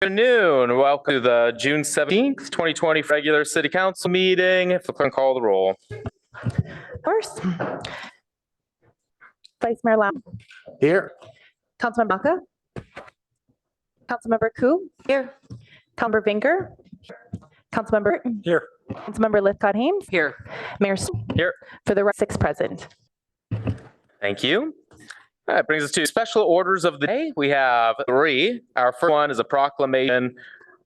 Good afternoon. Welcome to the June 17th, 2020 regular City Council meeting. If the clerk can call the roll. First, Vice Mayor Lam. Here. Councilmember Baca. Councilmember Koo. Here. Councilmember Vinker. Councilmember Here. Councilmember Lithcott-Hames. Here. Mayor Here. For the 6 present. Thank you. That brings us to special orders of the day. We have 3. Our first one is a proclamation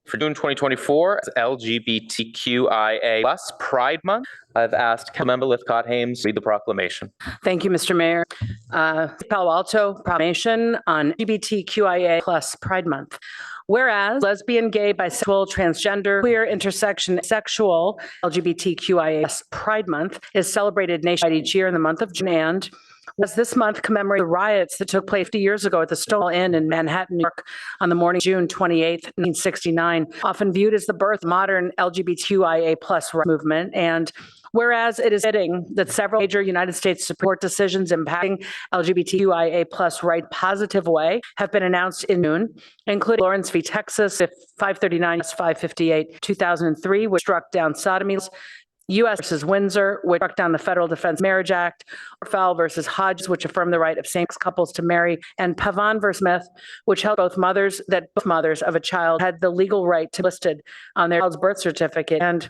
for June 2024 as LGBTQIA+ Pride Month. I've asked Councilmember Lithcott-Hames to read the proclamation. Thank you, Mr. Mayor. Palo Alto proclamation on LGBTQIA+ Pride Month. Whereas lesbian, gay, bisexual, transgender, queer, intersection, sexual LGBTQIA+ Pride Month is celebrated nationwide each year in the month of June, and as this month commemorates the riots that took place 50 years ago at the Stonewall Inn in Manhattan, New York, on the morning of June 28, 1969, often viewed as the birth of modern LGBTQIA+ movement. And whereas it is fitting that several major United States support decisions impacting LGBTQIA+ right positive way have been announced in June, including Lawrence v. Texas, 539 558, 2003, which struck down sodomy laws, U.S. versus Windsor, which struck down the Federal Defense Marriage Act, Fowl versus Hodges, which affirmed the right of same-sex couples to marry, and Pavon versus Smith, which held both mothers of a child had the legal right to be listed on their child's birth certificate. And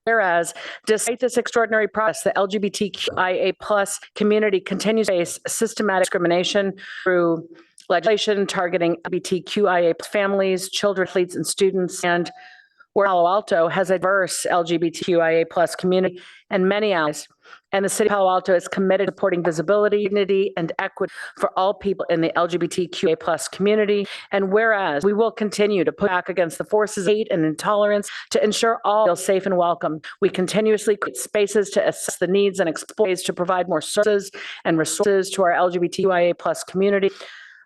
whereas, despite this extraordinary process, the LGBTQIA+ community continues to face systematic discrimination through legislation targeting LGBTQIA+ families, children, athletes, and students, and where Palo Alto has a diverse LGBTQIA+ community and many allies, and the City of Palo Alto is committed to supporting visibility, dignity, and equity for all people in the LGBTQIA+ community. And whereas we will continue to push back against the forces of hate and intolerance to ensure all feel safe and welcome, we continuously create spaces to assess the needs and explore ways to provide more services and resources to our LGBTQIA+ community.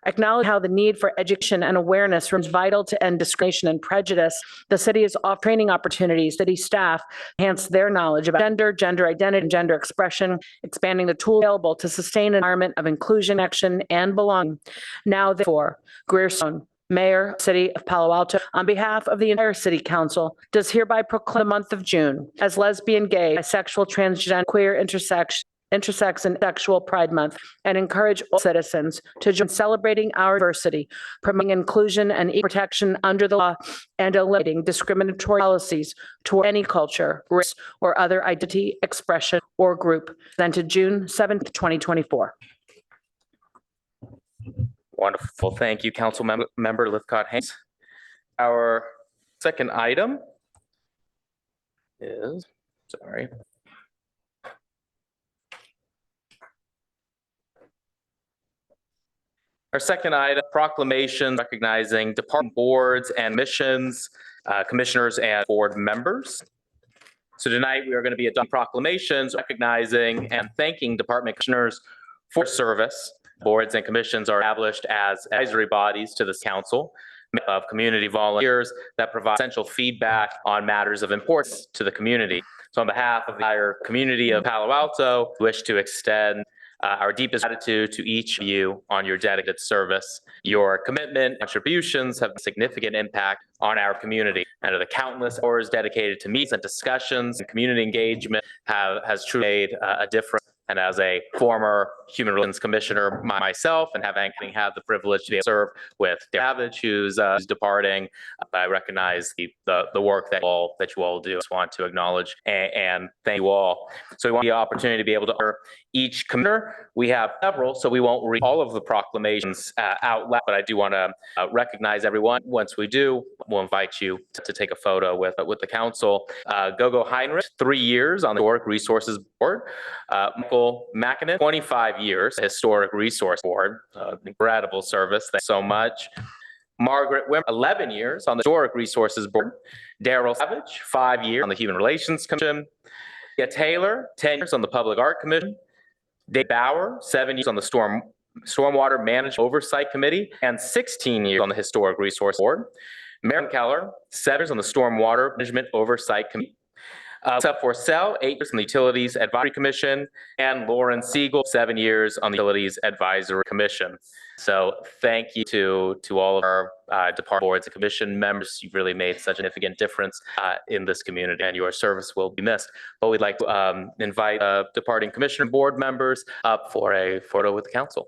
Acknowledge how the need for education and awareness remains vital to end discrimination and prejudice. The city is offering training opportunities. City staff enhance their knowledge about gender, gender identity, and gender expression, expanding the tools available to sustain an environment of inclusion, action, and belonging. Now, therefore, Greer Stone, Mayor, City of Palo Alto, on behalf of the entire City Council, does hereby proclaim the month of June as Lesbian, Gay, Bisexual, Transgender, Queer, Intersex and Sexual Pride Month, and encourage all citizens to join celebrating our diversity, promoting inclusion and equal protection under the law, and eliminating discriminatory policies toward any culture, race, or other identity, expression, or group. Presented June 7th, 2024. Wonderful. Thank you, Council Member Lithcott-Hames. Our second item is, Our second item, proclamation recognizing department boards and missions, commissioners and board members. So tonight we are going to be adopting proclamations recognizing and thanking department commissioners for service. Boards and commissions are established as advisory bodies to this council of community volunteers that provide essential feedback on matters of importance to the community. So on behalf of the entire community of Palo Alto, we wish to extend our deepest gratitude to each of you on your dedicated service. Your commitment and contributions have a significant impact on our community, and the countless hours dedicated to meetings and discussions and community engagement has truly made a difference. And as a former Human Relations Commissioner myself, and having had the privilege to be able to serve with Savage, who's departing, I recognize the work that you all do. I just want to acknowledge and thank you all. So we want the opportunity to be able to honor each commissioner. We have several, so we won't read all of the proclamations out loud, but I do want to recognize everyone. Once we do, we'll invite you to take a photo with the council. Gogo Heinrich, 3 years on the Historic Resources Board. Michael Mackinnon, 25 years, Historic Resource Board. Incredible service. Thanks so much. Margaret Wimmer, 11 years on the Historic Resources Board. Daryl Savage, 5 years on the Human Relations Commission. Taylor, 10 years on the Public Art Commission. Dave Bauer, 7 years on the Stormwater Management Oversight Committee, and 16 years on the Historic Resource Board. Maren Keller, 7 years on the Stormwater Management Oversight Committee. Seth Forsell, 8 years on the Utilities Advisory Commission, and Lauren Siegel, 7 years on the Utilities Advisory Commission. So thank you to all of our department boards and commission members. You've really made such a significant difference in this community, and your service will be missed. But we'd like to invite departing commissioner board members up for a photo with the council.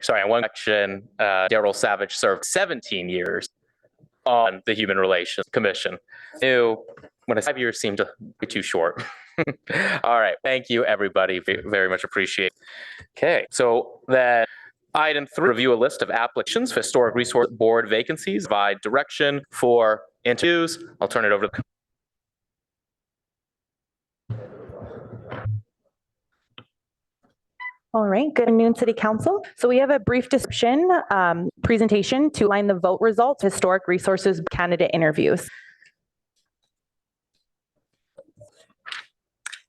Sorry, on one section, Daryl Savage served 17 years on the Human Relations Commission. When 5 years seemed to be too short. All right, thank you, everybody. Very much appreciate. Okay, so then item 3, review a list of applications for Historic Resource Board vacancies, provide direction for interviews. I'll turn it over to All right, good afternoon, City Council. So we have a brief description, presentation to align the vote results, historic resources candidate interviews.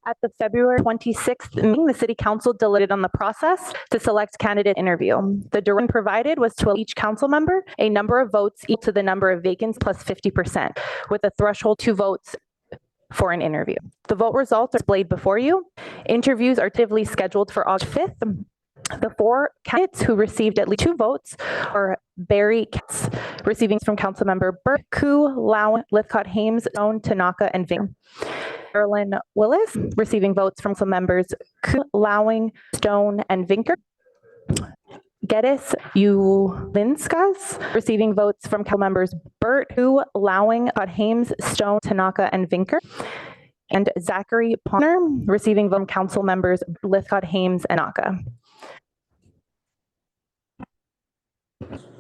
At the February 26th meeting, the City Council deliberated on the process to select candidate interview. The direction provided was to allow each council member a number of votes equal to the number of vacants plus 50%, with a threshold 2 votes for an interview. The vote results are displayed before you. Interviews are typically scheduled for August 5th. The 4 candidates who received at least 2 votes are Barry Katz, receiving from Councilmember Burt, Koo, Lown, Lithcott, Hames, Stone, Tanaka, and Ving. Carolyn Willis, receiving votes from some members Koo, Lowing, Stone, and Vinker. Geddes Ulinskas, receiving votes from council members Burt, Koo, Lowing, Hames, Stone, Tanaka, and Vinker. And Zachary Bonner, receiving votes from council members Lithcott, Hames, and Naka.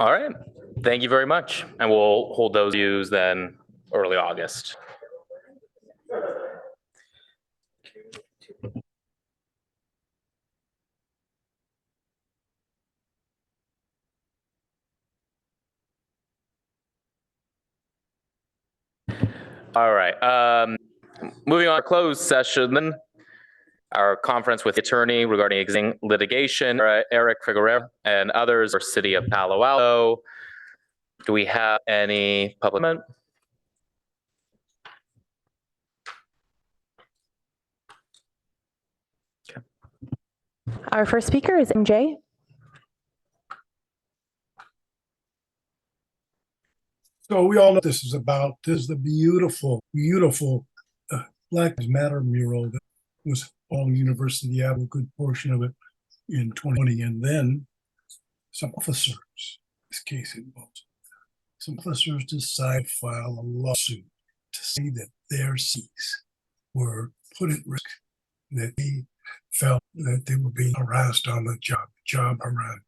All right, thank you very much. And we'll hold those views then early August. All right, moving on to closed session, then our conference with the attorney regarding existing litigation, Eric Figueroa and others, or City of Palo Alto. Do we have any public comment? Okay. Our first speaker is MJ. So we all know this is the beautiful, beautiful Black Lives Matter mural that was on University Avenue, a good portion of it in 2020. And then some officers, this case involves, some officers decided to file a lawsuit to say that their seats were put at risk, that they felt that they were being harassed on the job harassment.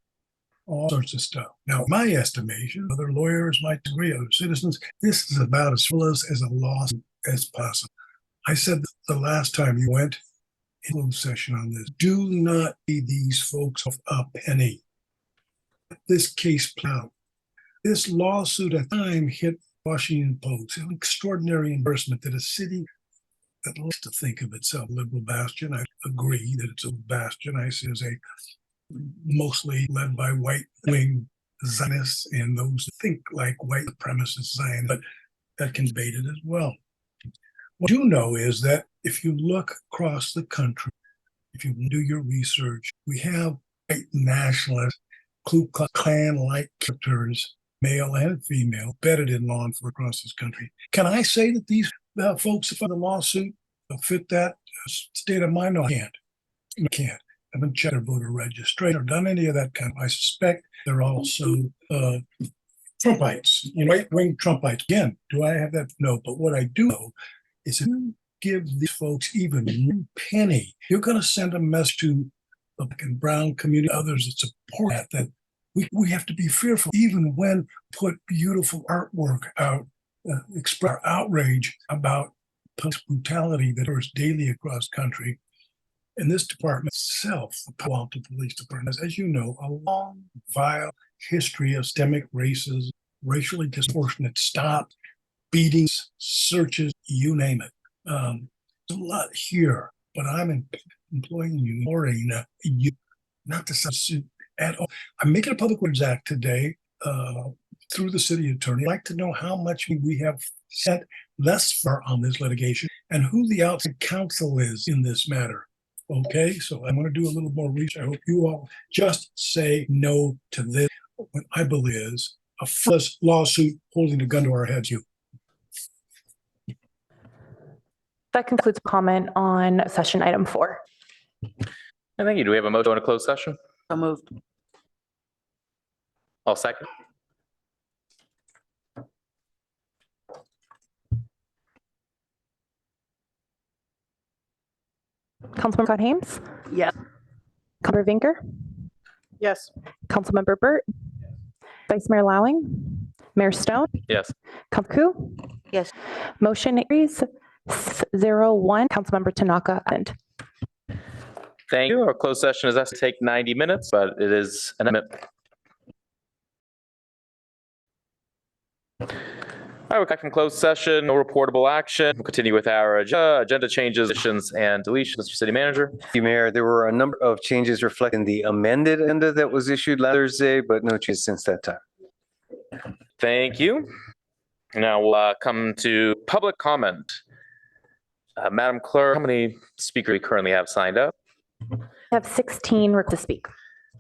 All sorts of stuff. Now, my estimation, other lawyers might agree, other citizens, this is about as close as a lawsuit as possible. I said the last time you went in closed session on this, do not pay these folks off a penny. This case played out. This lawsuit at the time hit Washington Post, an extraordinary embarrassment that a city that likes to think of itself liberal bastion. I agree that it's a bastion. I see it as a mostly led by white-wing Zionists and those who think like white supremacist Zionists, but that can debate it as well. What you know is that if you look across the country, if you do your research, we have white nationalist, Ku Klux Klan-like characters, male and female, embedded in law enforcement across this country. Can I say that these folks who filed the lawsuit fit that state of mind? No, I can't. I can't. I haven't checked their voter registration or done any of that kind of. I suspect they're also Trumpites, right-wing Trumpites. Again, do I have that? No. But what I do know is if you give these folks even one penny, you're going to send a message to the black and brown community, others that support that we have to be fearful, even when put beautiful artwork out, express our outrage about police brutality that occurs daily across country. And this department itself, the Palo Alto Police Department, has, as you know, a long, vile history of systemic racism, racially disproportionate stops, beatings, searches, you name it. There's a lot here, but I'm employing you, not to substitute at all. I'm making a Public Records Act today through the city attorney. I'd like to know how much we have sent thus far on this litigation and who the outside counsel is in this matter. Okay, so I'm going to do a little more research. I hope you all just say no to this, what I believe is a frivolous lawsuit holding a gun to our heads. That concludes comment on session item 4. Thank you. Do we have a motion on a closed session? So moved. I'll second. Councilmember Scott Hames? Yes. Councilmember Vinker? Yes. Councilmember Burt? Vice Mayor Lowing? Mayor Stone? Yes. Councilmember Koo? Yes. Motion carries 6-0-1. Councilmember Tanaka. And Thank you. Our closed session is asked to take 90 minutes, but it is an amendment. All right, we're back from closed session, no reportable action. We'll continue with our agenda changes, additions, and deletions. Mr. City Manager. Thank you, Mayor. There were a number of changes reflecting the amended agenda that was issued last Thursday, but no changes since that time. Thank you. Now we'll come to public comment. Madam Clerk, how many speakers we currently have signed up? I have 16 requests to speak.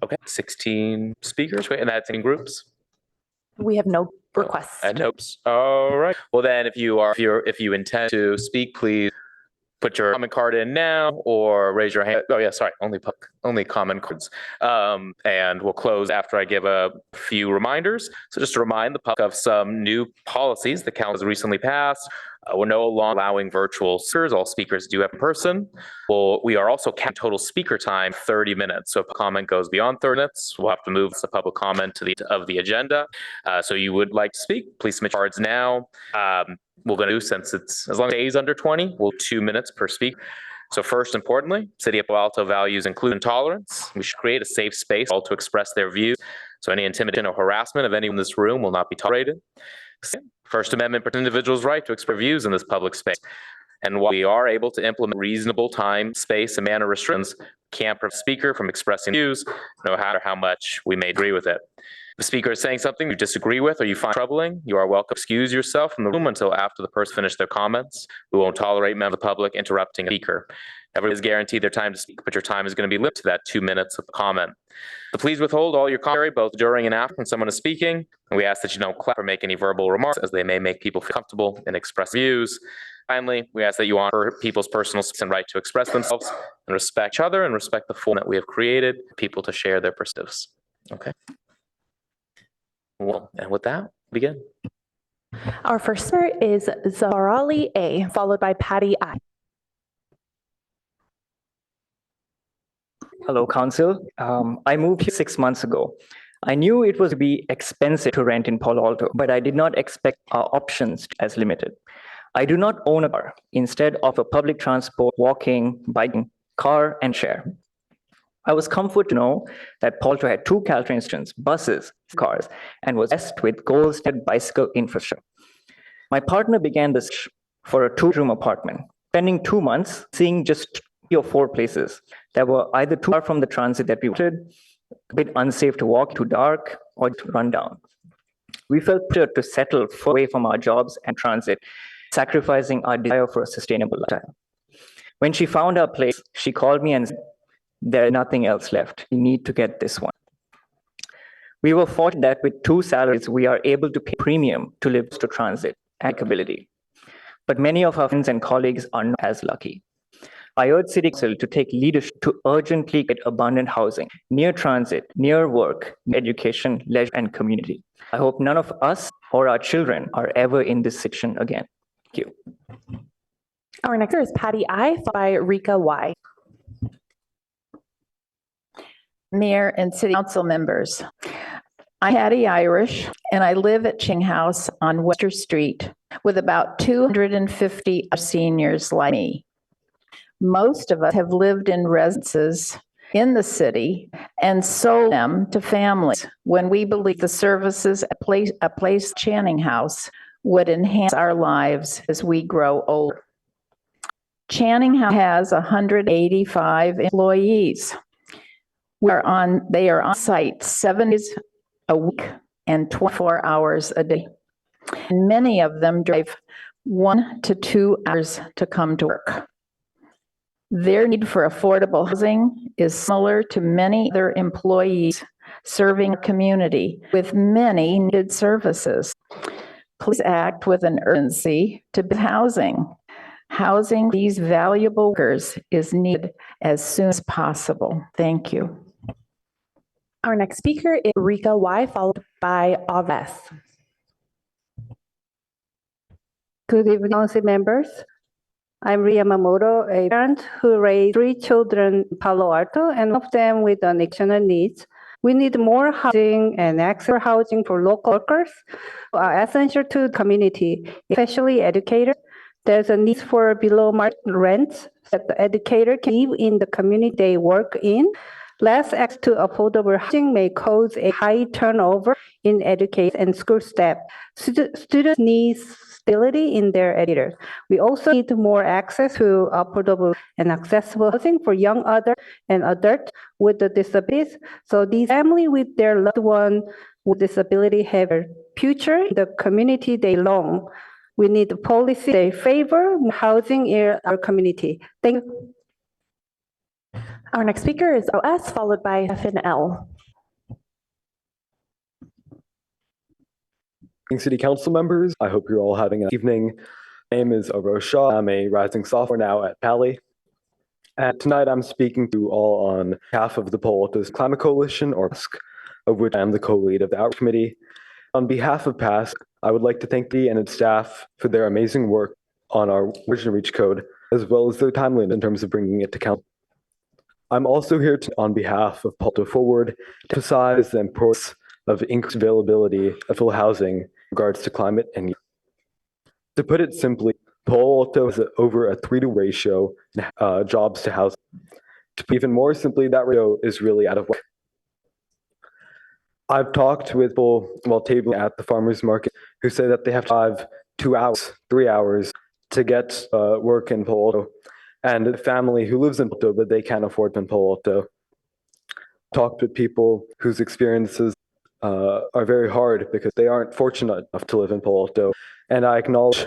Okay, 16 speakers, and that's in groups? We have no requests. And hopes. All right. Well, then, if you intend to speak, please put your comment card in now or raise your hand. Oh yeah, sorry. Only comment cards. And we'll close after I give a few reminders. So just to remind the public of some new policies the council has recently passed. We're no longer allowing virtual speakers. All speakers do have in person. Well, we are also capping total speaker time 30 minutes. So if a comment goes beyond 30 minutes, we'll have to move the public comment to the agenda. So you would like to speak, please submit your cards now. We're going to do, since it's as long as it stays under 20, we'll 2 minutes per speaker. So first, importantly, City of Palo Alto values inclusion and tolerance. We should create a safe space for all to express their views. So any intimidation or harassment of anyone in this room will not be tolerated. First Amendment protects individuals' right to express views in this public space. And while we are able to implement reasonable time, space, and manner restrictions, we can't prevent the speaker from expressing views, no matter how much we may agree with it. If the speaker is saying something you disagree with or you find troubling, you are welcome to excuse yourself from the room until after the person finished their comments. We won't tolerate members of the public interrupting a speaker. Everyone is guaranteed their time to speak, but your time is going to be limited to that 2 minutes of comment. So please withhold all your commentary, both during and after when someone is speaking. And we ask that you don't clap or make any verbal remarks, as they may make people feel comfortable and express views. Finally, we ask that you honor people's personal space and right to express themselves and respect each other and respect the forum that we have created for people to share their perspectives. Okay. Well, and with that, begin. Our first speaker is Zarali A, followed by Patty I. Hello, Council. I moved here 6 months ago. I knew it was to be expensive to rent in Palo Alto, but I did not expect our options as limited. I do not own a car. Instead, offer public transport, walking, biking, car, and share. I was comforted to know that Palo Alto had 2 Caltrain stations, buses, cars, and was blessed with gold-studded bicycle infrastructure. My partner began this for a 2-room apartment, spending 2 months seeing just 3 or 4 places that were either too far from the transit that we wanted, a bit unsafe to walk, too dark, or to run down. We felt pressured to settle far away from our jobs and transit, sacrificing our desire for a sustainable lifestyle. When she found our place, she called me and said, "There's nothing else left. You need to get this one." We were fortunate that with 2 salaries, we are able to pay premium to live to transit and ability. But many of our friends and colleagues are not as lucky. I urge City Council to take leadership to urgently get abundant housing near transit, near work, education, leisure, and community. I hope none of us or our children are ever in this situation again. Thank you. Our next is Patty I, followed by Rika Y. Mayor and City Council members. I'm Patty Irish, and I live at Ching House on Webster Street with about 250 seniors like me. Most of us have lived in residences in the city and sold them to families when we believe the services at a place Channing House would enhance our lives as we grow older. Channing House has 185 employees. They are on site 7 days a week and 24 hours a day. And many of them drive 1 to 2 hours to come to work. Their need for affordable housing is similar to many other employees serving a community with many needed services. Please act with an urgency to build housing. Housing these valuable workers is needed as soon as possible. Thank you. Our next speaker is Rika Y, followed by Aves. Good evening, council members. I'm Ria Mamoto, a parent who raised 3 children in Palo Alto, and one of them with additional needs. We need more housing and access to housing for local workers who are essential to the community, especially educators. There's a need for below market rents that the educator can live in the community they work in. Less access to affordable housing may cause a high turnover in education and school staff. Students need stability in their educators. We also need more access to affordable and accessible housing for young adults and adults with disabilities. So these families with their loved one with disability have a future in the community they belong. We need policy that favor housing in our community. Thank you. Our next speaker is OS, followed by FNL. City Council members, I hope you're all having an evening. My name is Arosh Shah. I'm a rising sophomore now at Pacc. And tonight I'm speaking to you all on behalf of the Palo Alto's Climate Coalition, or Pacc, of which I am the co-lead of the Outreach Committee. On behalf of Pacc, I would like to thank the and its staff for their amazing work on our Vision Reach Code, as well as their timeliness in terms of bringing it to council. I'm also here on behalf of Palo Alto Forward to emphasize the importance of increased availability of full housing in regards to climate and youth. To put it simply, Palo Alto has over a 3-to ratio in jobs to housing. To put even more simply, that ratio is really out of whack. I've talked with people while tabling at the farmers market who say that they have to drive 2 hours, 3 hours to get work in Palo Alto, and a family who lives in Palo Alto, but they can't afford in Palo Alto. Talked with people whose experiences are very hard because they aren't fortunate enough to live in Palo Alto, and I acknowledge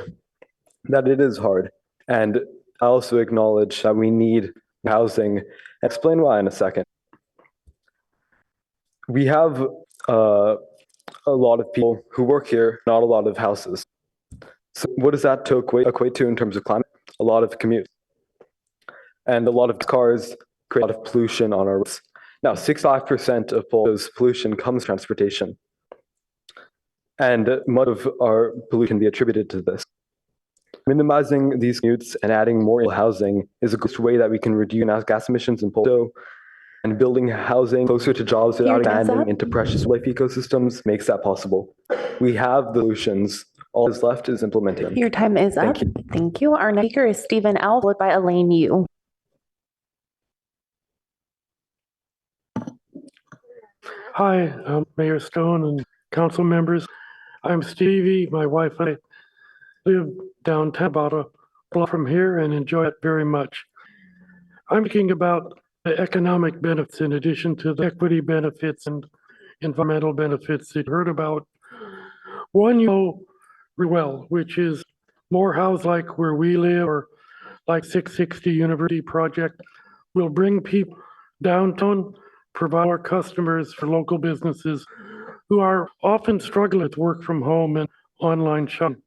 that it is hard, and I also acknowledge that we need housing. I'll explain why in a second. We have a lot of people who work here, not a lot of houses. So what does that equate to in terms of climate? A lot of commutes. And a lot of cars create a lot of pollution on our roads. Now, 65% of Palo's pollution comes from transportation. And much of our pollution can be attributed to this. Minimizing these commutes and adding more housing is a good way that we can reduce gas emissions in Palo, and building housing closer to jobs without expanding into precious life ecosystems makes that possible. We have the solutions. All that's left is implementing them. Your time is up. Thank you. Our next speaker is Stephen L., followed by Elaine Yu. Hi, I'm Mayor Stone and council members. I'm Stevie. My wife and I live downtown about a block from here and enjoy it very much. I'm thinking about the economic benefits in addition to the equity benefits and environmental benefits that you heard about. One you know very well, which is More houses like where we live or like 660 University Project will bring people downtown, provide our customers for local businesses who are often struggling with work from home and online shopping.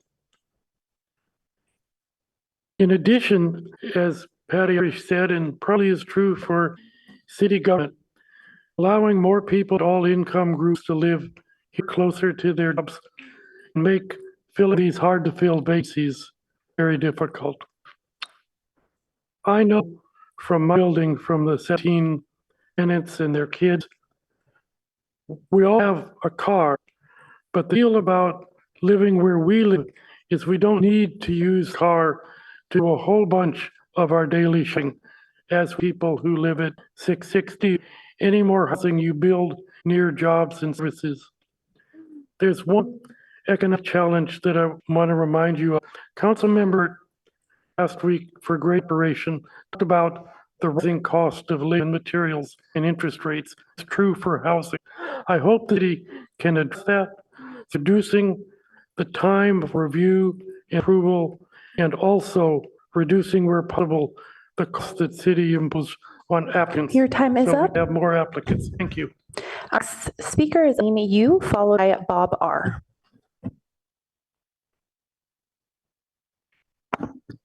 In addition, as Patty Irish said, and probably is true for city government, allowing more people at all income groups to live here closer to their jobs and make filling these hard to fill vacancies very difficult. I know from my building, from the 17 tenants and their kids, we all have a car, but the deal about living where we live is we don't need to use car to do a whole bunch of our daily shopping as people who live at 660. Any more housing you build near jobs and services. There's one economic challenge that I want to remind you of. Council member last week for Great Operation talked about the rising cost of living materials and interest rates. It's true for housing. I hope the city can address that, reducing the time of review and approval, and also reducing where possible the cost that city imposes on applicants. Your time is so up. we have more applicants. Thank you. Our speaker is Amy Yu, followed by Bob R.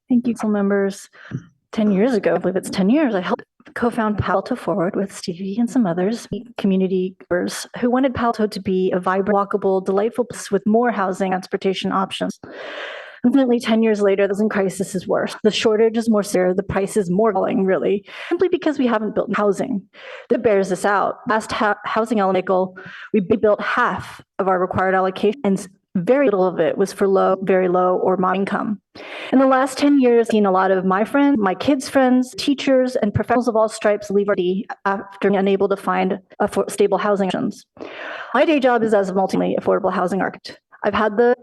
Thank you, council members. 10 years ago, I believe it's 10 years, I helped co-found Palo Alto Forward with Stevie and some others, community members who wanted Palo Alto to be a vibrant, walkable, delightful place with more housing, transportation options. Unfortunately, 10 years later, the housing crisis is worse. The shortage is more severe. The price is more falling, really, simply because we haven't built housing. That bears this out. Last housing cycle, we built half of our required allocation, and very little of it was for low, very low, or moderate income. In the last 10 years, I've seen a lot of my friends, my kids' friends, teachers, and professionals of all stripes leave our city after being unable to find stable housing options. My day job is as a multi-affordable housing architect. I've had the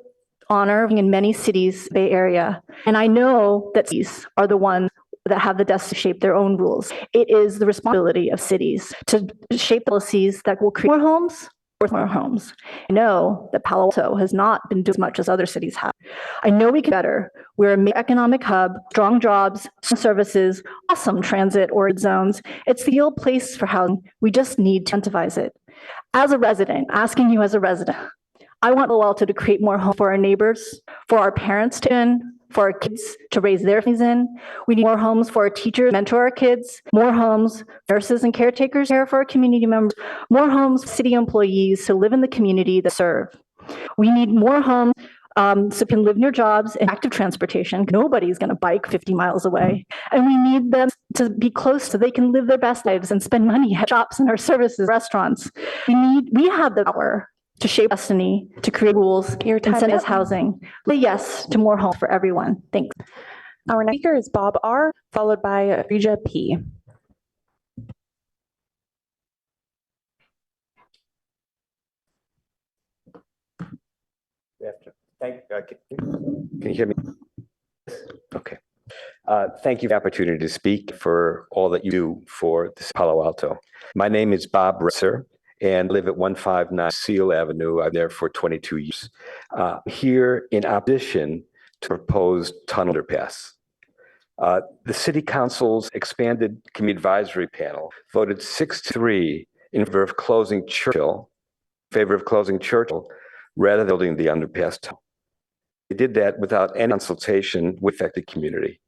honor of being in many cities, Bay Area, and I know that cities are the ones that have the destiny to shape their own rules. It is the responsibility of cities to shape policies that will create more homes, worth more homes. I know that Palo Alto has not been doing as much as other cities have. I know we can do better. We're a major economic hub, strong jobs, services, awesome transit-oriented zones. It's the ideal place for housing. We just need to incentivize it. As a resident, asking you as a resident, I want Palo Alto to create more homes for our neighbors, for our parents to in, for our kids to raise their families in. We need more homes for our teachers, mentor our kids, more homes, nurses and caretakers care for our community members, more homes for city employees to live in the community that serve. We need more homes so you can live near jobs and active transportation. Nobody's going to bike 50 miles away. And we need them to be close so they can live their best lives and spend money at shops and our services, restaurants. We have the power to shape destiny, to create rules, incentivize housing. Say yes to more homes for everyone. Thanks. Our next speaker is Bob R., followed by Rija P. Can you hear me? Okay. Thank you for the opportunity to speak for all that you do for this Palo Alto. My name is Bob Resser and live at 159 Seal Avenue. I'm there for 22 years. Here in opposition to proposed tunnel underpass. The City Council's expanded Community Advisory Panel voted 6-3 in favor of closing Churchill, rather than building the underpass tunnel. They did that without any consultation with the affected community.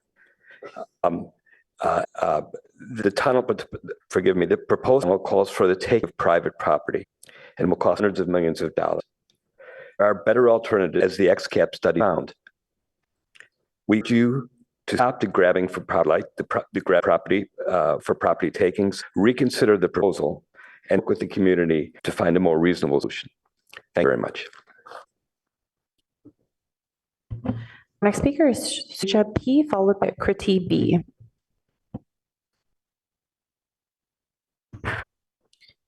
The tunnel, forgive me, the proposal calls for the take of private property and will cost hundreds of millions of dollars. There are better alternatives, as the XCAP study found. We urge you to stop the grabbing for property, like the grab property for property takings, reconsider the proposal, and work with the community to find a more reasonable solution. Thank you very much. Next speaker is Rija P., followed by Kriti B.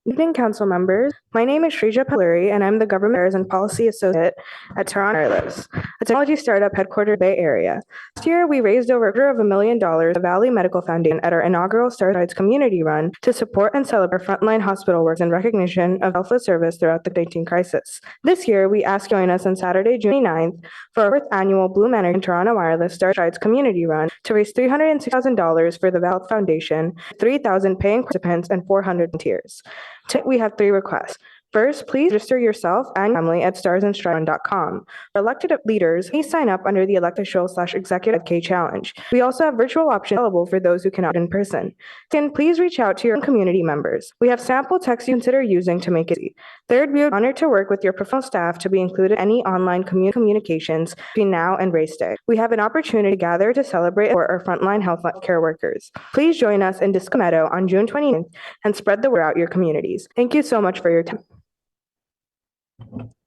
Evening, council members. My name is Shrija Palluri, and I'm the Government Affairs and Policy Associate at Toronto Wireless, a technology startup headquartered in the Bay Area. Last year, we raised over $250,000 the Valley Medical Foundation at our inaugural Starsides community run to support and celebrate frontline hospital workers in recognition of selfless service throughout the COVID-19 crisis. This year, we ask you to join us on Saturday, June 9th, for our 4th annual Bloom Energy and Toronto Wireless Starsides community run to raise $306,000 for the Valley Foundation, 3,000 paying participants, and 400 volunteers. Today, we have 3 requests. First, please register yourself and your family at starsandstride.com. For elected leaders, please sign up under the elected official/executive K challenge. We also have virtual options available for those who cannot in person. Second, please reach out to your community members. We have sample texts you consider using to make it easy. Third, we are honored to work with your professional staff to be included in any online communications between now and race day. We have an opportunity to gather to celebrate our frontline healthcare workers. Please join us in Disco Meadow on June 29th and spread the word out your communities. Thank you so much for your time.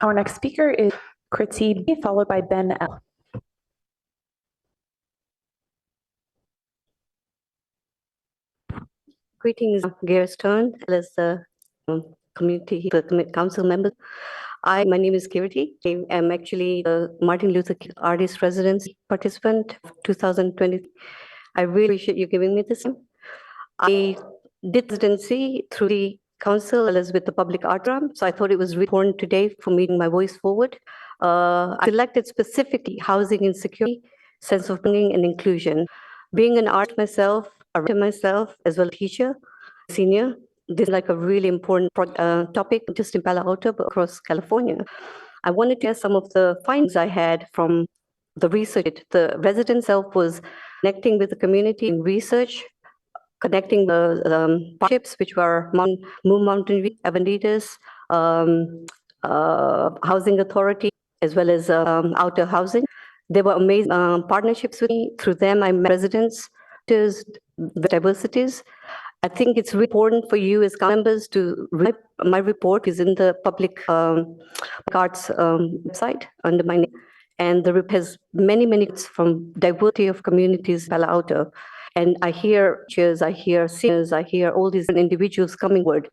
Our next speaker is Kritzy B, followed by Ben L. Greetings, Gary Stone, as the council member. My name is Kirti. I am actually the Martin Luther King Artist Residency participant of 2020. I really appreciate you giving me this. I did residency through the council as well as with the public art program, so I thought it was really important today for me to my voice forward. I selected specifically housing insecurity, sense of belonging and inclusion. Being an artist myself, a writer myself, as well as a teacher, senior, this is like a really important topic, just in Palo Alto, but across California. I wanted to share some of the findings I had from the research. The resident self was connecting with the community in research, connecting the partnerships, which were Moon Mountain Avenidas, Housing Authority, as well as Outer Housing. They were amazing partnerships with me. Through them, I met residents, the diversities. I think it's really important for you as members to read. My report is in the public arts website under my name. And the report has many from diversity of communities in Palo Alto. And I hear cheers, I hear singers, I hear all these individuals coming forward.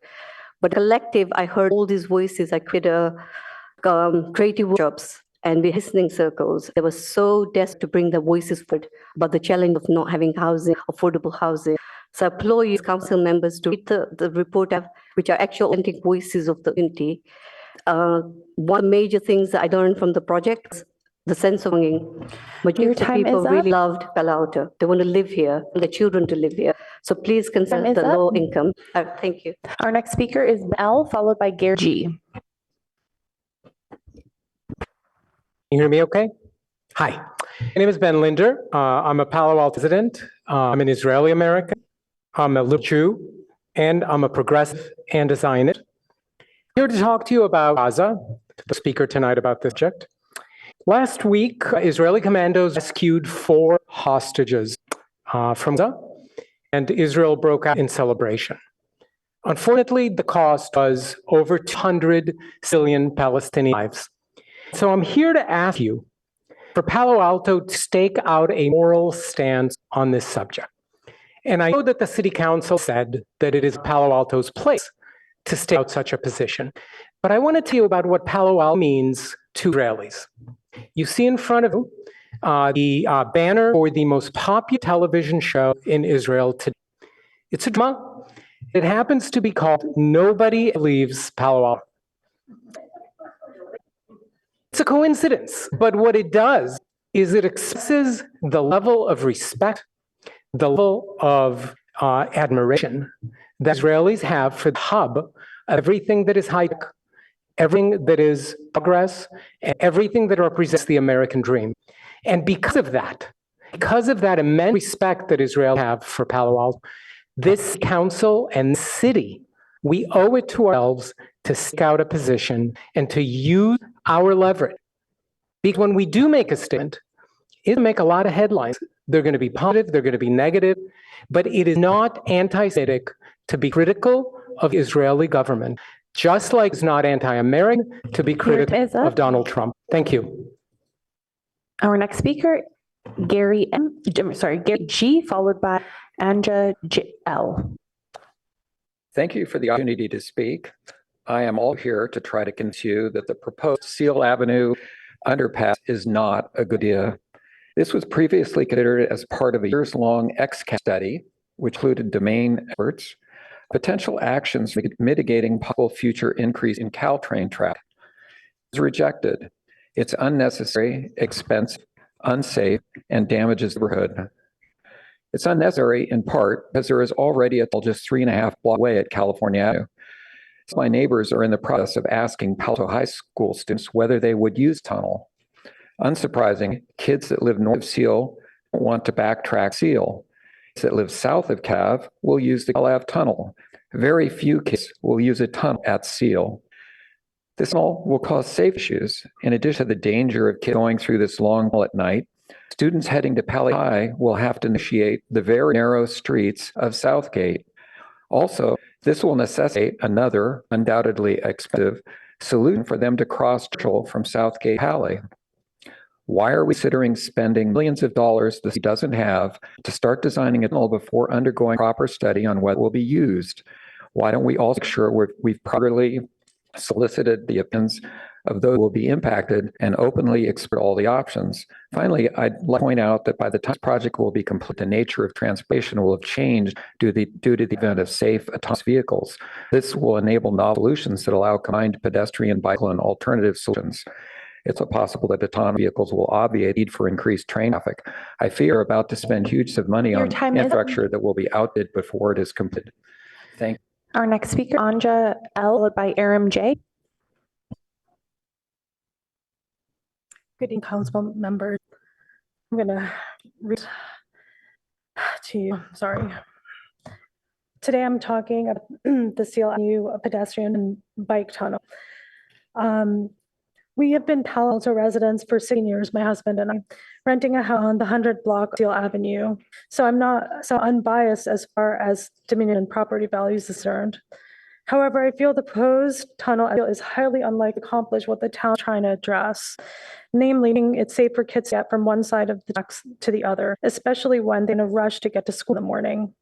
But collective, I heard all these voices. I created creative workshops and the listening circles. They were so desperate to bring their voices forward about the challenge of not having housing, affordable housing. So I implore you, council members, to read the report, which are actual authentic voices of the community. One of the major things that I learned from the project is the sense of belonging. Majority of people really loved Palo Alto. They want to live here, and their children to live here. So please consider the low income. Thank you. Our next speaker is L, followed by Gary G. Can you hear me okay? Hi, my name is Ben Linder. I'm a Palo Alto resident. I'm an Israeli American. I'm a liberal Jew, and I'm a progressive and a Zionist. I'm here to talk to you about Gaza, the speaker tonight about this subject. Last week, Israeli commandos rescued 4 hostages from Gaza, and Israel broke out in celebration. Unfortunately, the cost was over 200 civilian Palestinian lives. So I'm here to ask you for Palo Alto to stake out a moral stance on this subject. And I know that the city council said that it is Palo Alto's place to stake out such a position. But I want to tell you about what Palo Alto means to Israelis. You see in front of you the banner for the most popular television show in Israel today. It's a drama. It happens to be called Nobody Leaves Palo Alto. It's a coincidence, but what it does is it expresses the level of respect, the level of admiration that Israelis have for the hub of everything that is high-tech, everything that is progress, and everything that represents the American dream. And because of that immense respect that Israel have for Palo Alto, this council and this city, we owe it to ourselves to stick out a position and to use our leverage. Because when we do make a statement, it'll make a lot of headlines. They're going to be positive, they're going to be negative, but it is not anti-Semitic to be critical of the Israeli government, just like it's not anti-American to be critical of Donald Trump. Thank you. Our next speaker, Gary G, followed by Anja L. Thank you for the opportunity to speak. I am all here to try to convince you that the proposed Seal Avenue underpass is not a good idea. This was previously considered as part of a years-long XCAP study, which included domain experts, potential actions mitigating possible future increase in Caltrain traffic. It was rejected. It's unnecessary, expensive, unsafe, and damages the neighborhood. It's unnecessary in part because there is already a tunnel just 3.5 blocks away at California Avenue. My neighbors are in the process of asking Palo Alto High School students whether they would use tunnel. Unsurprising, kids that live north of Seal don't want to backtrack Seal. Kids that live south of Cav will use the Cal Ave tunnel. Very few kids will use a tunnel at Seal. This tunnel will cause safety issues. In addition to the danger of kids going through this long tunnel at night, students heading to Pali High will have to initiate the very narrow streets of Southgate. Also, this will necessitate another, undoubtedly expensive, solution for them to cross from Southgate Pali. Why are we considering spending millions of dollars the city doesn't have to start designing a tunnel before undergoing proper study on whether it will be used? Why don't we also make sure we've properly solicited the opinions of those who will be impacted and openly explore all the options? Finally, I'd like to point out that by the time this project will be complete, the nature of transportation will have changed due to the advent of safe autonomous vehicles. This will enable novel solutions that allow combined pedestrian, bicycle, and alternative solutions. It's possible that autonomous vehicles will obviate the need for increased train traffic. I fear we're about to spend huge sums of money on infrastructure that will be outdated before it is completed. Thank you. Our next speaker, Anja L., followed by Aram J. Good evening, council members. I'm going to read to you. Sorry. Today I'm talking about the Seal Avenue pedestrian and bike tunnel. We have been Palo Alto residents for 16 years, my husband and I, renting a house on the 100 block Seal Avenue. So I'm not so unbiased as far as dominion and property values is concerned. However, I feel the proposed tunnel is highly unlikely to accomplish what the town is trying to address, namely making it safe for kids to get from one side of the tracks to the other, especially when they're in a rush to get to school in the morning.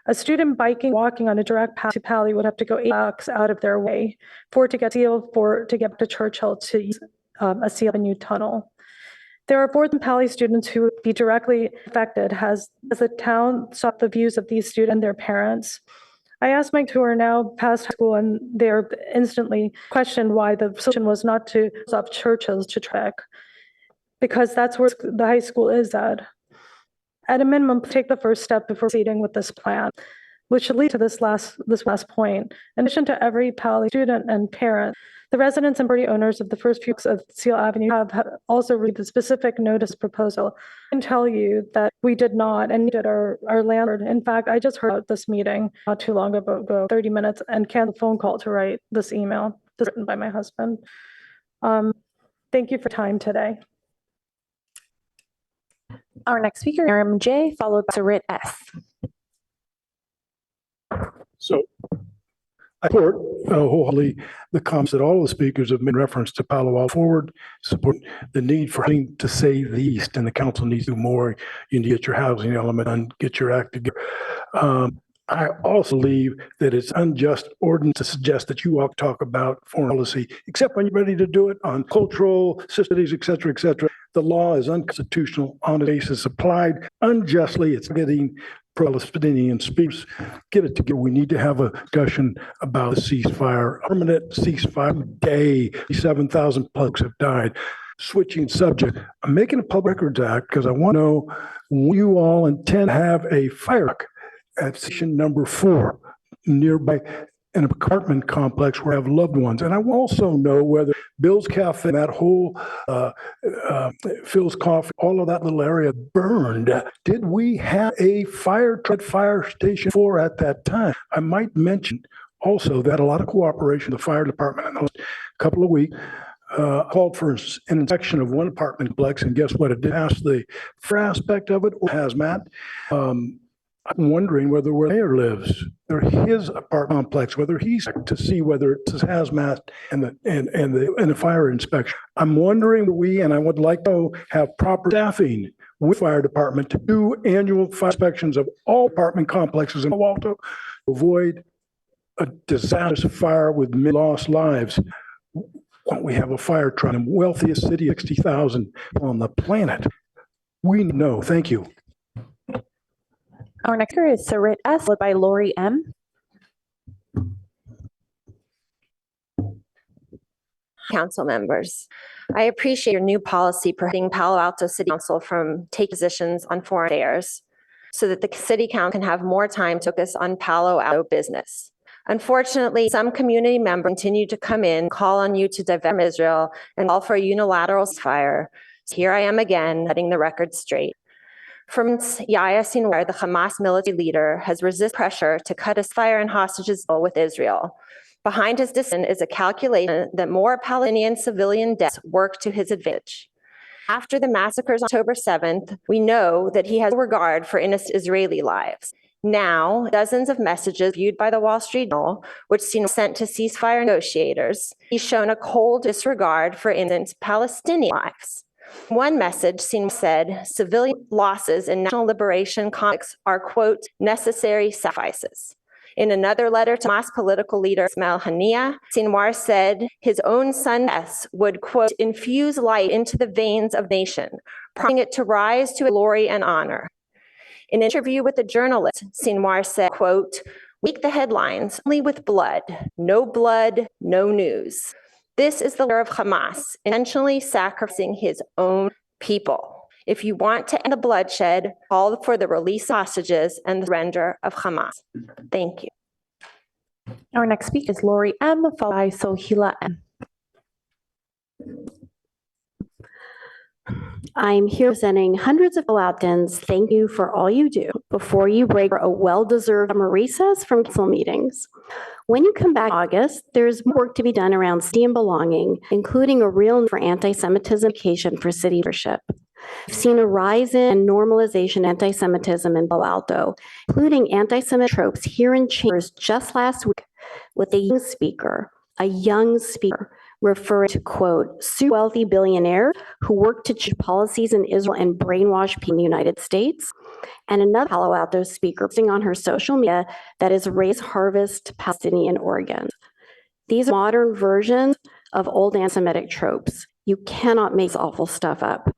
A student walking on a direct path to Pali would have to go 8 blocks out of their way to get to Churchill to use a Seal Avenue tunnel. There are 4,000 Pali students who would be directly affected as the town sought the views of these students and their parents. I asked my who are now past high school, and they're instantly questioned why the solution was not to stop Churchill's to trek, because that's where the high school is at. At a minimum, take the first step before proceeding with this plan, which should lead to this last point. In addition to every Pali student and parent, the residents and property owners of the first few blocks of Seal Avenue have also read the specific notice proposal. I can tell you that we did not, and did our landlord. In fact, I just heard about this meeting not too long ago, 30 minutes, and canceled a phone call to write this email. This is written by my husband. Thank you for time today. Our next speaker, Aram J., followed by Sarit S. So I support wholeheartedly the comments that all the speakers have made reference to Palo Alto Forward, support the need for to say the least, and the council needs to do more. You need to get your housing element and get your act together. I also believe that it's unjust ordinance to suggest that you all talk about foreign policy, except when you're ready to do it on cultural systems, et cetera, et cetera. The law is unconstitutional on a basis applied unjustly. It's getting pro-Palestinian speakers. Get it together. We need to have a discussion about the ceasefire, permanent ceasefire day. 7,000 folks have died. Switching subject, I'm making a Public Records Act because I want to know when you all intend to have a fire truck at station number 4 nearby an apartment complex where I have loved ones. And I also know whether Bill's Cafe, that whole Phil's Coffee, all of that little area burned. Did we have a fire truck at Fire Station 4 at that time? I might mention also that a lot of cooperation with the fire department in the last couple of weeks called for an inspection of one apartment complex, and guess what? It did pass the fire aspect of it, or hazmat. I'm wondering whether where the mayor lives, or his apartment complex, whether he's to see whether it's hazmat and the fire inspection. I'm wondering and I would like to have proper staffing with fire department to do annual fire inspections of all apartment complexes in Palo Alto to avoid a disastrous fire with lost lives. Why don't we have a fire truck in the wealthiest city, 60,000 on the planet? We know. Thank you. Our next speaker is Sarit S., followed by Lori M. Council members, I appreciate your new policy prohibiting Palo Alto City Council from taking positions on foreign affairs so that the city council can have more time to focus on Palo Alto business. Unfortunately, some community members continue to come in, call on you to divest from Israel, and call for a unilateral ceasefire. So here I am again, letting the record straight. For months, Yahya Sinwar, the Hamas military leader, has resisted pressure to cut a ceasefire and hostages deal with Israel. Behind his decision is a calculation that more Palestinian civilian deaths work to his advantage. After the massacres on October 7th, we know that he has regard for innocent Israeli lives. Now, dozens of messages viewed by the Wall Street Journal, which seem sent to ceasefire negotiators, he's shown a cold disregard for innocent Palestinian lives. One message said civilian losses in national liberation conflicts are, quote, necessary sacrifices. In another letter to Hamas political leader Ismail Haniyeh, Sinwar said his own son's deaths would, quote, infuse life into the veins of the nation, prompting it to rise to glory and honor. In an interview with a journalist, Sinwar said, quote, "Leak the headlines only with blood, no news. This is the leader of Hamas, intentionally sacrificing his own people. If you want to end the bloodshed, call for the release of hostages and the surrender of Hamas." Thank you. Our next speaker is Lori M., followed by Sohila M. I'm here presenting hundreds of Palo-Altans. Thank you for all you do before you break for a well-deserved summer recess from council meetings. When you come back in August, there's more work to be done around city and belonging, including a real need for anti-Semitism education for city leadership. We've seen a rise in normalization of anti-Semitism in Palo Alto, including anti-Semitic tropes here in chambers just last week with a young speaker referring to, quote, super wealthy billionaire who worked to change policies in Israel and brainwash people in the United States. And another Palo Alto speaker posting on her social media that is raise harvest Palestinian organs. These are modern versions of old anti-Semitic tropes. You cannot make this awful stuff up.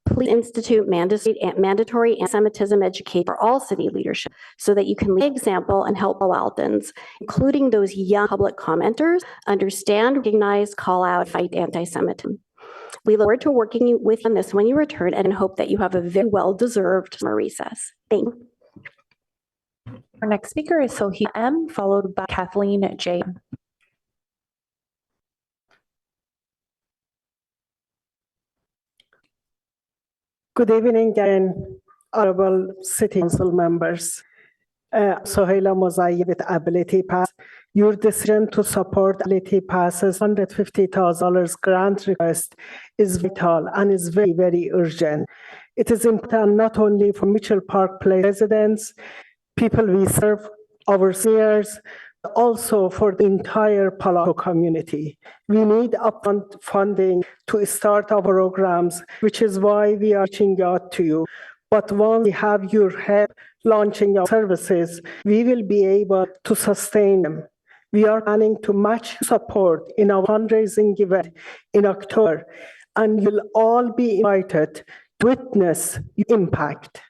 Please institute mandatory anti-Semitism education for all city leadership so that you can lead example and help Palo Altans, including those young public commenters, understand, recognize, call out, fight anti-Semitism. We look forward to working with you on this when you return and hope that you have a very well-deserved summer recess. Thank you. Our next speaker is Sohila M., followed by Kathleen J. Good evening again, honorable city council members. Sohaila Mozai with Ability Pass. Your decision to support Ability Pass's $150,000 grant request is vital and is very, very urgent. It is important not only for Mitchell Park Place residents, people we serve, our seniors, but also for the entire Palo Alto community. We need upfront funding to start our programs, which is why we are reaching out to you. But once we have your help launching our services, we will be able to sustain them. We are planning to match support in our fundraising event in October, and you'll all be invited to witness the impact.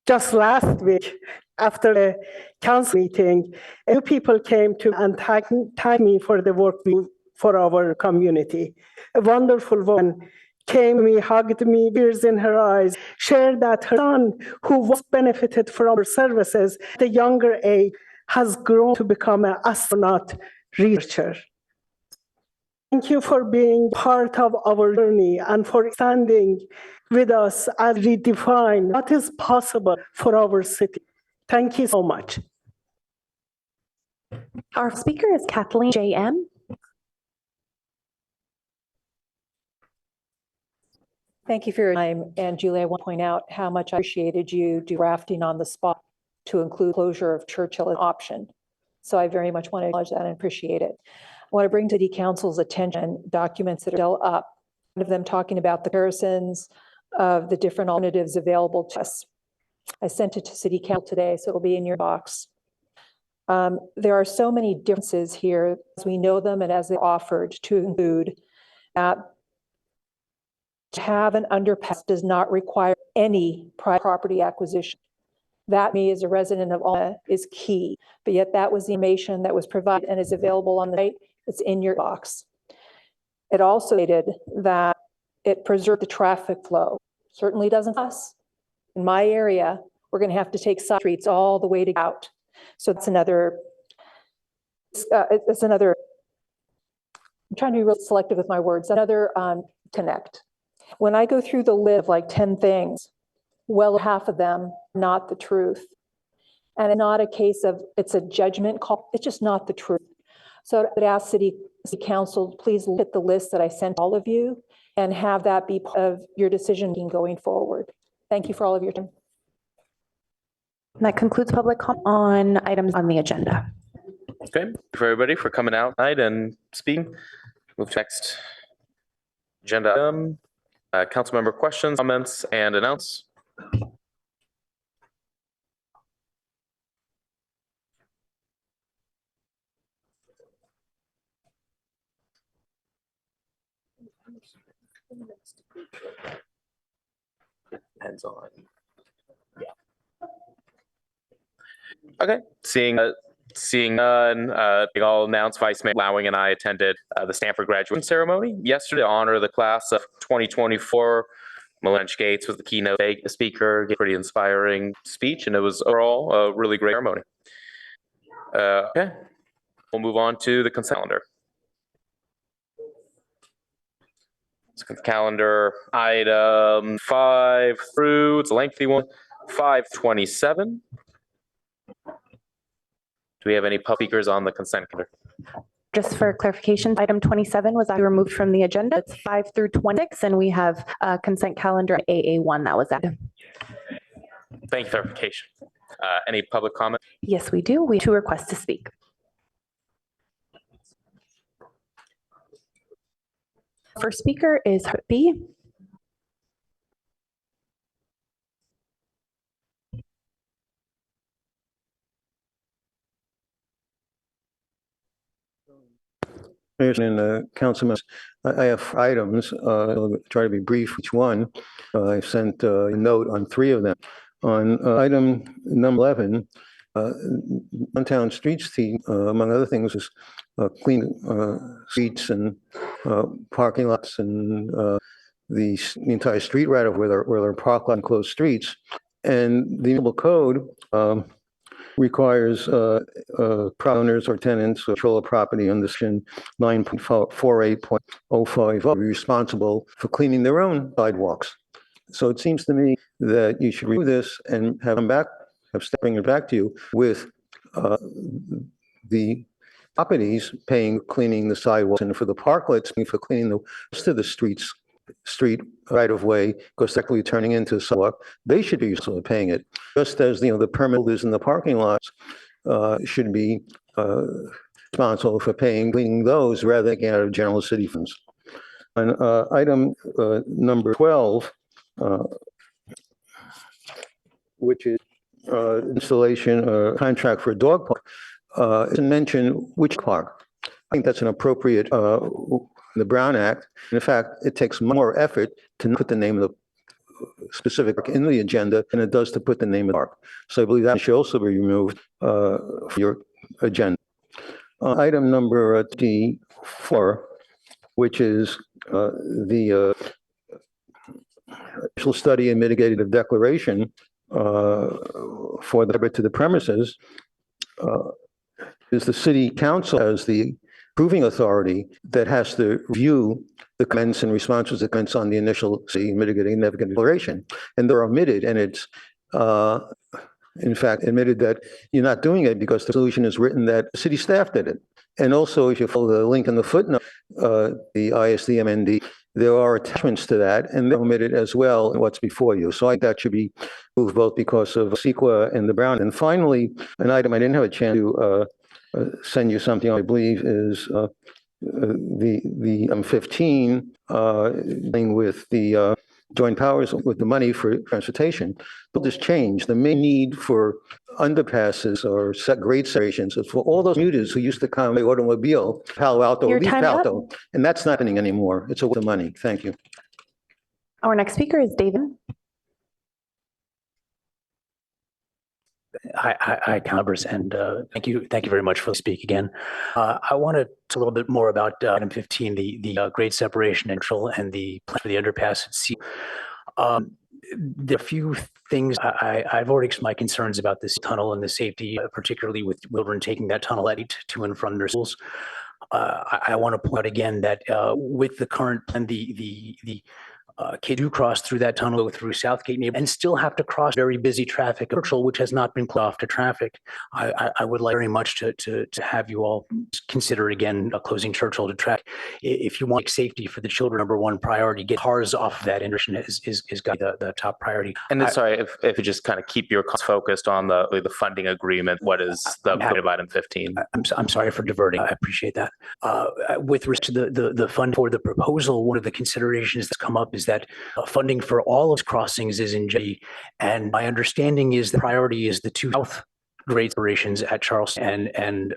Just last week, after the council meeting, a few people came to and thanked me for the work we do for our community. A wonderful woman came to me, hugged me, tears in her eyes, shared that her son, who was benefited from our services at a younger age, has grown to become an astronaut researcher. Thank you for being part of our journey and for standing with us as we define what is possible for our city. Thank you so much. Our speaker is Kathleen J.M. Thank you for your time. And Julie, I want to point out how much I appreciated you drafting on the spot to include closure of Churchill as an option. So I very much want to acknowledge that and appreciate it. I want to bring to the council's attention documents that are still up, one of them talking about the comparisons of the different alternatives available to us. I sent it to City Council today, so it'll be in your box. There are so many differences here as we know them and as they're offered to include that to have an underpass does not require any private property acquisition. That, me as a resident of Alma, is key. But yet that was the information that was provided and is available on the site. It's in your box. It also stated that it preserved the traffic flow. Certainly doesn't us. In my area, we're going to have to take side streets all the way to out. So that's another, I'm trying to be really selective with my words, another connect. When I go through the list of like 10 things, well, half of them, not the truth. And it's not a case of, it's a judgment call, it's just not the truth. So I would ask City Council, please look at the list that I sent all of you and have that be part of your decision going forward. Thank you for all of your time. That concludes public comment on items on the agenda. Okay, thank you for everybody for coming out tonight and speaking. Move to next agenda item. Council member questions, comments, and announce. Depends on. Yeah. Okay, seeing none, I'll announce Vice Mayor Lowing and I attended the Stanford graduation ceremony yesterday to honor the class of 2024. Melinda Gates was the keynote speaker, gave a pretty inspiring speech, and it was overall a really great ceremony. Okay, we'll move on to the consent calendar. Calendar item 5 through, it's a lengthy one, 527. Do we have any public speakers on the consent calendar? Just for clarification, item 27 was actually removed from the agenda. It's 5 through 26, and we have consent calendar AA1 that was added. Thank you for clarification. Any public comment? Yes, we do. We have 2 requests to speak. First speaker is B. And Councilman, I have items. I'll try to be brief each one. I sent a note on 3 of them. On item number 11, downtown streets team, among other things, is clean streets and parking lots and the entire street right of where there are park lot and closed streets. And the municipal code requires owners or tenants who control a property under section 9.48.05 be responsible for cleaning their own sidewalks. So it seems to me that you should review this and have them back, bring it back to you with the properties paying cleaning the sidewalks, and for the parklets for cleaning the rest of the street right of way, because technically turning into a sidewalk, they should be paying it. Just as the permit holders in the parking lots should be responsible for cleaning those rather than out of general city funds. On item number 12, which is installation contract for a dog park, to mention which park. I think that's an appropriate the Brown Act. In fact, it takes more effort to put the name of the specific park in the agenda than it does to put the name of the park. So I believe that should also be removed for your agenda. Item number 4, which is the initial study and mitigative declaration for the to the premises, is the city council as the approving authority that has to review the comments and responses to comments on the initial mitigating declaration. And they're omitted, and it's in fact admitted that you're not doing it because the solution is written that city staff did it. And also, if you follow the link in the footnote, the ISDMND, there are attachments to that, and they're omitted as well in what's before you. So I think that should be moved both because of CEQA and the Brown. And finally, an item I didn't have a chance to send you something, I believe, is the 15 thing with the joint powers with the money for transportation. But this change, the main need for underpasses or grade separations for all those commuters who used to come by automobile, Palo Alto, Your leave time Palo up. Alto, and that's not happening anymore. It's a waste of money. Thank you. Our next speaker is David. Hi, Congress, and thank you very much for the speak again. I wanted to talk a little bit more about item 15, the grade separation and the plan for the underpass at sea. There are a few things I've already expressed my concerns about this tunnel and the safety, particularly with children taking that tunnel at to and from their schools. I want to point out again that with the current plan, the kids do cross through that tunnel through Southgate neighborhood and still have to cross very busy traffic, which has not been closed off to traffic. I would like very much to have you all consider again closing Churchill to traffic. If you want safety for the children, number one priority, get cars off of that intersection is got the top priority. And then, sorry, if you just kind of keep your focused on the funding agreement, what is the point of item 15? I'm sorry for diverting. I appreciate that. With respect to the fund for the proposal, one of the considerations that's come up is that funding for all of crossings is in jeopardy. And my understanding is the priority is the two south grade separations at Charleston and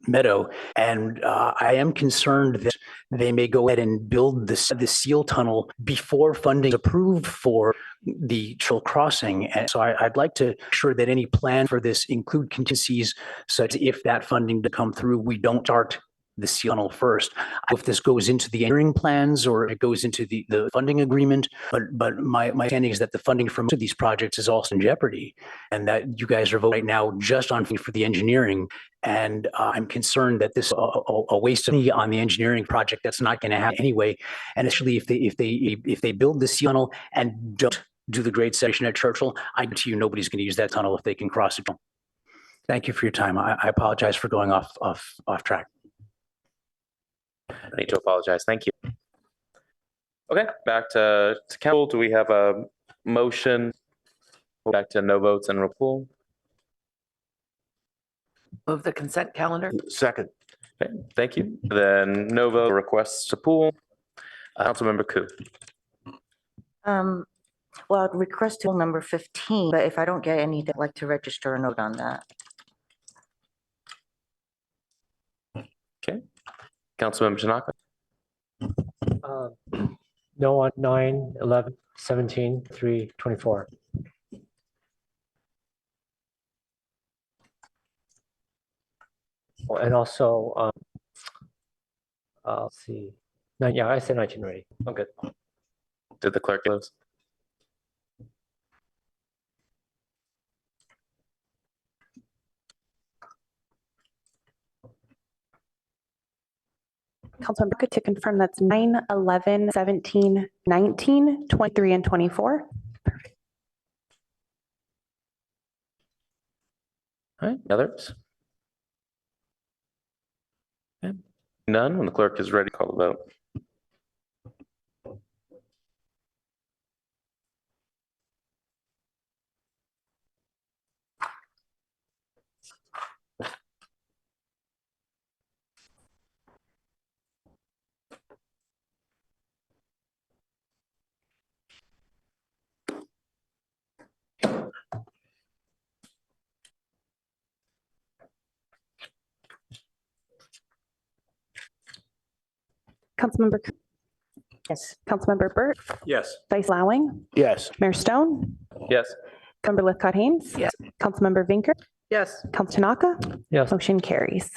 Meadow. And I am concerned that they may go ahead and build the seal tunnel before funding is approved for the Churchill crossing. And so I'd like to ensure that any plan for this include contingencies such that if that funding to come through, we don't start the seal tunnel first. If this goes into the engineering plans or it goes into the funding agreement, but my understanding is that the funding for most of these projects is also in jeopardy, and that you guys are voting right now just on for the engineering. And I'm concerned that this a waste of money on the engineering project that's not going to happen anyway. And actually, if they build the seal tunnel and don't do the grade section at Churchill, I guarantee you nobody's going to use that tunnel if they can cross it. Thank you for your time. I apologize for going off track. I need to apologize. Thank you. Okay, back to council. Do we have a motion? Back to no votes and repeal. Move the consent calendar. Second. Okay, thank you. Then no vote requests to pool. Councilmember Koo. Well, I'd request to number 15, but if I don't get anything, I'd like to register a note on that. Okay. Councilmember Tanaka. No on 9, 11, 17, 3, 24. Oh, and also, let's see. Yeah, I said 19 already. I'm good. Did the clerk close? Councilmember to confirm that's 9, 11, 17, 19, 23, and 24. All right, others? Okay. None. When the clerk is ready, call the vote. Councilmember Koo. Yes. Councilmember Burt. Yes. Vice Lowing. Yes. Mayor Stone. Yes. Councilmember Lithcott Haynes. Yes. Councilmember Vinker. Yes. Council Tanaka. Yes. Motion carries.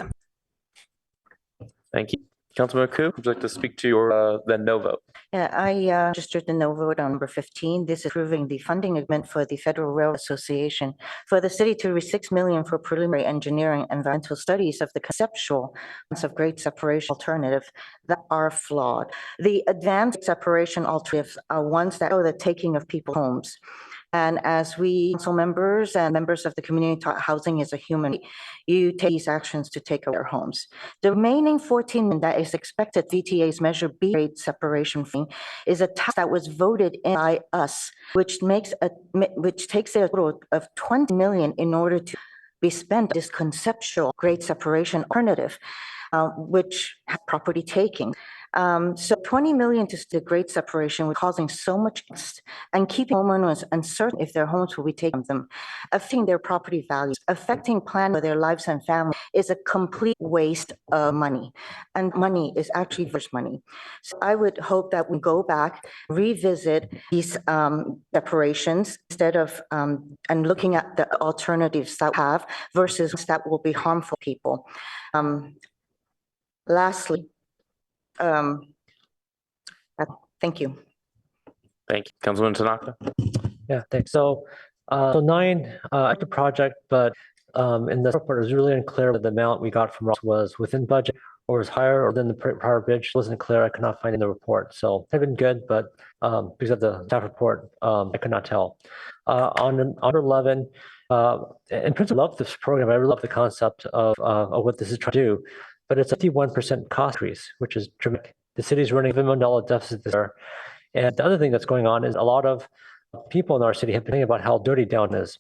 Thank you. Councilmember Koo, would you like to speak to your then no vote? Yeah, I registered the no vote on number 15. This is approving the funding agreement for the Federal Railroad Association for the city to receive $6 million for preliminary engineering and environmental studies of the conceptual of grade separation alternative that are flawed. The advanced separation alternatives are ones that show the taking of people's homes. And as we council members and members of the community taught housing is a human right, you take these actions to take away their homes. The remaining 14 that is expected VTA's Measure B grade separation fee is a tax that was voted in by us, which takes a total of 20 million in order to be spent on this conceptual grade separation alternative. which have property taking. So 20 million to the Great Separation was causing so much angst and keeping homeowners uncertain if their homes will be taken from them, affecting their property values, affecting plan for their lives and family is a complete waste of money. And money is actually first money. So I would hope that we go back, revisit these separations instead of and looking at the alternatives that we have versus that will be harmful to people. Lastly, thank you. Thank you. Councilwoman Tanaka. Yeah, thanks. So 9, active project, but in the report, it was really unclear whether the amount we got from Ross was within budget or was higher or than the prior bridge. It wasn't clear. I could not find in the report. So it had been good, but because of the staff report, I could not tell. On 11, in principle, I love this program. I really love the concept of what this is trying to do, but it's a 51% cost increase, which is dramatic. The city's running a $1 million deficit this year. And the other thing that's going on is a lot of people in our city have been thinking about how dirty downtown is.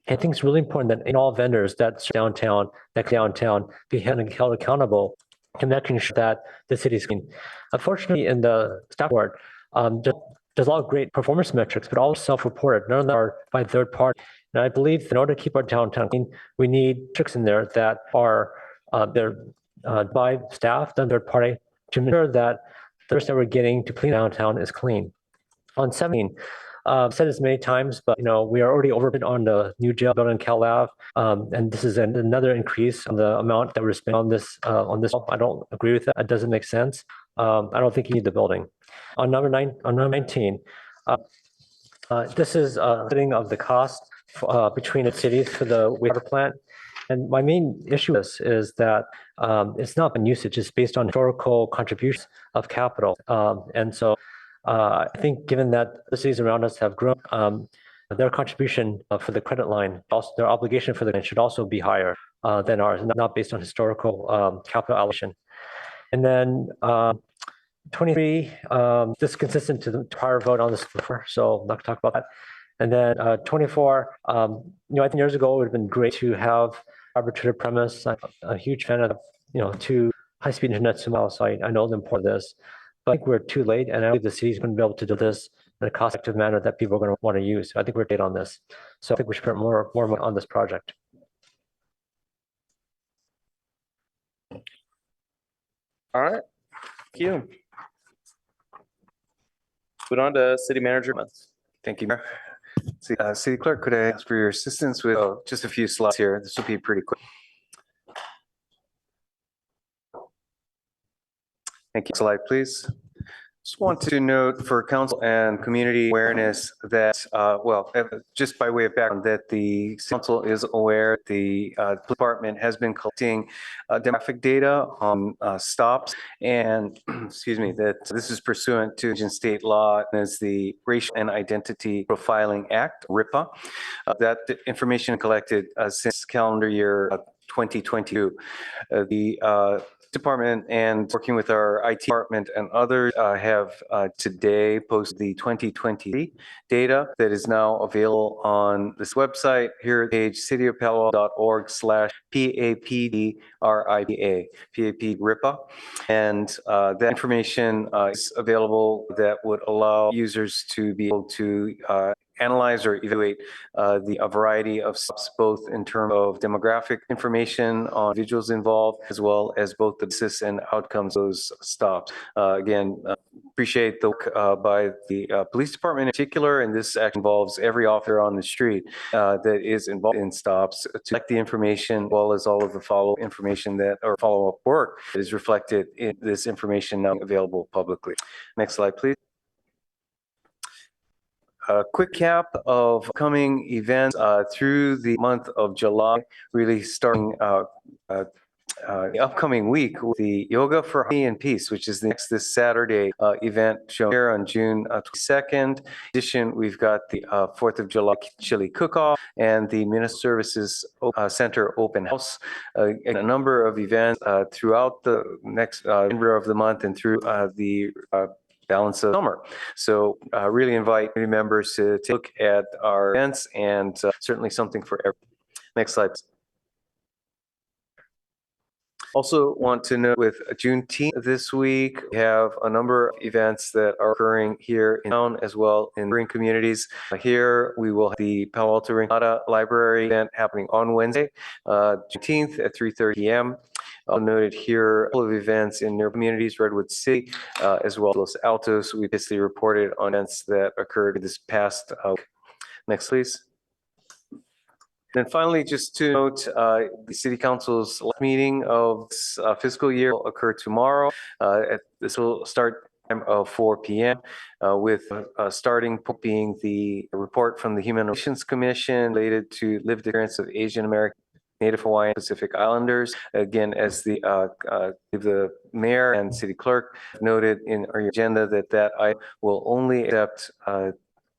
I think it's really important that in all vendors that serve downtown be held accountable to making sure that the city's clean. Unfortunately, in the staff report, there's a lot of great performance metrics, but all self-reported. None of them are by third party. And I believe in order to keep our downtown clean, we need metrics in there that are by staff, done third party, to ensure that the service that we're getting to clean downtown is clean. On 17, I've said this many times, but we are already overbid on the new jail building in Cal Ave, and this is another increase on the amount that we're spending on this. I don't agree with that. It doesn't make sense. I don't think you need the building. On number 19, this is a setting of the cost between the cities for the wastewater plant. And my main issue is that it's not on usage; it's based on historical contributions of capital, and so. I think given that the cities around us have grown, their contribution for the credit line, also their obligation for the line should also be higher than ours, not based on historical capital allocation. And then 23, this is consistent to the prior vote on this before, so I'm not going to talk about that. And then 24, I think years ago it would have been great to have arbitrated premise. I'm a huge fan of, 2 high-speed internet tomorrow, so I know the importance of this. But I think we're too late, and I believe the city's going to be able to do this in a cost-effective manner that people are going to want to use. I think we're late on this. So I think we should put more money on this project. All right. Thank you. Put on to city manager. Thank you, Mayor. City Clerk, could I ask for your assistance with just a few slides here? This will be pretty quick. Thank you. Slide, please. Just want to note for council and community awareness that, just by way of background, that the council is aware the department has been collecting demographic data on stops, and excuse me, that this is pursuant to state law as the Racial and Identity Profiling Act, RIPA. That information collected since calendar year 2022. The department and working with our IT department and others have today posted the 2023 data that is now available on this website here at page cityofpalo.org/PAPDRIPA. And that information is available that would allow users to be able to analyze or evaluate a variety of stops, both in terms of demographic information on individuals involved, as well as both the basis and outcomes of those stops. Again, appreciate the work by the police department in particular, and this actually involves every officer on the street that is involved in stops to collect the information, as well as all of the follow-up information follow-up work that is reflected in this information now available publicly. Next slide, please. A quick cap of upcoming events through the month of July, really starting the upcoming week with the Yoga for Harmony and Peace, which is this Saturday event shown here on June 22nd. In addition, we've got the 4th of July Chili Cook-Off and the Municipal Services Center Open House, and a number of events throughout the next number of the month and through the balance of summer. So really invite community members to take a look at our events, and certainly something for everyone. Next slide. Also want to note with Juneteenth this week, we have a number of events that are occurring here in town as well in neighboring communities. Here, we will have the Palo Alto Ringata Library event happening on Wednesday, Juneteenth at 3:30 p.m. Noted here a couple of events in near communities, Redwood City, as well as Los Altos. We basically reported on events that occurred this past week. Next, please. And finally, just to note, the City Council's last meeting of this fiscal year will occur tomorrow. This will start of 4 p.m. With starting point being the report from the Human Relations Commission related to lived experience of Asian American, Native Hawaiian, Pacific Islanders. Again, as the mayor and city clerk noted in our agenda that I will only accept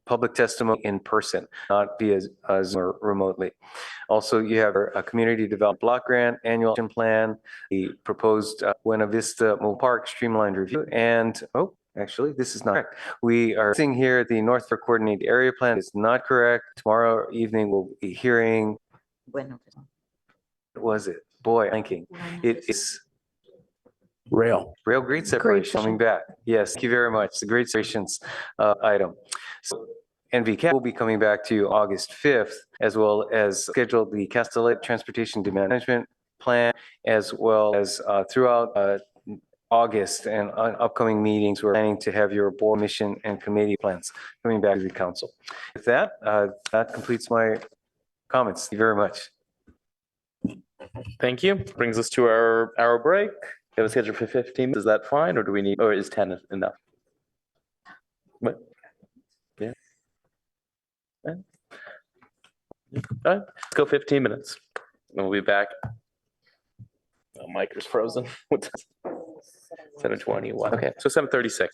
public testimony in person, not via Zoom or remotely. Also, you have a community development block grant, annual action plan, the proposed Buena Vista Mobile Park streamlined review, and actually, this is not correct. We are seeing here the North Fork Coordinated Area Plan is not correct. Tomorrow evening, we'll be hearing. What was it? Boy, thinking. It is Rail grade separation coming back. Yes, thank you very much. The grade separations item. So NVCAP will be coming back to you August 5th, as well as scheduled the Castellet Transportation Demand Management Plan, as well as throughout August and upcoming meetings, we're planning to have your board mission and committee plans coming back to the council. With that, that completes my comments. Thank you very much. Thank you. Brings us to our break. We have a schedule for 15 minutes. Is that fine, or do we need, or is 10 enough? What? Yeah. All right, let's go 15 minutes. And we'll be back. Oh, mic is frozen. 7:21. Okay, so 7:36.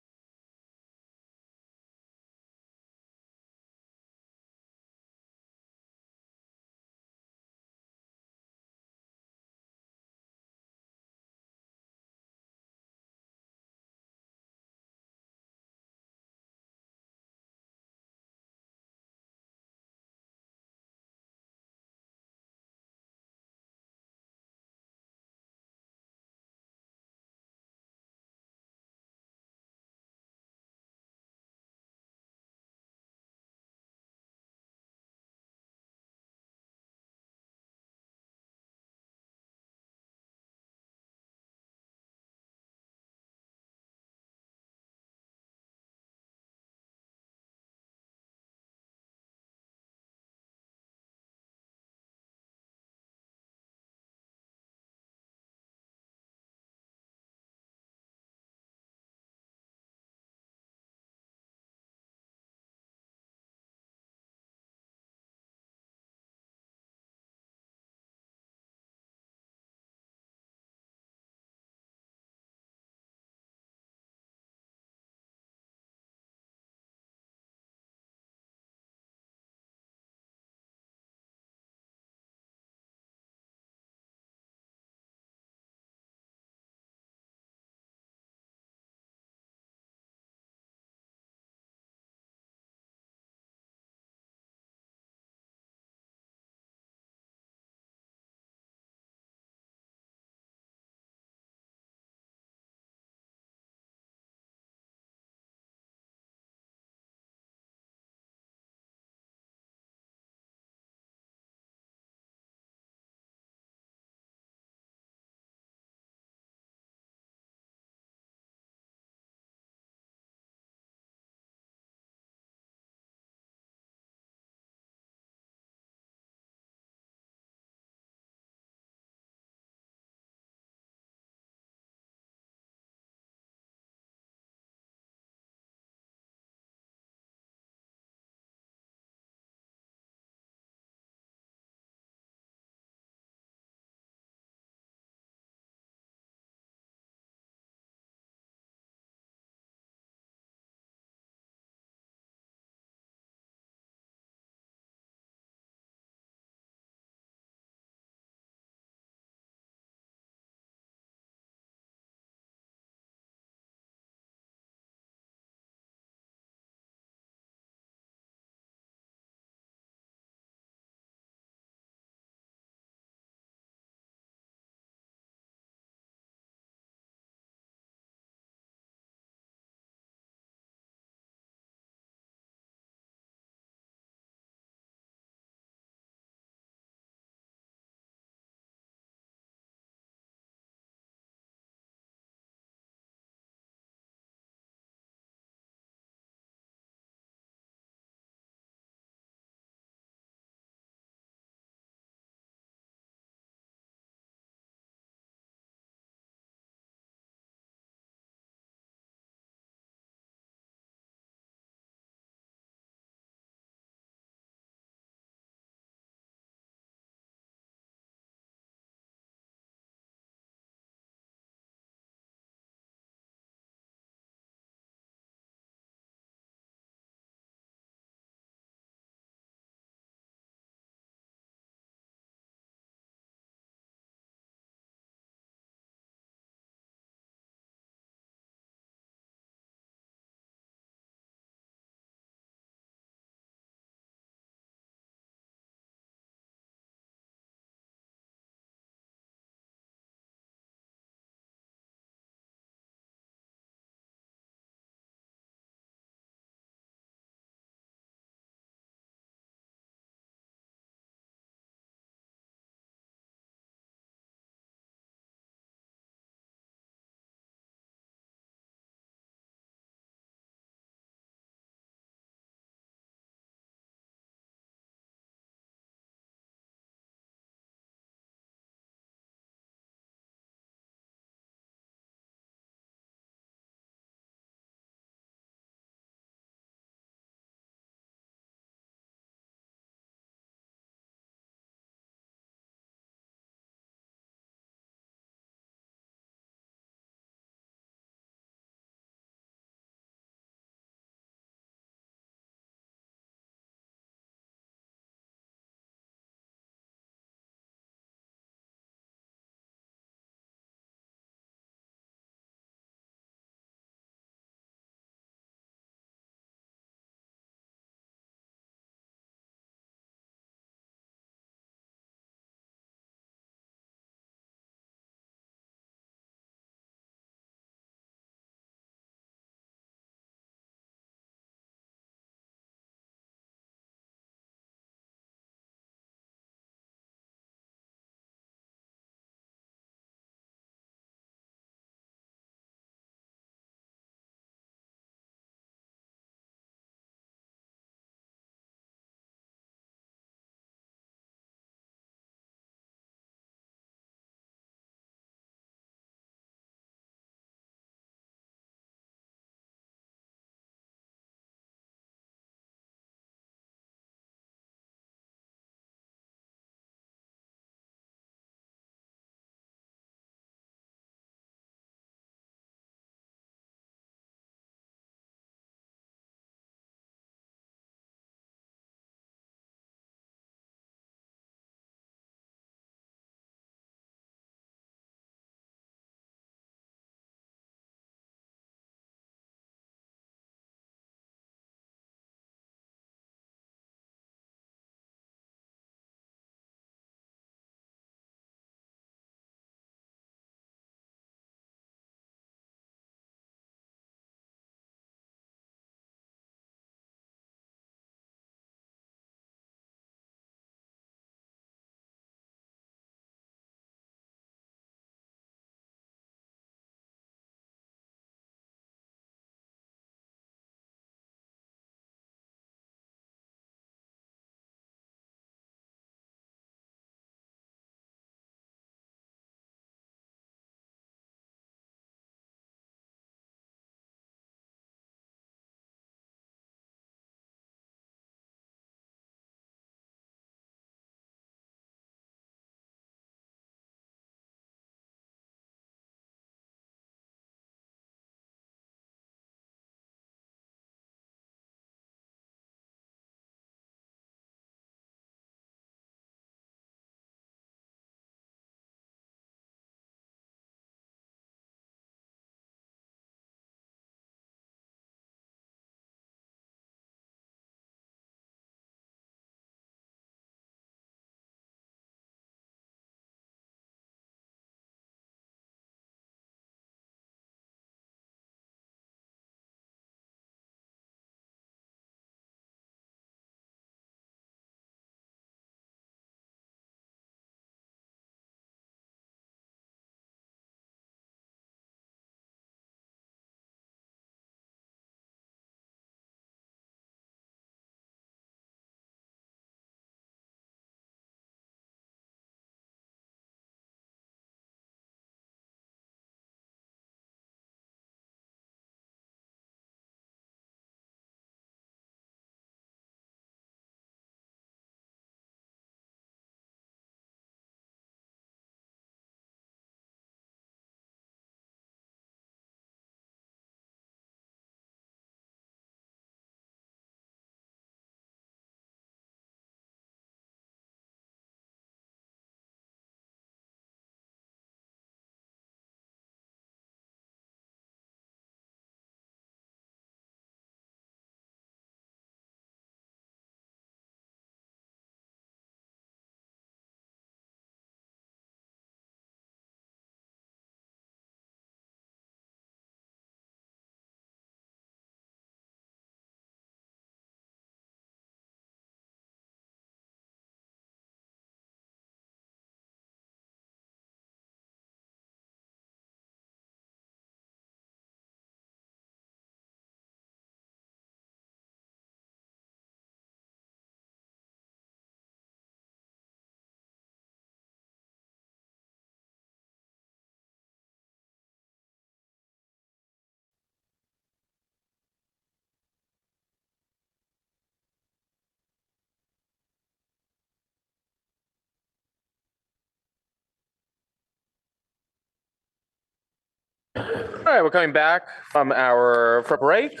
All right, we're coming back from our break.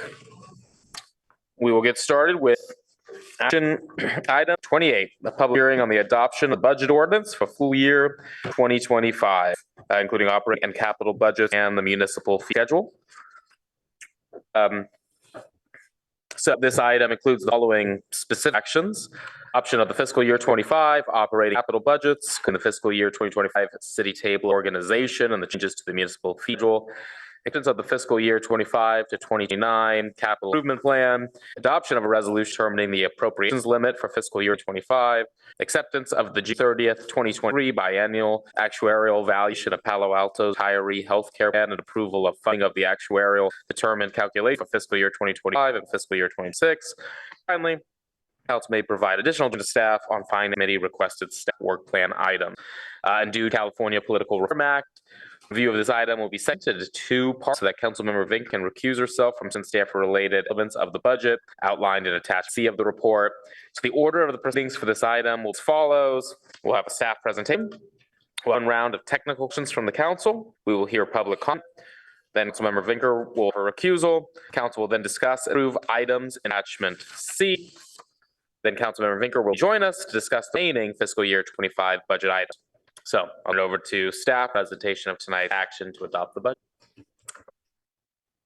We will get started with action item 28, the public hearing on the adoption of budget ordinance for full year 2025, including operating and capital budgets and the municipal fee schedule. So this item includes the following specific actions: option of the fiscal year 25 operating capital budgets in the fiscal year 2025 city table organization and the changes to the municipal fee schedule, actions of the fiscal year 25 to 29 capital improvement plan, adoption of a resolution determining the appropriations limit for fiscal year 25, acceptance of the June 30th, 2023 biennial actuarial valuation of Palo Alto's retiree healthcare plan, and approval of funding of the actuarial determined calculation for fiscal year 2025 and fiscal year 26. Finally, Council may provide additional to staff on Finance Committee requested staff work plan items. And due to California Political Reform Act, review of this item will be sectioned into two parts so that Councilmember Vink can recuse herself from staff-related elements of the budget outlined in attached C of the report. So the order of the proceedings for this item will as follows. We'll have a staff presentation, one round of technical questions from the council. We will hear public comment. Then Councilmember Vinker will have a recusal. Council will then discuss and approve items in attachment C. Then Councilmember Vinker will join us to discuss the remaining fiscal year 25 budget items. So I'll turn it over to staff presentation of tonight's action to adopt the budget.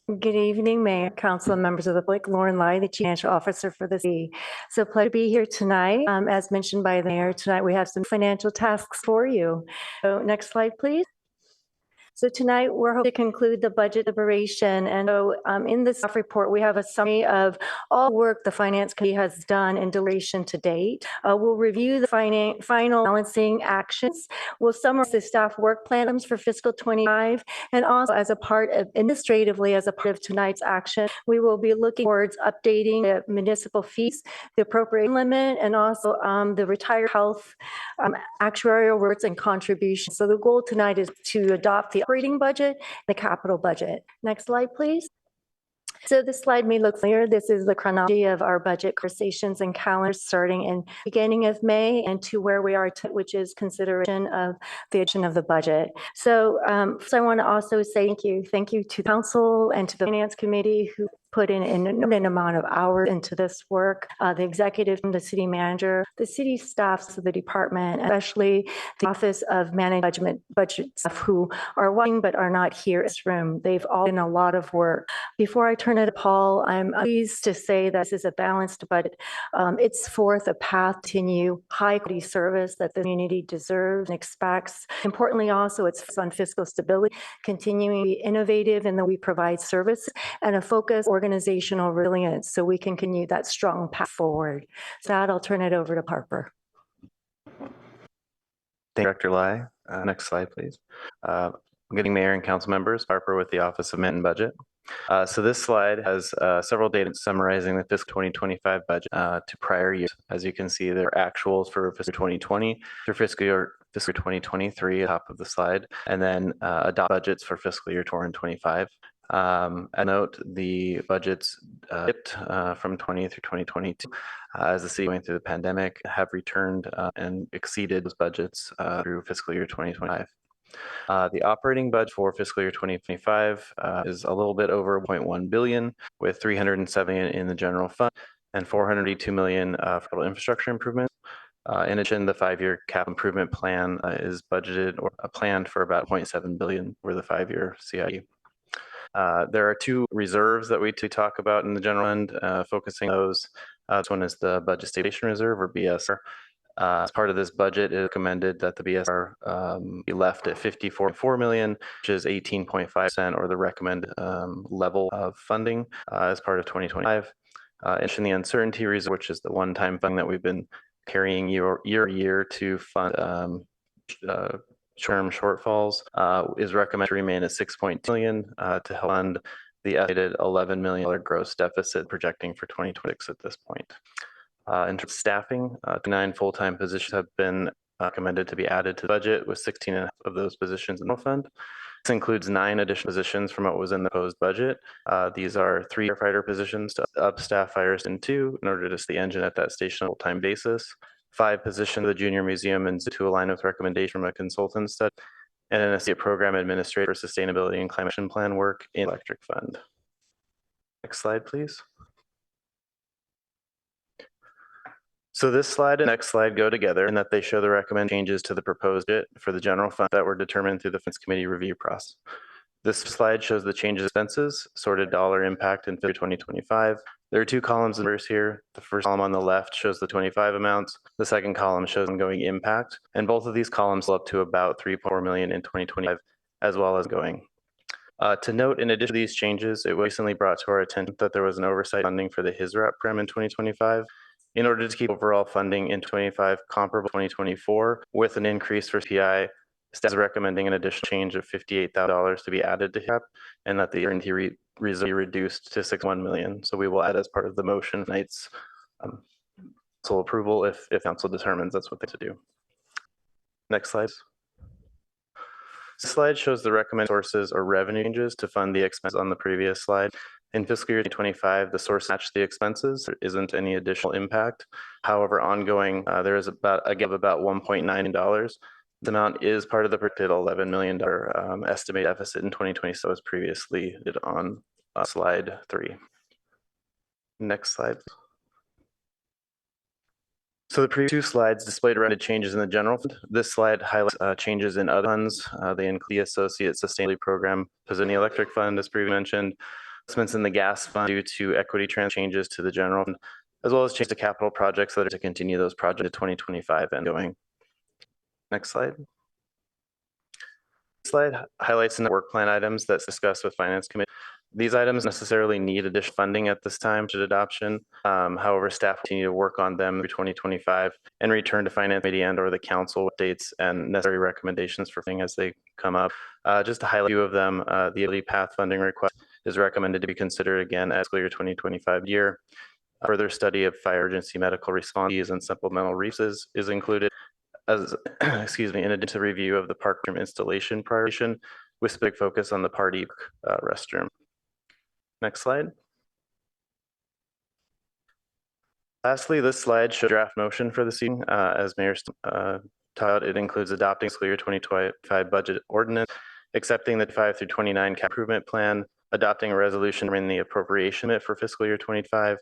Good evening, Mayor, Council, and members of the public. Lauren Lai, the Chief Financial Officer for the city. It's a pleasure to be here tonight. As mentioned by the Mayor, tonight we have some financial tasks for you. So next slide, please. So tonight, we're hoping to conclude the budget deliberation. And so in this staff report, we have a summary of all work the Finance Committee has done in deliberation to date. We'll review the final balancing actions. We'll summarize the staff work plans for fiscal 25. And also as a part of, administratively, as a part of tonight's action, we will be looking towards updating the municipal fees, the appropriate limit, and also the retired health actuarial rates and contributions. So the goal tonight is to adopt the operating budget, the capital budget. Next slide, please. So this slide may look familiar. This is the chronology of our budget conversations and calendars starting in beginning of May and to where we are, which is consideration of the addition of the budget. So, so I want to also say thank you. Thank you to council and to the Finance Committee who put in an inordinate amount of hours into this work. The executive, the city manager, the city staffs of the department, especially the Office of Management Budget staff who are watching but are not here in this room. They've all done a lot of work. Before I turn it to Paul, I'm pleased to say that this is a balanced budget. It's forth a path to continue high quality service that the community deserves and expects. Importantly, also, it's on fiscal stability, continuing to be innovative in that we provide service and a focus organizational resilience so we can continue that strong path forward. So that I'll turn it over to Harper. Thank you, Director Lai. Next slide, please. Good evening, Mayor and Council members. Harper with the Office of Mint and Budget. So this slide has several data summarizing the fiscal 2025 budget to prior years. As you can see, there are actuals for fiscal 2020 through fiscal year 2023 at the top of the slide, and then adopt budgets for fiscal year 2025. I note the budgets dipped from 20 through 2022 as the city going through the pandemic have returned and exceeded those budgets through fiscal year 2025. The operating budget for fiscal year 2025 is a little bit over 1.1 billion, with 370 in the general fund and 482 million for total infrastructure improvements. In addition, the 5-year cap improvement plan is budgeted or planned for about 0.7 billion for the 5-year CIE. There are two reserves that we talk about in the general fund, focusing on those. This one is the Budget Stabilization Reserve, or BSR. As part of this budget, it recommended that the BSR be left at 54.4 million, which is 18.5% or the recommended level of funding as part of 2025. And the Uncertainty Reserve, which is the one-time funding that we've been carrying year to fund short-term shortfalls, is recommended to remain at 6.2 million to help fund the estimated $11 million gross deficit projecting for 2026 at this point. In terms of staffing, 9 full-time positions have been recommended to be added to the budget, with 16 of those positions in the fund. This includes 9 additional positions from what was in the proposed budget. These are 3 firefighter positions to up staff fires in 2 in order to stay engine at that station on a full-time basis. 5 positions of the Junior Museum and to align with recommendation from a consultant study, and an associate program administrator for sustainability and climate action plan work in electric fund. Next slide, please. So this slide and next slide go together in that they show the recommended changes to the proposed budget for the general fund that were determined through the Finance Committee review process. This slide shows the changes in expenses, sorted dollar impact in fiscal 2025. There are two columns of numbers here. The first column on the left shows the 25 amounts. The second column shows ongoing impact. And both of these columns go up to about 3.4 million in 2025, as well as going. To note, in addition to these changes, it was recently brought to our attention that there was an oversight funding for the HISRAP program in 2025. In order to keep overall funding in 2025 comparable to 2024 with an increase for PI, staff is recommending an additional change of $58,000 to be added to HISRAP and that the guarantee reserve be reduced to $61 million. So we will add as part of the motion tonight's council approval if council determines that's what they to do. Next slide. This slide shows the recommended sources or revenue changes to fund the expenses on the previous slide. In fiscal year 2025, the source matched the expenses. There isn't any additional impact. However, ongoing, there is about a gap of about $1.9 million. The amount is part of the predicted $11 million estimated deficit in 2020, so as previously did on slide 3. Next slide. So the previous two slides displayed recommended changes in the general fund. This slide highlights changes in other funds. They include the Associate Sustainability Program, in the Electric Fund, as previously mentioned, investments in the Gas Fund due to equity trans changes to the general fund, as well as changes to capital projects that are to continue those projects to 2025 and going. Next slide. This slide highlights the work plan items that's discussed with Finance Committee. These items necessarily need additional funding at this time to adoption. However, staff continue to work on them through 2025 and return to Finance Committee and or the council with dates and necessary recommendations for funding as they come up. Just to highlight a few of them, the ability path funding request is recommended to be considered again as fiscal year 2025 year. Further study of fire emergency medical response fees and supplemental resources is included as, excuse me, in addition to review of the park room installation prioritization with specific focus on the party restroom. Next slide. Lastly, this slide shows draft motion for this evening. As Mayor taught, it includes adopting fiscal year 2025 budget ordinance, accepting the 5 through 29 cap improvement plan, adopting a resolution in the appropriation limit for fiscal year 25,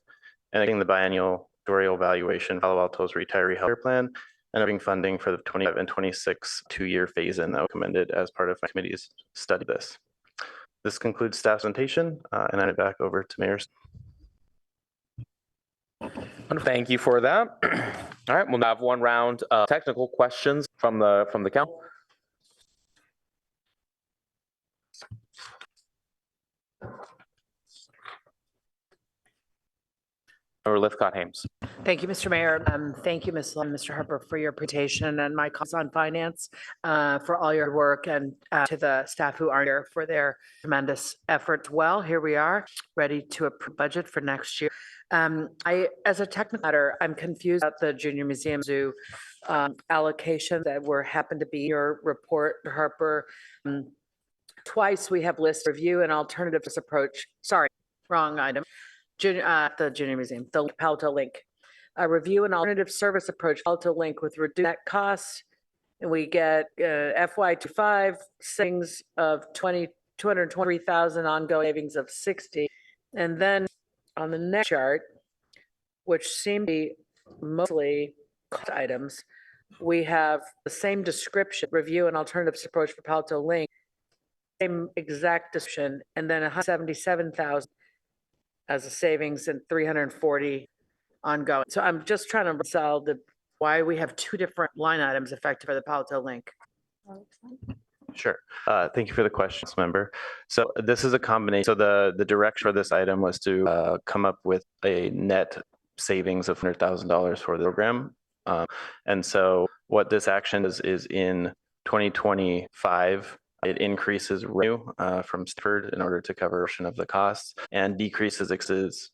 and getting the biannual actuarial valuation Palo Alto's retiree healthcare plan, and having funding for the 25 and 26 two-year phase-in that was recommended as part of my committee's study of this. This concludes staff's presentation, and I'm back over to Mayor. Thank you for that. All right, we'll have one round of technical questions from the council. Or Lithcott Hames. Thank you, Mr. Mayor. Thank you, Ms. Lund, Mr. Harper, for your presentation and my comments on finance, for all your work, and to the staff who are here for their tremendous efforts. Well, here we are, ready to approve budget for next year. As a technical matter, I'm confused about the Junior Museum Zoo allocation that happened to be your report, Harper. Twice we have listed review and alternative approach. Sorry, wrong item. The Junior Museum, the Palo Alto Link. Review an alternative service approach, Palo Alto Link, with reduced net costs. And we get FY25 savings of 223,000, ongoing savings of 60. And then on the next chart, which seem to be mostly cost items, we have the same description, review an alternative approach for Palo Alto Link, same exact description, and then 177,000 as a savings and 340 ongoing. So I'm just trying to reconcile why we have two different line items effective for the Palo Alto Link. Sure. Thank you for the questions, member. So this is a combination. So the direction for this item was to come up with a net savings of $100,000 for the program. And so what this action is in 2025, it increases revenue from Stafford in order to cover a portion of the costs and decreases expenses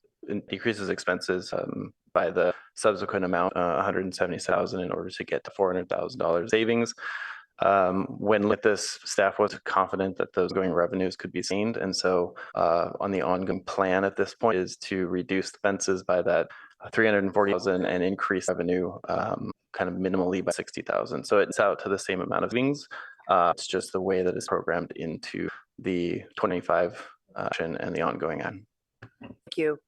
by the subsequent amount, $170,000, in order to get to $400,000 savings. When with this, staff was confident that those going revenues could be seen, and so on the ongoing plan at this point is to reduce expenses by that $340,000 and increase revenue kind of minimally by $60,000. So it's out to the same amount of savings. It's just the way that it's programmed into the 25 action and the ongoing action. Thank you.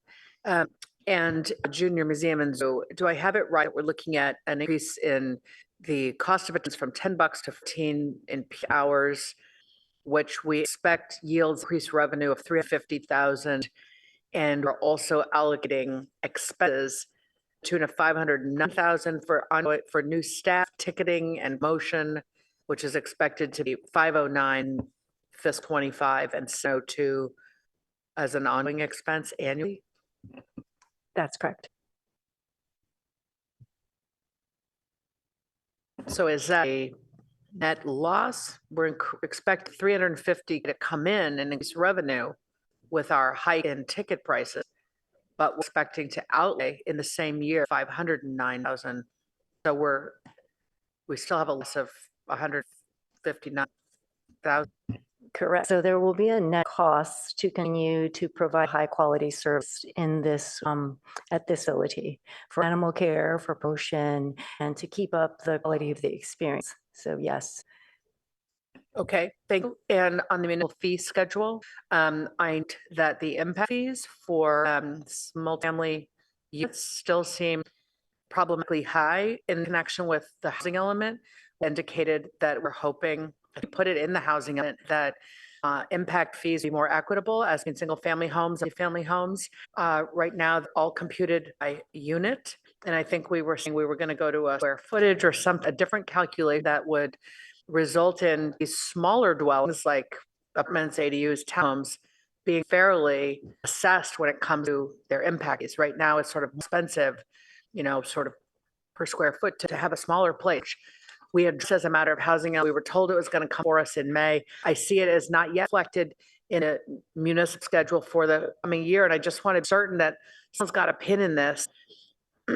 And Junior Museum and Zoo, do I have it right? We're looking at an increase in the cost of attendance from $10 to 15 in peak hours, which we expect yields increased revenue of $350,000, and we're also allocating expenses to tune of $509,000 for new staff, ticketing, and motion, which is expected to be $509 fiscal 25, and so to as an ongoing expense annually. That's correct. So is that a net loss? We're expect 350 to come in and increase revenue with our hike in ticket prices, but we're expecting to outlay in the same year 509,000. So we still have a loss of 159,000. Correct. So there will be a net cost to continue to provide high quality service in this at this facility for animal care, for promotion, and to keep up the quality of the experience. So yes. Okay, thank you. And on the municipal fee schedule, I that the impact fees for multifamily units still seem problematically high in connection with the housing element. Indicated that we're hoping to put it in the housing element that impact fees be more equitable as in single family homes and family homes. Right now, all computed by unit. And I think we were saying we were going to go to a square footage or a different calculation that would result in these smaller dwellings like apartments, ADUs, townhomes being fairly assessed when it comes to their impact fees. Right now, it's sort of expensive, sort of per square foot to have a smaller place. We had, just as a matter of housing, we were told it was going to come for us in May. I see it as not yet reflected in a municipal schedule for the coming year. And I just wanted certain that someone's got a pin in this,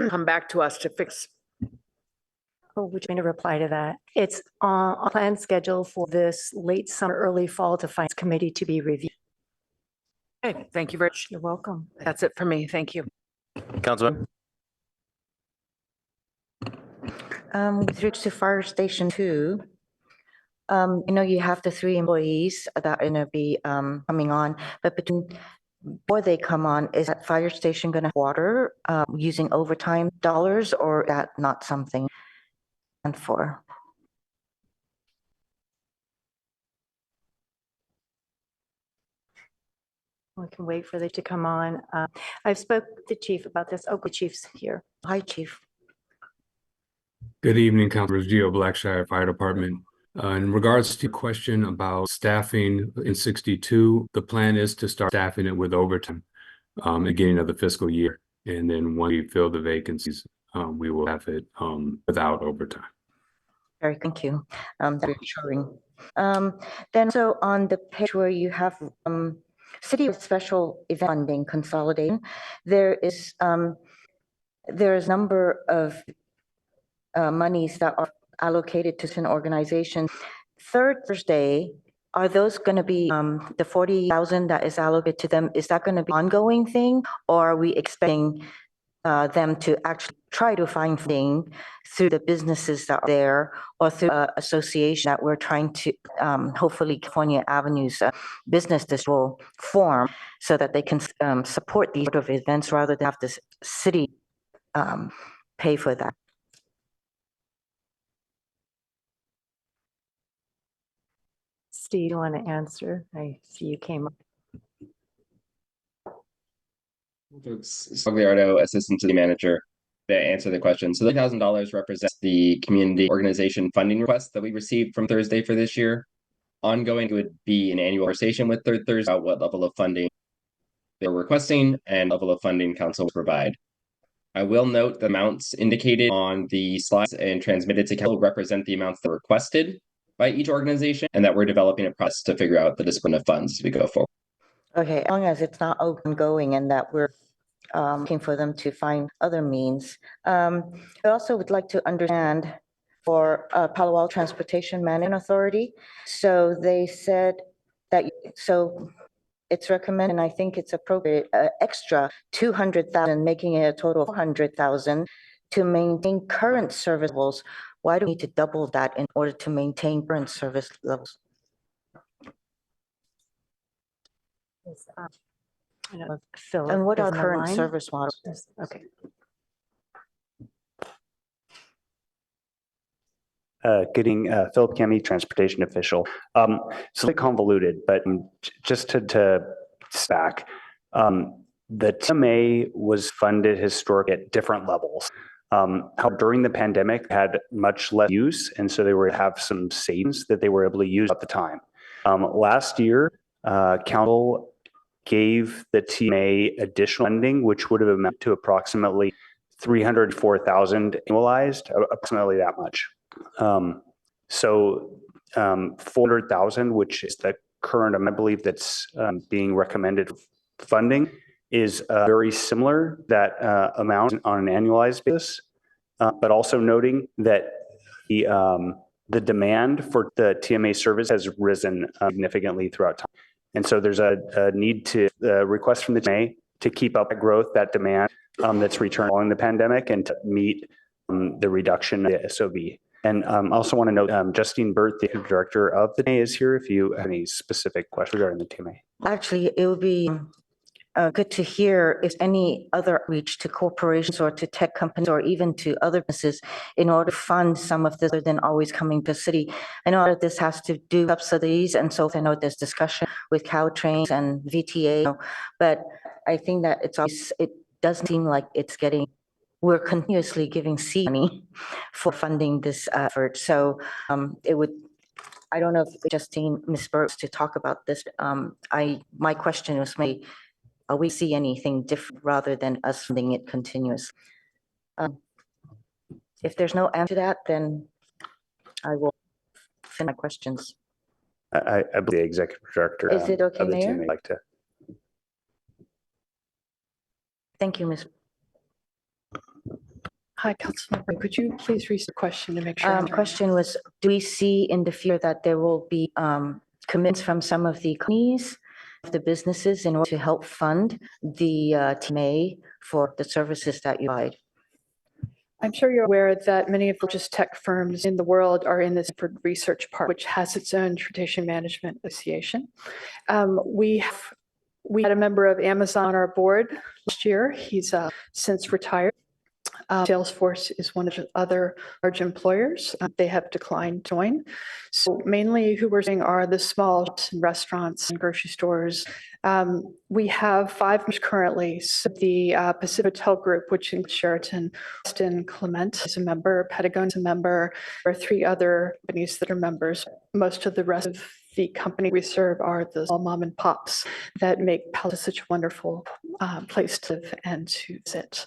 come back to us to fix. Oh, would you mean to reply to that? It's on plan schedule for this late summer, early fall to Finance Committee to be reviewed. Okay, thank you very much. You're welcome. That's it for me. Thank you. Councilman? With regards to Fire Station 2, you have the 3 employees that are going to be coming on, but before they come on, is that fire station going to have water using overtime dollars, or that not something for? We can wait for them to come on. I've spoke to the chief about this. Oh, the chief's here. Hi, Chief. Good evening, Councilors. Geo Blackshire Fire Department. In regards to your question about staffing in 62, the plan is to start staffing it with overtime at the beginning of the fiscal year. And then when we fill the vacancies, we will have it without overtime. Very, thank you. Reassuring. Then so on the page where you have city special event funding consolidating, there is a number of monies that are allocated to certain organizations. Third Thursday, are those going to be the 40,000 that is allocated to them? Is that going to be an ongoing thing, or are we expecting them to actually try to find funding through the businesses that are there, or through an association that we're trying to, hopefully California Avenue's business this will form so that they can support these sort of events rather than have the city pay for that? Steve, you want to answer? I see you came up. Spogliardo, Assistant City Manager, to answer the question. So the $1,000 represents the community organization funding request that we received from Thursday for this year. Ongoing, it would be an annual conversation with Third Thursday about what level of funding they're requesting and level of funding council will provide. I will note the amounts indicated on the slides and transmitted to council represent the amounts that were requested by each organization, and that we're developing a process to figure out the discipline of funds as we go forward. Okay, as long as it's not ongoing and that we're looking for them to find other means. I also would like to understand for Palo Alto Transportation Management Authority. So they said that, so it's recommended, and I think it's appropriate, extra 200,000, making it a total of 400,000 to maintain current service levels Why do we need to double that in order to maintain current service levels? And what are current service models? Okay. Good evening, Philip Kami, transportation official. So a bit convoluted, but just to stack, the TMA was funded historically at different levels. How during the pandemic had much less use, and so they were to have some savings that they were able to use at the time. Last year, council gave the TMA additional funding, which would have amounted to approximately 304,000 annualized, approximately that much. So 400,000, which is the current, I believe that's being recommended funding, is very similar that amount on an annualized basis, but also noting that the demand for the TMA service has risen significantly throughout time. And so there's a need to request from the TMA to keep up that growth, that demand that's returned following the pandemic, and to meet the reduction of the SOB. And I also want to note Justine Burt, the director of the TMA, is here if you have any specific questions regarding the TMA. Actually, it would be good to hear if any other reach to corporations or to tech companies or even to other businesses in order to fund some of this other than always coming to the city. I know that this has to do subsidies, and so I know there's discussion with Caltrains and VTA, but I think that it doesn't seem like it's getting. We're continuously giving seed money for funding this effort. So it would, I don't know if Justine, Ms. Burks to talk about this. My question was maybe, we see anything different rather than us funding it continuously? If there's no answer to that, then I will finish my questions. I believe the executive director Is it okay, of the Mayor? TMA would like to. Thank you, Ms. Hi, Councilmember. Could you please read the question to make sure? Question was, do we see in the future that there will be commitments from some of the companies, the businesses, in order to help fund the TMA for the services that you provide? I'm sure you're aware that many of the largest tech firms in the world are in this research park, which has its own transportation management association. We had a member of Amazon on our board last year. He's since retired. Salesforce is one of the other large employers. They have declined to join. So mainly who we're seeing are the small shops and restaurants and grocery stores. We have 5 currently. So the Pacific Hotel Group, which includes Sheraton, Westin, Clement is a member, Patagonia is a member. There are 3 other companies that are members. Most of the rest of the company we serve are the small mom and pops that make Palo such a wonderful place to live and to visit.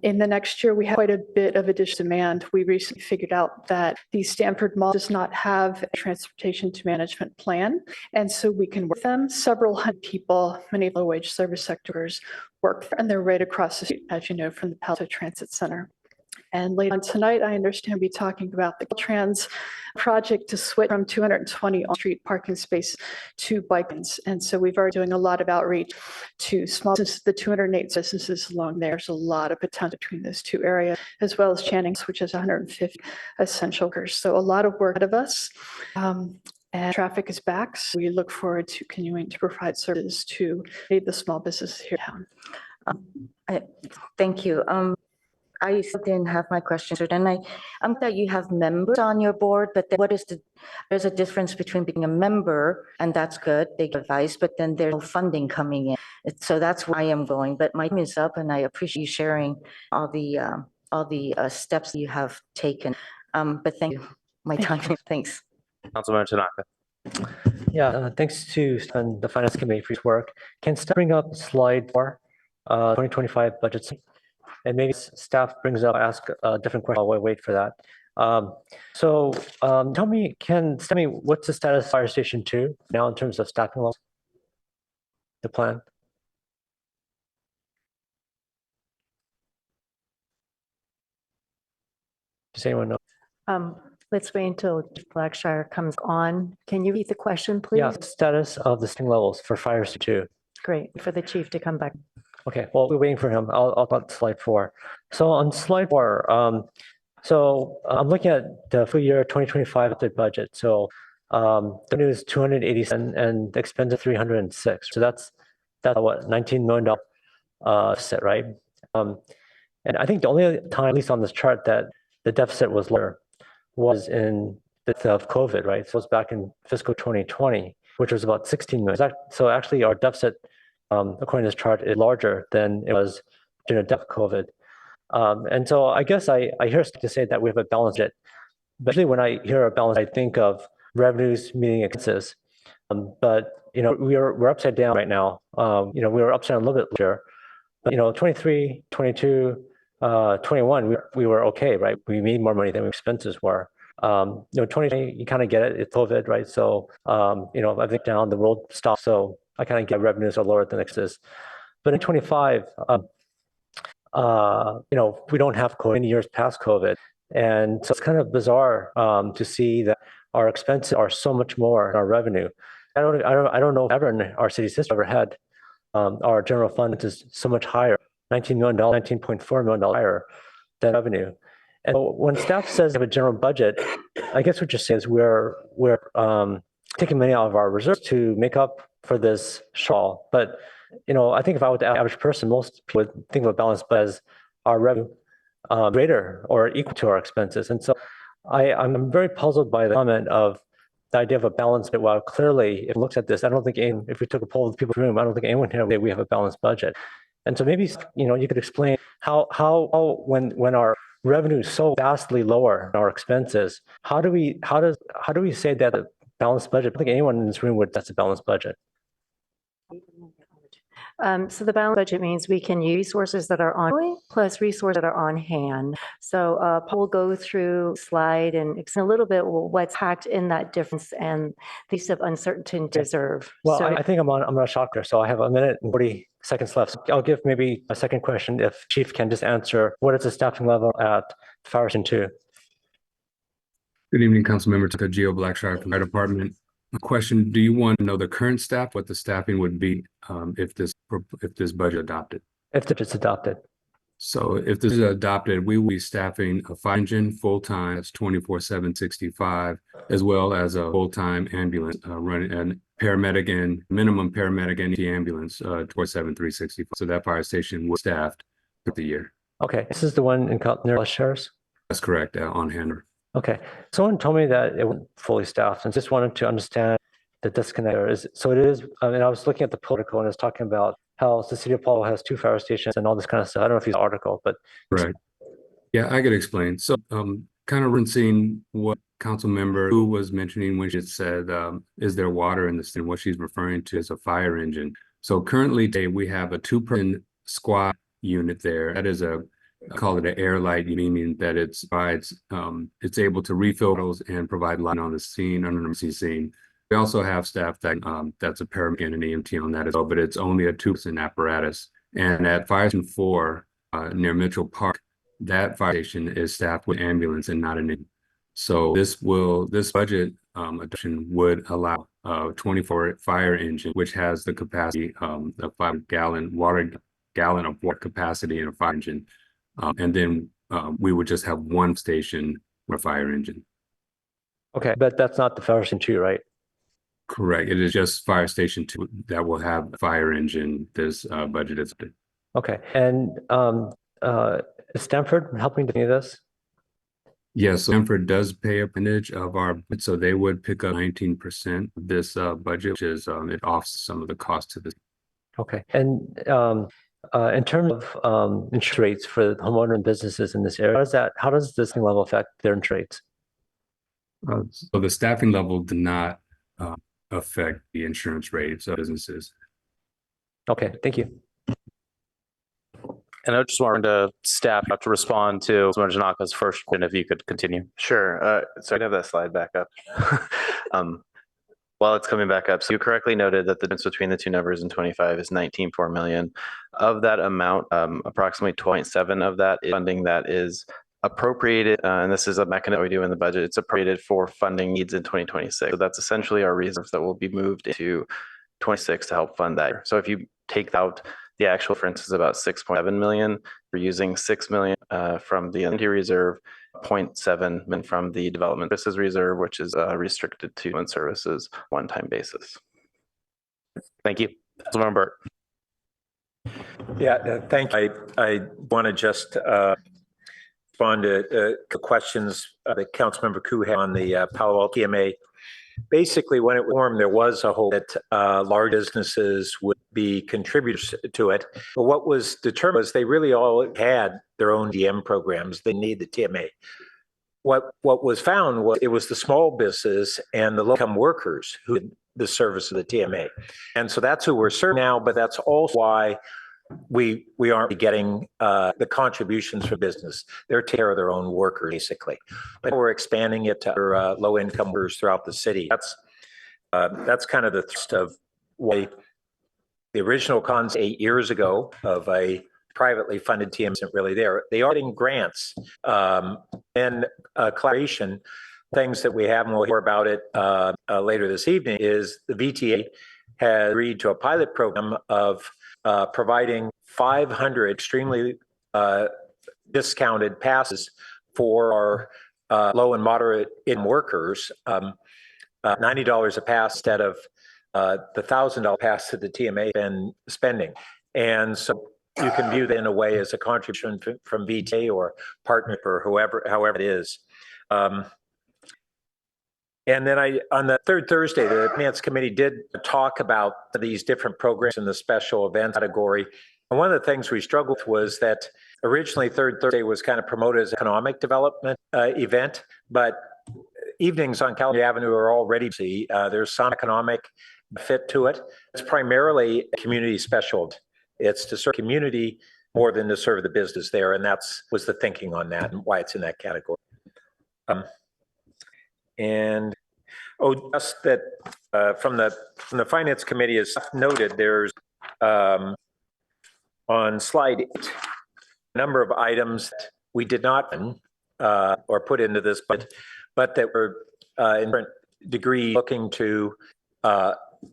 In the next year, we have quite a bit of additional demand. We recently figured out that the Stanford Mall does not have a transportation to management plan, and so we can work with them. Several hundred people, many low-wage service sectors work there, and they're right across the street, as you know, from the Palo Transit Center. And later on tonight, I understand we'll be talking about the Caltrans project to switch from 220 on-street parking space to bike lanes. And so we've already doing a lot of outreach to small businesses, the 208 businesses along there. There's a lot of potential between those 2 areas, as well as Channing's, which is 150 essential workers. So a lot of work ahead of us. And traffic is back. So we look forward to continuing to provide services to the small businesses here in town. Thank you. I still didn't have my question answered, and I'm glad you have members on your board, but then there's a difference between being a member, and that's good, they give advice, but then there's no funding coming in. So that's where I am going, but my time is up, and I appreciate you sharing all the steps you have taken. But thank you, my time, thanks. Councilmember Tanaka. Yeah, thanks to the Finance Committee for his work. Can staff bring up slide 4, 2025 budgets? And maybe staff brings up, ask a different question while we wait for that. Tell me, what's the status of Fire Station 2 now in terms of staffing levels? The plan? Does anyone know? Let's wait until Blackshire comes on. Can you read the question, please? Yeah, status of the staffing levels for Fire Station 2. Great, for the chief to come back. Okay, well, we're waiting for him. I'll talk slide 4. So on slide 4, So I'm looking at the full year 2025 budget. So the revenue is 287 and the expense is 306. So that's what, $19 million deficit, right? And I think the only time, at least on this chart, that the deficit was lower was in the midst of COVID, right? So it was back in fiscal 2020, which was about 16 million. So actually our deficit, according to this chart, is larger than it was during the depth of COVID. And so I guess I hear to say that we have a balanced budget. But usually when I hear a balance, I think of revenues meeting expenses. But we're upside down right now. We were upside down a little bit later. But 23, 22, 21, we were okay, right? We made more money than our expenses were. 2020, you kind of get it. It's COVID, right? So I think down the world stopped. So I kind of get revenues are lower than expenses. But in 25, we don't have COVID any years past COVID. And so it's kind of bizarre to see that our expenses are so much more than our revenue. I don't know if ever in our city's history ever had our general fund is so much higher, $19 million, $19.4 million higher than revenue. And so when staff says they have a general budget, I guess what you're saying is we're taking money out of our reserves to make up for this shortfall. But I think if I were the average person, most people would think of a balanced budget as our revenue greater or equal to our expenses. And so I'm very puzzled by the comment of the idea of a balanced budget. While clearly, if it looks at this, I don't think if we took a poll of the people in the room, I don't think anyone here would say we have a balanced budget. And so maybe you could explain how when our revenue is so vastly lower than our expenses, how do we say that a balanced budget? I think anyone in this room would that's a balanced budget. So the balanced budget means we can use resources that are ongoing plus resources that are on hand. So Paul will go through slide and explain a little bit what's packed in that difference and the use of uncertainty and reserve. Well, I think I'm on a shocker. So I have a minute and 40 seconds left. So I'll give maybe a second question if Chief can just answer what is the staffing level at Fire Station 2? Good evening, Council Member Gio Blackshire from Fire Department. Question: do you want to know the current staff, what the staffing would be if this budget adopted? If it's adopted. So if this is adopted, we will be staffing a fire engine full-time, that's 24/7/65, as well as a full-time ambulance running and paramedic and minimum paramedic and ambulance 24/7/365. So that fire station was staffed for the year. Okay, this is the one in near Sheriff's? That's correct, on hand. Okay, someone told me that it wasn't fully staffed and just wanted to understand the disconnect there. So it is, I mean, I was looking at the political and it's talking about how the city of Palo has 2 fire stations and all this kind of stuff. I don't know if you saw the article, but. Right. Yeah, I could explain. So kind of referencing what council member who was mentioning when she said, is there water in the city? What she's referring to is a fire engine. So currently today we have a 2-person squad unit there. That is I call it an air light, meaning that it's able to refill those and provide light on the scene, on an emergency scene. We also have staff that's a paramedic and an EMT on that as well, but it's only a 2-person apparatus. And at Fire Station 4 near Mitchell Park, that fire station is staffed with ambulance and not an EMT. So this budget adoption would allow a 24 fire engine, which has the capacity of 5 gallon of water capacity in a fire engine. And then we would just have one station with a fire engine. Okay, but that's not the Fire Station 2, right? Correct. It is just Fire Station 2 that will have a fire engine this budget is. Okay, and is Stanford helping to do this? Yes, Stanford does pay a percentage of our, so they would pick up 19% of this budget, which is it offsets some of the cost to this. Okay, and in terms of interest rates for homeowner and businesses in this area, how does this level affect their interest rates? So the staffing level did not affect the insurance rates of businesses. Okay, thank you. And I just wanted to staff to respond to Janaka's first question, if you could continue. Sure. So I have that slide back up. While it's coming back up, so you correctly noted that the difference between the two numbers in 25 is 19.4 million. Of that amount, approximately 2.7 of that is funding that is appropriated, and this is a mechanism we do in the budget. It's appropriated for funding needs in 2026. So that's essentially our reserves that will be moved into 26 to help fund that. So if you take out the actual difference is about 6.7 million. We're using 6 million from the NT reserve 0.7 million from the Development Services Reserve, which is restricted to human services one-time basis. Thank you. Councilmember Burt. Yeah, thank you. I want to just respond to questions that Councilmember Koo had on the Palo Alto TMA. Basically, when it was formed, there was a hope that large businesses would be contributors to it. But what was determined was they really all had their own DM programs. They need the TMA. What was found was it was the small business and the low-income workers who did the service of the TMA. And so that's who we're serving now, but that's also why we aren't getting the contributions for business. They're taking care of their own workers, basically. But we're expanding it to other low-income workers throughout the city. That's kind of the thrust of why the original concept 8 years ago of a privately funded TM isn't really there. They are getting grants and collaboration. Things that we have, and we'll hear about it later this evening, is the VTA has agreed to a pilot program of providing 500 extremely discounted passes for our low and moderate income workers, $90 a pass instead of the $1,000 pass that the TMA has been spending. And so you can view that in a way as a contribution from VTA or partner or however it is. And then on the third Thursday, the Finance Committee did talk about these different programs in the special event category. And one of the things we struggled with was that originally third Thursday was kind of promoted as an economic development event, but evenings on California Avenue are already busy. There's some economic fit to it. It's primarily a community special. It's to serve community more than to serve the business there. And was the thinking on that and why it's in that category. Just that from the Finance Committee, as noted, there's on slide 8 a number of items that we did not or put into this, but that were in different degree looking to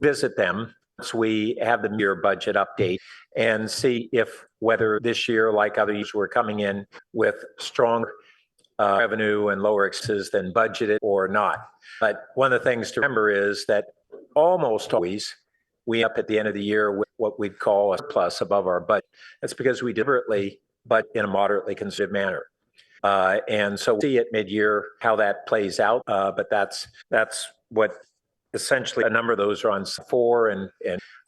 visit them once we have the year budget update and see whether this year, like other years, we're coming in with strong revenue and lower expenses than budgeted or not. But one of the things to remember is that almost always we up at the end of the year with what we'd call a surplus above our budget. That's because we deliberately, but in a moderately conservative manner. And so we'll see at mid-year how that plays out. But that's what essentially a number of those are on for, and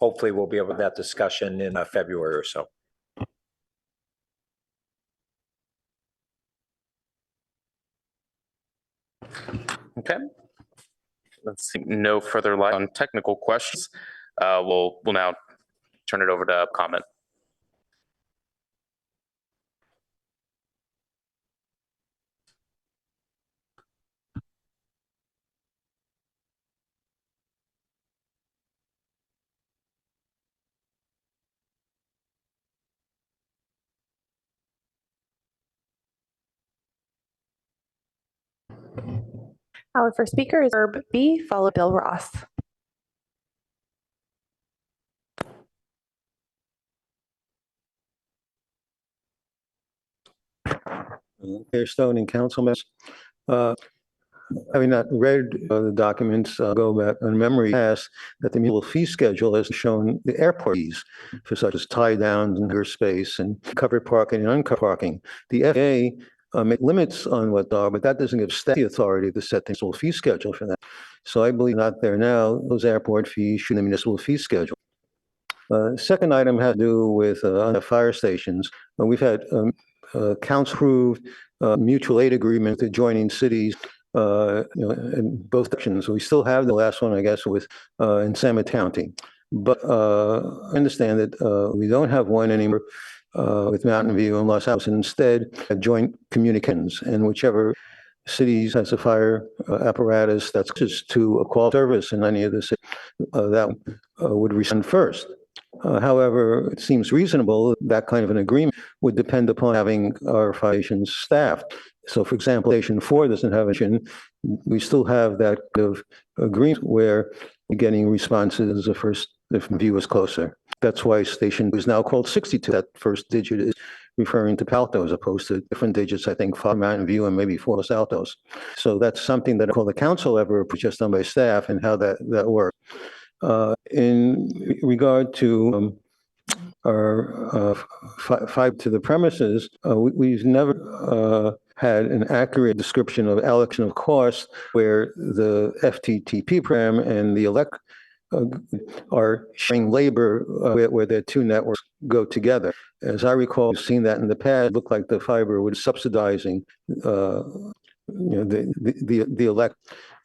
hopefully we'll be able to have that discussion in February or so. Okay. Let's see. No further light on technical questions. We'll now turn it over to comment. Our first speaker is Herb B, followed Bill Ross. Mayor Stone and council members, having not read the documents, go back on memory past that the municipal fee schedule has shown the airport fees for such as tie downs and airspace and covered parking and uncovered parking. The FAA make limits on what are, but that doesn't give staff the authority to set the municipal fee schedule for that. So I believe not there now, those airport fees should be the municipal fee schedule. Second item had to do with on the fire stations. We've had council approved mutual aid agreement with adjoining cities in both sections. We still have the last one, I guess, with in San County. But I understand that we don't have one anymore with Mountain View and Los Alamos. Instead, have joint communications, and whichever cities has a fire apparatus that's just to a call service in any of the cities, that would respond first. However, it seems reasonable that kind of an agreement would depend upon having our fire stations staffed. So, for example, Station 4 doesn't have a station. We still have that kind of agreement where we're getting responses if View is closer. That's why Station 2 is now called 62. That first digit is referring to Palo Alto as opposed to different digits, I think, for Mountain View and maybe for Los Altos. So that's something that I call the council ever, just done by staff and how that works. In regard to our five to the premises, we've never had an accurate description of allocation of cost where the FTTP program and the elect are sharing labor where their two networks go together. As I recall, we've seen that in the past. It looked like the fiber was subsidizing the elect.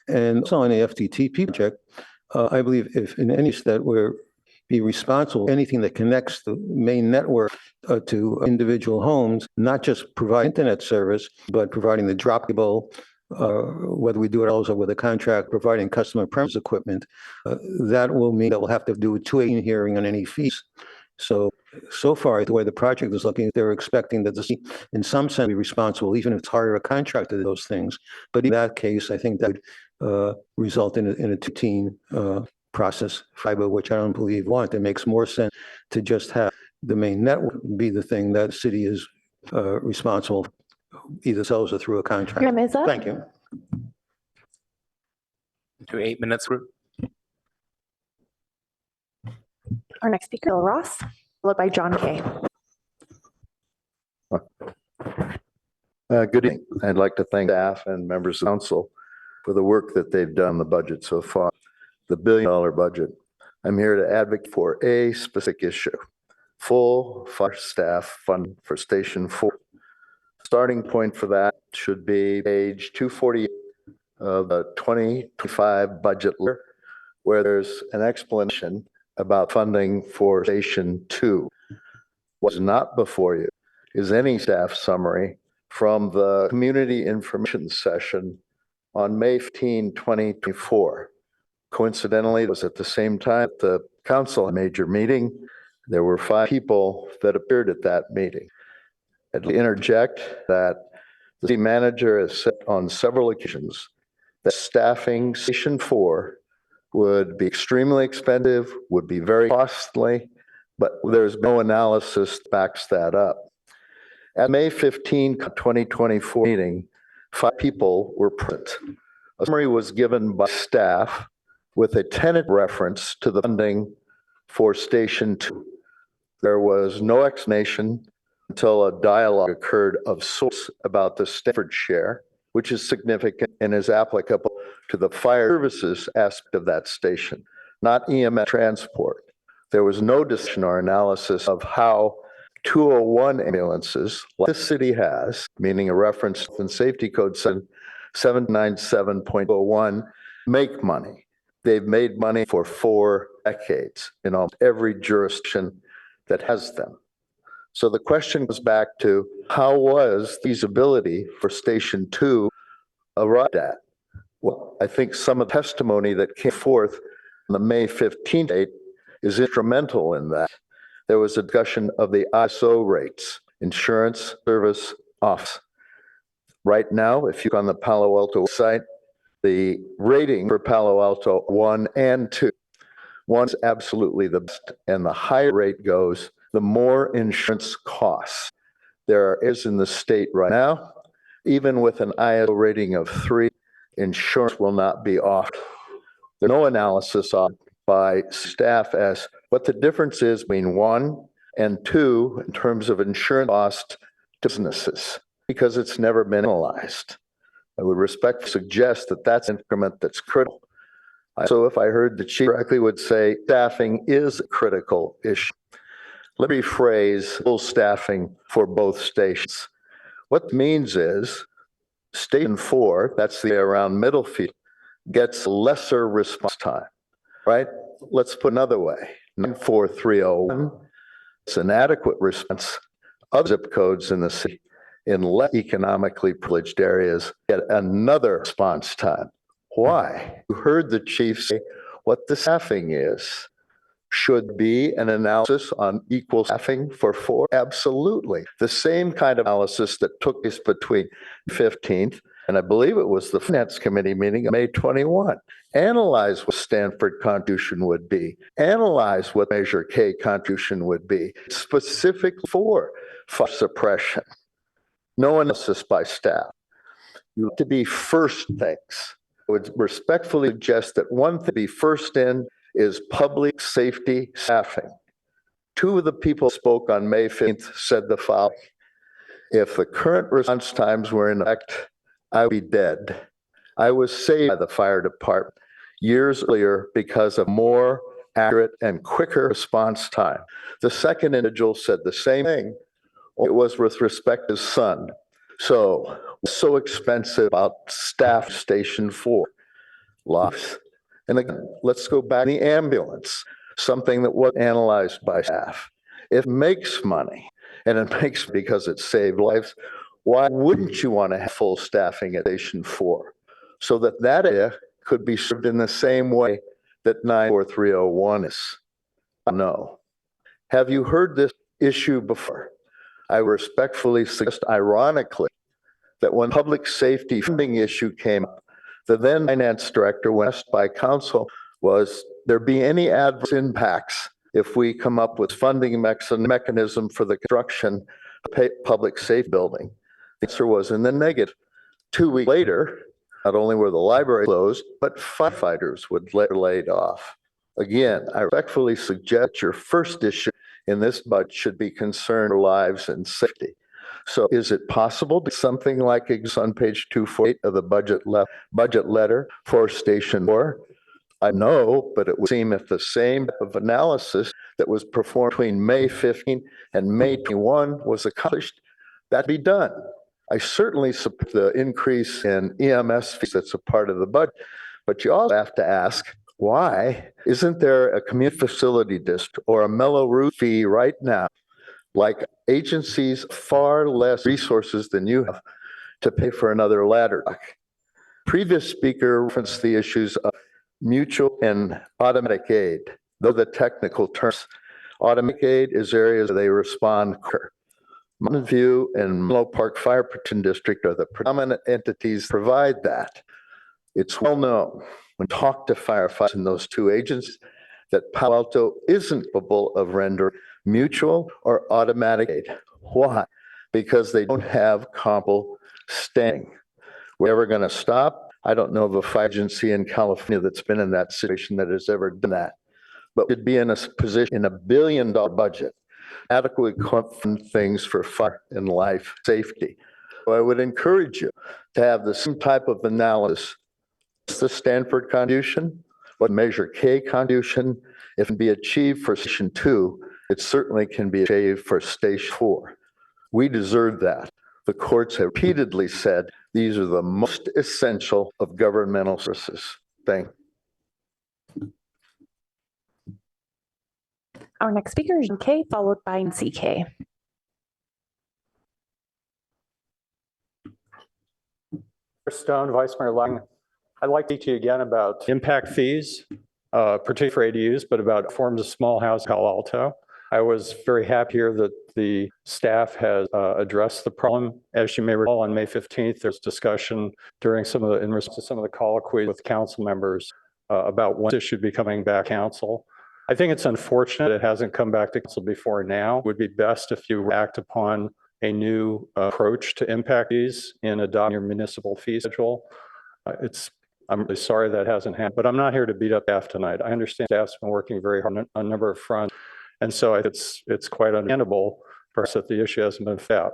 And also on the FTTP project, I believe if in any that we're be responsible for anything that connects the main network to individual homes, not just provide internet service, but providing the droppable, whether we do it also with a contract, providing customer premise equipment, that will mean that we'll have to do a 218 hearing on any fees. So far, the way the project is looking, they're expecting that the city, in some sense, be responsible, even if it's hire a contractor to those things. But in that case, I think that would result in a 218 process, fiber, which I don't believe want. It makes more sense to just have the main network be the thing that the city is responsible for, either sells or through a contract. Your time is up. Thank you. To 8 minutes. Our next speaker, Bill Ross, followed by John Kay. Good evening. I'd like to thank staff and members of council for the work that they've done on the budget so far, the $1 billion budget. I'm here to advocate for a specific issue, full fire staff fund for Station 4. Starting point for that should be page 248 of the 2025 budget letter, where there's an explanation about funding for Station 2. What's not before you is any staff summary from the community information session on May 15, 2024. Coincidentally, it was at the same time the council major meeting. There were 5 people that appeared at that meeting. I'd like to interject that the city manager has said on several occasions that staffing Station 4 would be extremely expensive, would be very costly, but there's no analysis that backs that up. At May 15, 2024 meeting, 5 people were present. A summary was given by staff with a tentative reference to the funding for Station 2. There was no explanation until a dialogue occurred of sorts about the Stanford share, which is significant and is applicable to the fire services aspect of that station, not EMS transport. There was no discussion or analysis of how 201 ambulances, like the city has, meaning a reference to Safety Code 797.01, make money. They've made money for 4 decades in almost every jurisdiction that has them. So the question goes back to how was feasibility for Station 2 arrived at? Well, I think some of the testimony that came forth on the May 15th date is instrumental in that. There was a discussion of the ISO rates, Insurance Service Office. Right now, if you go on the Palo Alto site, the rating for Palo Alto 1 and 2. 1 is absolutely the best, and the higher rate goes, the more insurance costs. There is in the state right now, even with an ISO rating of 3, insurance will not be offered. There's no analysis on by staff as what the difference is between 1 and 2 in terms of insurance cost to businesses, because it's never been analyzed. I would respectfully suggest that that's an increment that's critical. So if I heard the chief correctly, would say staffing is a critical issue. Let me rephrase full staffing for both stations. What it means is Station 4, that's the around Middlefield, gets lesser response time, right? Let's put another way. 94301, it's an adequate response of zip codes in the city in less economically privileged areas get another response time. Why? You heard the chief say what the staffing is. Should be an analysis on equal staffing for 4? Absolutely. The same kind of analysis that took place between 15th, and I believe it was the Finance Committee meeting of May 21. Analyze what Stanford contribution would be. Analyze what Measure K contribution would be. Specifically for fire suppression. No analysis by staff. You have to be first things. I would respectfully suggest that one thing to be first in is public safety staffing. Two of the people who spoke on May 15th said the following: if the current response times were in effect, I would be dead. I was saved by the fire department years earlier because of more accurate and quicker response time. The second individual said the same thing. It was with respect to his son. So, what's so expensive about staff Station 4? Lives. And again, let's go back to the ambulance, something that was analyzed by staff. It makes money, and it makes because it saved lives. Why wouldn't you want to have full staffing at Station 4? So that area could be served in the same way that 94301 is. No. Have you heard this issue before? I respectfully suggest, ironically, that when public safety funding issue came up, the then finance director, when asked by council, was there be any adverse impacts if we come up with funding mechanism for the construction of public safety building? The answer was in the negative. 2 weeks later, not only were the library closed, but firefighters were laid off. Again, I respectfully suggest your first issue in this budget should be concerned for lives and safety. So is it possible to something like on page 248 of the budget letter for Station 4? I know, but it would seem if the same type of analysis that was performed between May 15 and May 21 was accomplished, that'd be done. I certainly support the increase in EMS fees that's a part of the budget, but you also have to ask, why isn't there a community facility district or a mellow route fee right now, like agencies far less resources than you have to pay for another ladder truck? Previous speaker referenced the issues of mutual and automatic aid. Though the technical terms, automatic aid is areas where they respond quicker. Mountain View and Menlo Park Fire Protection District are the predominant entities that provide that. It's well known when talk to firefighters in those two agencies that Palo Alto isn't capable of rendering mutual or automatic aid. Why? Because they don't have comparable standing. We're never going to stop. I don't know of a fire agency in California that's been in that situation that has ever done that. But we'd be in a position in $1 billion budget, adequately fund things for fire and life safety. So I would encourage you to have the same type of analysis. What's the Stanford contribution? What Measure K contribution? If it can be achieved for Station 2, it certainly can be achieved for Station 4. We deserve that. The courts have repeatedly said these are the most essential of governmental services. Thank you. Our next speaker is K, followed by CK. Stone, Vice Mayor Lang, I'd like to speak to you again about impact fees, particularly for ADUs, but about forms of small house in Palo Alto. I was very happy here that the staff has addressed the problem. As you may recall, on May 15th, there's discussion during in response to some of the colloquy with council members about when this should be coming back to council. I think it's unfortunate it hasn't come back to council before now. It would be best if you act upon a new approach to impact fees in adopting your municipal fee schedule. I'm really sorry that hasn't happened, but I'm not here to beat up staff tonight. I understand staff's been working very hard on a number of fronts. And so it's quite understandable perhaps that the issue hasn't been fought.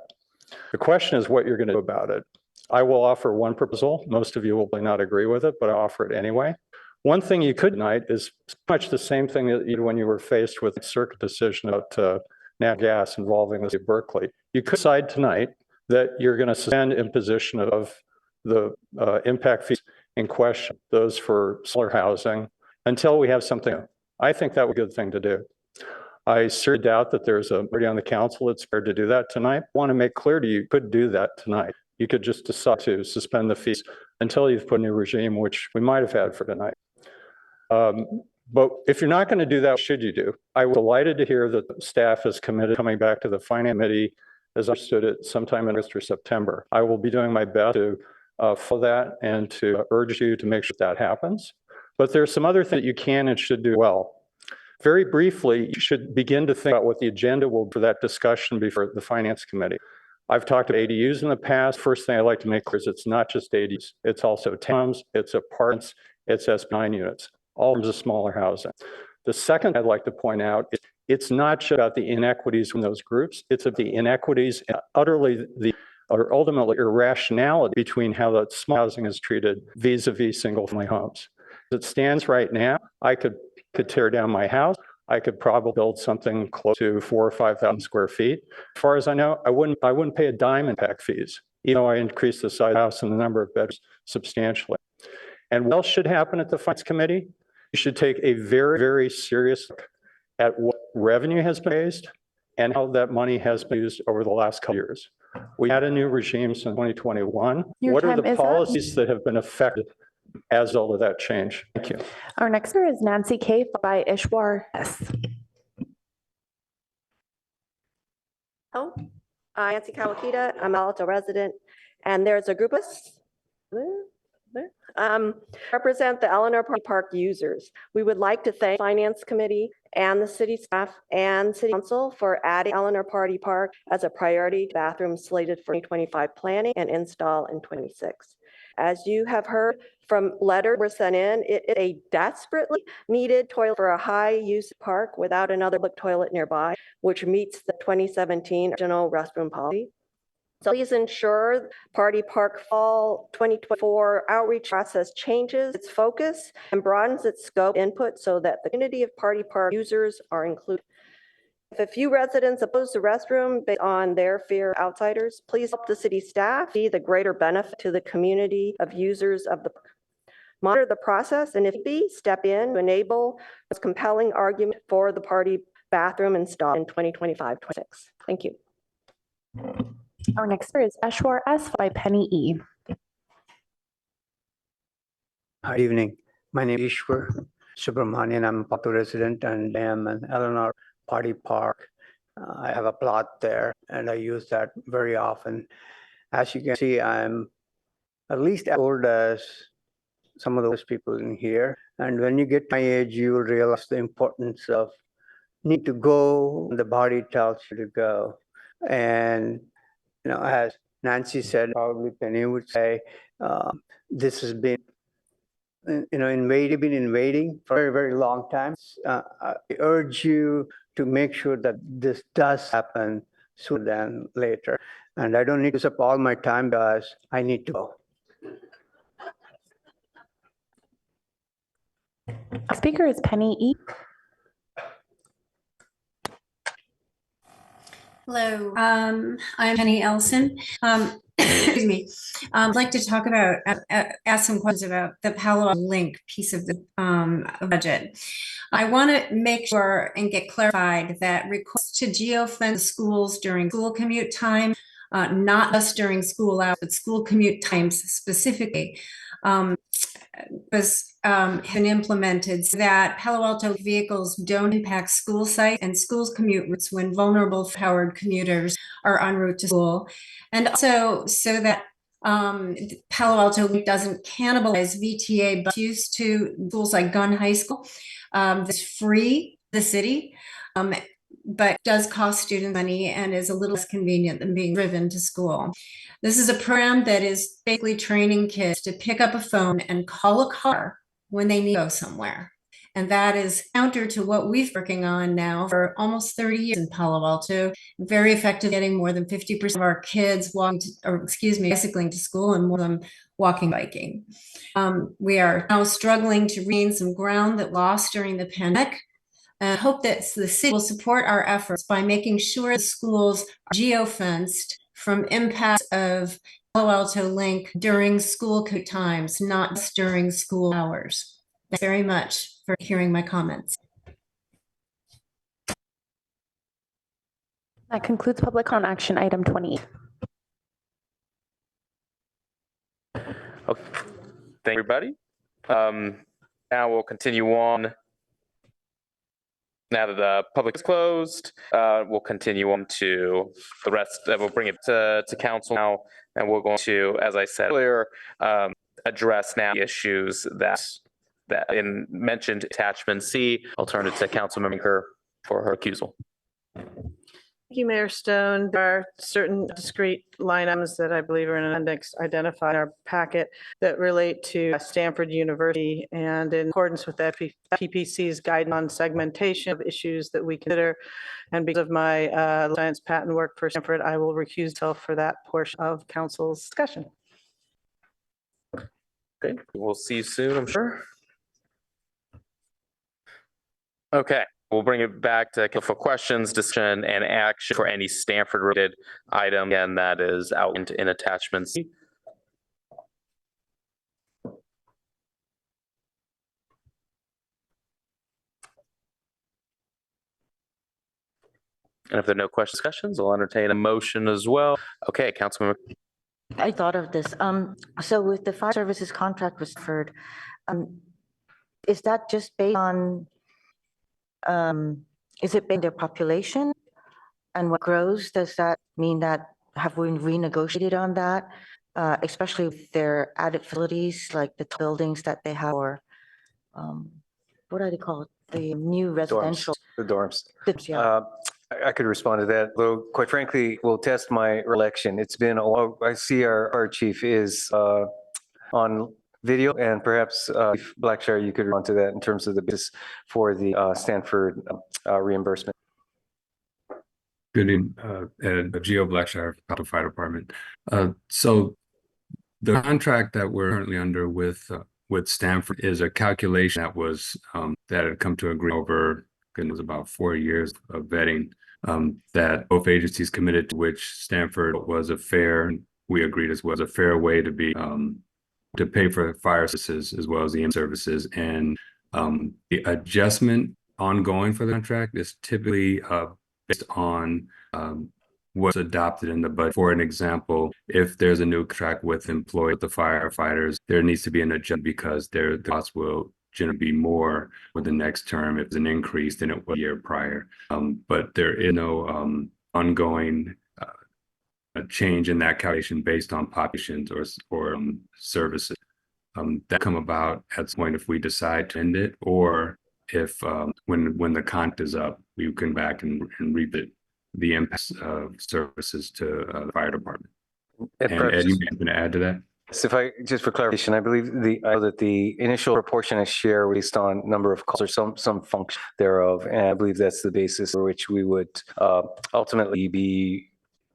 The question is what you're going to do about it. I will offer one proposal. Most of you will not agree with it, but I offer it anyway. One thing you could tonight is much the same thing that you did when you were faced with the circuit decision about nat gas involving the city of Berkeley. You could decide tonight that you're going to suspend imposition of the impact fees in question, those for solar housing, until we have something new. I think that would be a good thing to do. I certainly doubt that there's a majority on the council that's prepared to do that tonight. I want to make clear to you, you could do that tonight. You could just decide to suspend the fees until you've put a new regime, which we might have had for tonight. But if you're not going to do that, what should you do? I was delighted to hear that the staff is committed to coming back to the Finance Committee, as I understood it, sometime in August or September. I will be doing my best to follow that and to urge you to make sure that happens. But there's some other things that you can and should do well. Very briefly, you should begin to think about what the agenda will be for that discussion before the Finance Committee. I've talked about ADUs in the past. First thing I'd like to make clear is it's not just ADUs. It's also townhomes, it's apartments, it's SB9 units, all forms of smaller housing. The second I'd like to point out is it's not just about the inequities in those groups. It's of the inequities and or ultimately irrationality between how that small housing is treated vis-a-vis single-family homes. As it stands right now, I could tear down my house. I could probably build something close to 4,000 or 5,000 square feet. As far as I know, I wouldn't pay a dime in Pacc fees, even though I increased the size of the house and the number of bedrooms substantially. And what else should happen at the Finance Committee? You should take a very, very serious look at what revenue has been raised and how that money has been used over the last couple of years. We had a new regime since 2021. What are the policies that have been affected as a result of that change? Thank you. Our next speaker is Nancy K. by Ishwar S. Hello, I'm Nancy Kawakita. I'm a Alto resident, and there's a group of us represent the Eleanor Park users. We would like to thank the Finance Committee and the city staff and City Council for adding Eleanor Park as a priority bathroom slated for 2025 planning and install in 2026. As you have heard from letters were sent in, it is a desperately needed toilet for a high-use park without another public toilet nearby, which meets the 2017 general restroom policy. So please ensure Party Park Fall 2024 outreach process changes its focus and broadens its scope input so that the community of Party Park users are included. If a few residents oppose the restroom based on their fear of outsiders, please help the city staff see the greater benefit to the community of users of the park. Monitor the process, and if be, step in to enable this compelling argument for the party bathroom installed in 2025-26. Thank you. Our next speaker is Ishwar S. by Penny E. Good evening. My name is Ishwar Subramanian. I'm a Patu resident and I am an Eleanor Party Park. I have a plot there and I use that very often. As you can see, I'm at least as old as some of those people in here. And when you get my age, you will realize the importance of need to go, the body tells you to go. And, you know, as Nancy said, probably Penny would say, this has been, been invading for a very, very long time. I urge you to make sure that this does happen sooner than later. And I don't need to use up all my time because I need to go. Speaker is Penny E. Hello, I'm Penny Elson. Excuse me. I'd like to talk about, ask some questions about the Palo Alto Link piece of the budget. I want to make sure and get clarified that requests to geofence schools during school commute time, not just during school hours, but school commute times specifically, was been implemented so that Palo Alto vehicles don't impact school sites and schools commute routes when vulnerable powered commuters are en route to school. And also so that Palo Alto doesn't cannibalize VTA bus use to schools like Gunn High School. That's free the city, but does cost students money and is a little less convenient than being driven to school. This is a program that is basically training kids to pick up a phone and call a car when they need to go somewhere. And that is counter to what we've been working on now for almost 30 years in Palo Alto. Very effective, getting more than 50% of our kids bicycling to school and more of them walking, biking. We are now struggling to regain some ground that lost during the pandemic. I hope that the city will support our efforts by making sure the schools are geofenced from impacts of Palo Alto Link during school times, not just during school hours. Thanks very much for hearing my comments. That concludes public on action item 20. Okay. Thank you, everybody. Now we'll continue on. Now that the public is closed, we'll continue on to the rest. We'll bring it to council now, and we're going to, as I said earlier, address now the issues that that in mentioned attachment C. I'll turn it to Councilmember Kerr for her recusal. Thank you, Mayor Stone. There are certain discrete line items that I believe are in an index identified in our packet that relate to Stanford University, and in accordance with PPC's guidance on segmentation of issues that we consider, and because of my science patent work for Stanford, I will recuse myself for that portion of council's discussion. Okay, we'll see you soon, I'm sure. Okay. We'll bring it back to for questions, discussion, and action for any Stanford-related item, and that is outlined in attachment C. And if there are no questions, discussions, I'll entertain a motion as well. Okay, Councilmember. I thought of this. So with the fire services contract with Stanford, is that just based on, is it based on their population and what grows? Does that mean that, have we renegotiated on that? Especially with their added facilities, like the buildings that they have, or what are they called? The new residential. The dorms. Yeah. I could respond to that, though, quite frankly, we'll test my recollection. It's been a while. I see our chief is on video, and perhaps Chief Blackshire, you could respond to that in terms of the business for the Stanford reimbursement. Good evening, Geo Blackshire, Fire Department. So the contract that we're currently under with Stanford is a calculation that was that had come to agree over, it was about 4 years of vetting that both agencies committed to, which Stanford was a fair, we agreed as well, as a fair way to be to pay for fire services as well as the services. And the adjustment ongoing for the contract is typically based on what's adopted in the budget. For an example, if there's a new contract with employee with the firefighters, there needs to be an adjustment because their costs will generally be more for the next term if it's an increase than it was a year prior. But there is no ongoing change in that calculation based on populations or services that come about at some point if we decide to end it, or if when the contract is up, we can back and revisit the impacts of services to the fire department. And Ed, you may want to add to that. So if I, just for clarification, I believe I know that the initial proportionate share based on number of calls or some function thereof, and I believe that's the basis for which we would ultimately be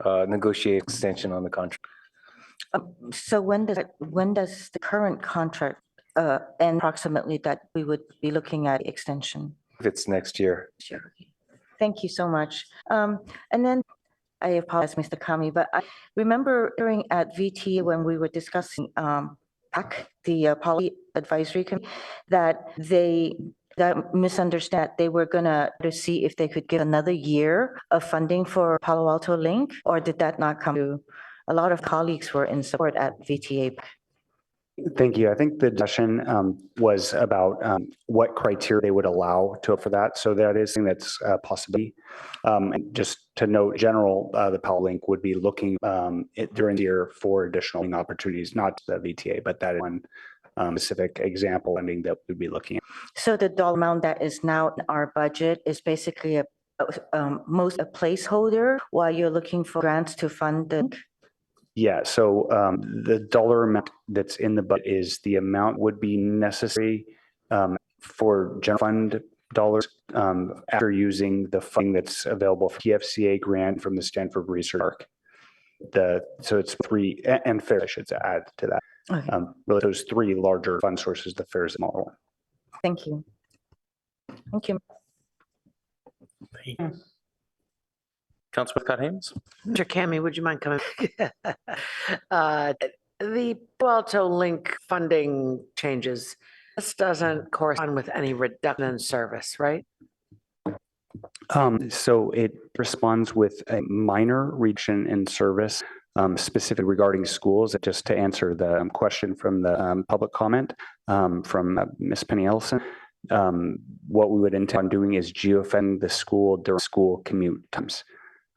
negotiate extension on the contract. So when does the current contract end approximately that we would be looking at extension? If it's next year. Sure. Thank you so much. And then I apologize, Mr. Kami, but I remember hearing at VT when we were discussing Pacc, the Policy Advisory Committee, that misunderstand they were gonna see if they could get another year of funding for Palo Alto Link, or did that not come to? A lot of colleagues were in support at VTA. Thank you. I think the discussion was about what criteria they would allow for that. So that is something that's a possibility. And just to note, general, the Palo Link would be looking during the year for additional opportunities, not the VTA, but that is one specific example funding that we'd be looking at. So the dollar amount that is now in our budget is basically a placeholder while you're looking for grants to fund the. Yeah, so the dollar amount that's in the budget is the amount would be necessary for general fund dollars after using the funding that's available for PFCA grant from the Stanford Research Park. So it's three, and FAIR, I should add to that. Okay. Really those three larger fund sources, the FAIR is the smaller one. Thank you. Thank you. Councilman Scott-Haynes. Mr. Kami, would you mind coming? The Palo Alto Link funding changes, this doesn't correspond with any reduction in service, right? So it responds with a minor reduction in service, specifically regarding schools. Just to answer the question from the public comment from Ms. Penny Ellison, what we would intend on doing is geofencing the school during school commute times.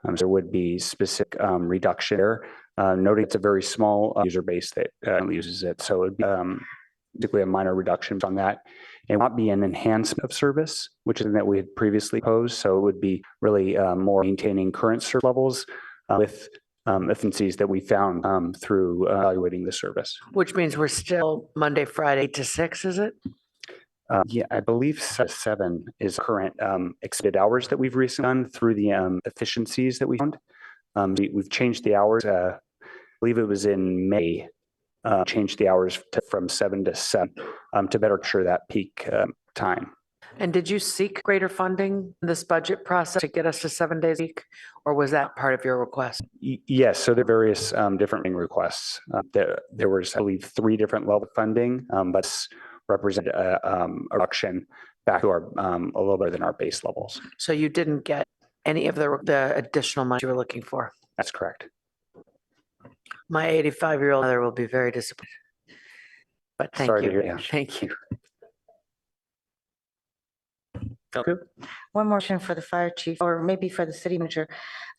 So there would be specific reduction there. Noting it's a very small user base that uses it, so it would be basically a minor reduction on that. It won't be an enhancement of service, which is that we had previously posed. So it would be really more maintaining current service levels with efficiencies that we found through evaluating the service. Which means we're still Monday, Friday, 8 to 6, is it? Yeah, I believe 7 is current expended hours that we've recently done through the efficiencies that we found. We've changed the hours. I believe it was in May. Changed the hours from 7 to 7 to better ensure that peak time. And did you seek greater funding in this budget process to get us to 7 days a week? Or was that part of your request? Yes, so there are various different requests. There was, I believe, 3 different level of funding, but represent a reduction back to our a little better than our base levels. So you didn't get any of the additional money you were looking for? That's correct. My 85-year-old mother will be very disappointed. But thank Sorry you. to hear that. Thank you. One motion for the fire chief, or maybe for the city manager.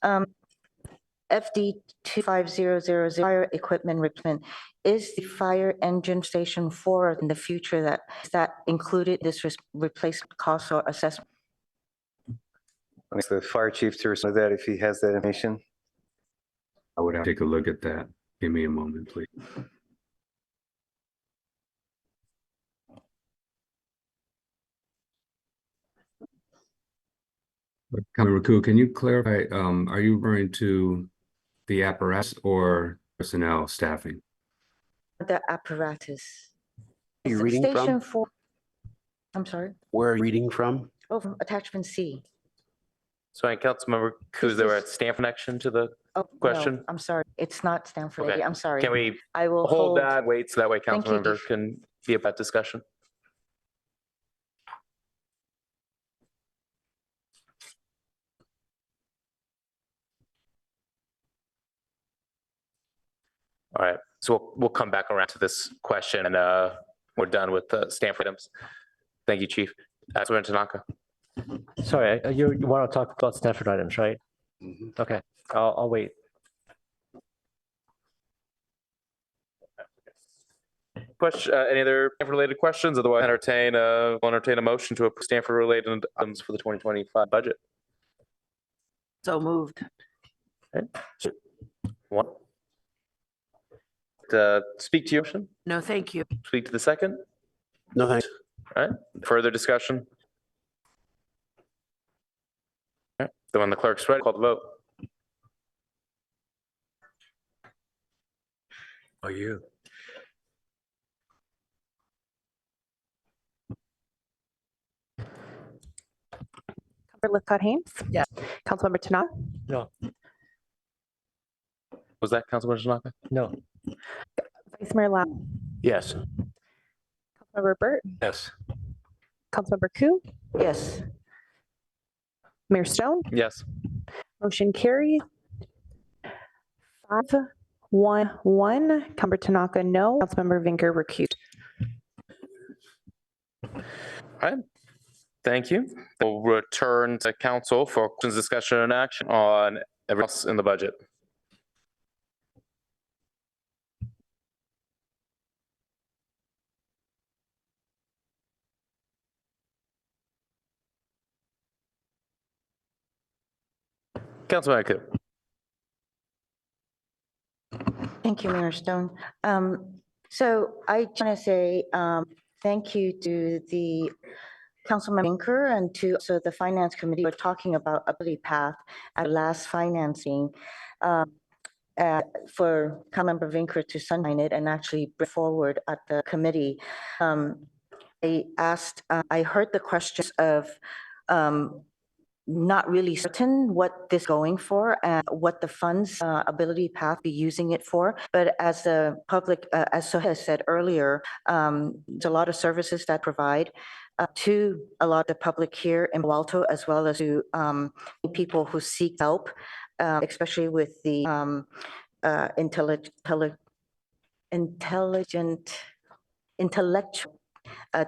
FD 25000 fire equipment replacement. Is the fire engine station 4 in the future is that included this replacement cost or assessment? Ask the fire chief to respond to that if he has that information. I would have to take a look at that. Give me a moment, please. Councilmember Koo, can you clarify, are you referring to the apparatus or personnel staffing? The apparatus. Are you Is it reading Station from? 4. I'm sorry. Where are you reading from? Oh, from attachment C. So, Councilmember Koo, there were staff connection to the Oh, question? no, I'm sorry. It's not Stanford Okay. lady. I'm sorry. Can we I will hold that, wait, so that way Thank you. Councilmember can be about discussion? All right, so we'll come back around to this question and we're done with the Stanford items. Thank you, Chief. Councilmember Tanaka. Sorry, you want to talk about Stanford items, right? Okay, I'll wait. Question, any other Stanford-related questions? Otherwise, we'll entertain a motion to approve Stanford-related items for the 2025 budget. So moved. Okay. One. Speak to your motion? No, thank you. Speak to the second? No, thanks. All right, further discussion? All right, then when the clerk's ready, call the vote. Are you? Councilmember Lithcott Haynes? Yes. Councilmember Tanaka? No. Was that Councilmember Tanaka? No. Vice Mayor Lau? Yes. Councilmember Burt? Yes. Councilmember Koo? Yes. Mayor Stone? Yes. Motion carries. 5-1-1. Councilmember Tanaka, no. Councilmember Vinker, recused. All right. Thank you. We'll return to council for questions, discussion, and action on everything else in the budget. Councilman Koo. Thank you, Mayor Stone. So I just want to say thank you to the Councilman Vinker and to also the Finance Committee. We're talking about ability path at last financing for Councilmember Vinker to sunshine it and actually bring forward at the committee. I heard the questions of not really certain what this going for and what the funds ability path be using it for. But as the public, as Sohail said earlier, there's a lot of services that provide to a lot of the public here in Palo Alto, as well as to people who seek help, especially with the intellectual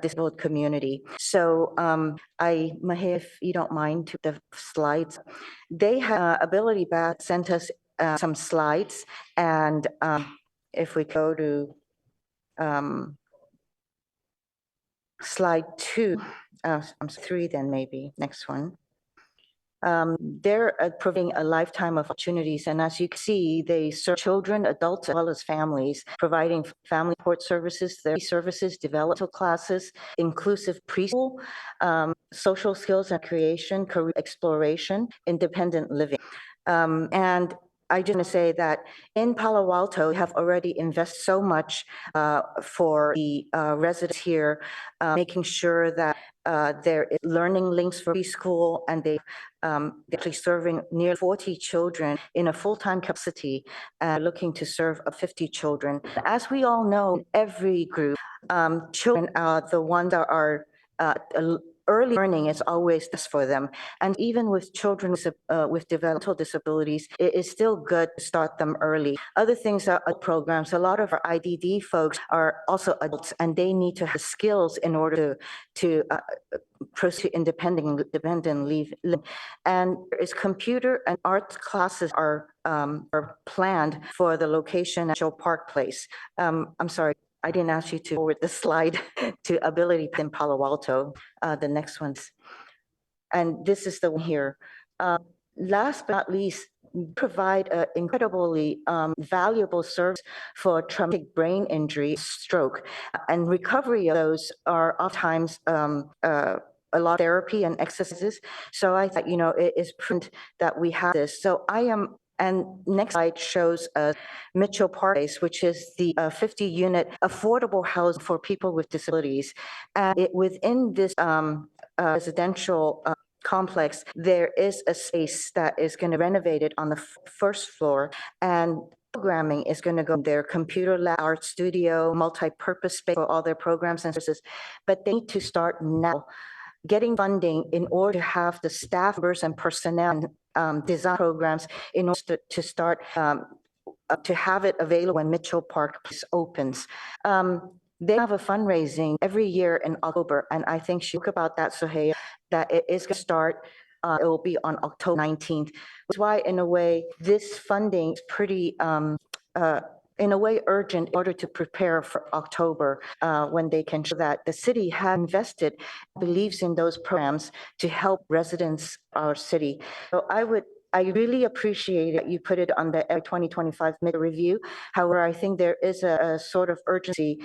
disabled community. So Mahia, if you don't mind, to the slides. They have Ability Path sent us some slides, and if we go to slide 2, I'm 3 then maybe, next one. They're providing a lifetime of opportunities, and as you can see, they serve children, adults, as well as families, providing family support services, therapy services, developmental classes, inclusive preschool, social skills and creation, career exploration, independent living. And I just want to say that in Palo Alto, we have already invested so much for the residents here, making sure that there is learning links for preschool, and they're actually serving near 40 children in a full-time capacity, looking to serve 50 children. As we all know, every group, children are the ones that are early learning is always best for them. And even with children with developmental disabilities, it is still good to start them early. Other things are programs. A lot of our IDD folks are also adults, and they need to have skills in order to proceed independently. And there is computer and art classes are planned for the location at Joe Park Place. I'm sorry, I didn't ask you to forward the slide to Ability in Palo Alto, the next ones. And this is the one here. Last but not least, provide an incredibly valuable service for traumatic brain injury, stroke, and recovery of those are oftentimes a lot of therapy and exercises. So I thought, it is prudent that we have this. So and next slide shows Mitchell Park Place, which is the 50-unit affordable housing for people with disabilities. And within this residential complex, there is a space that is going to renovate it on the first floor, and programming is going to go there, computer lab, art studio, multi-purpose space for all their programs and services. But they need to start now getting funding in order to have the staff members and personnel design programs in order to start to have it available when Mitchell Park opens. They have a fundraising every year in October, and I think she spoke about that, Soheya, that it is going to start, it will be on October 19th, which is why, in a way, this funding is pretty, in a way, urgent in order to prepare for October, when they can show that the city has invested, believes in those programs to help residents of our city. So I really appreciate that you put it on the 2025 mid-review. However, I think there is a sort of urgency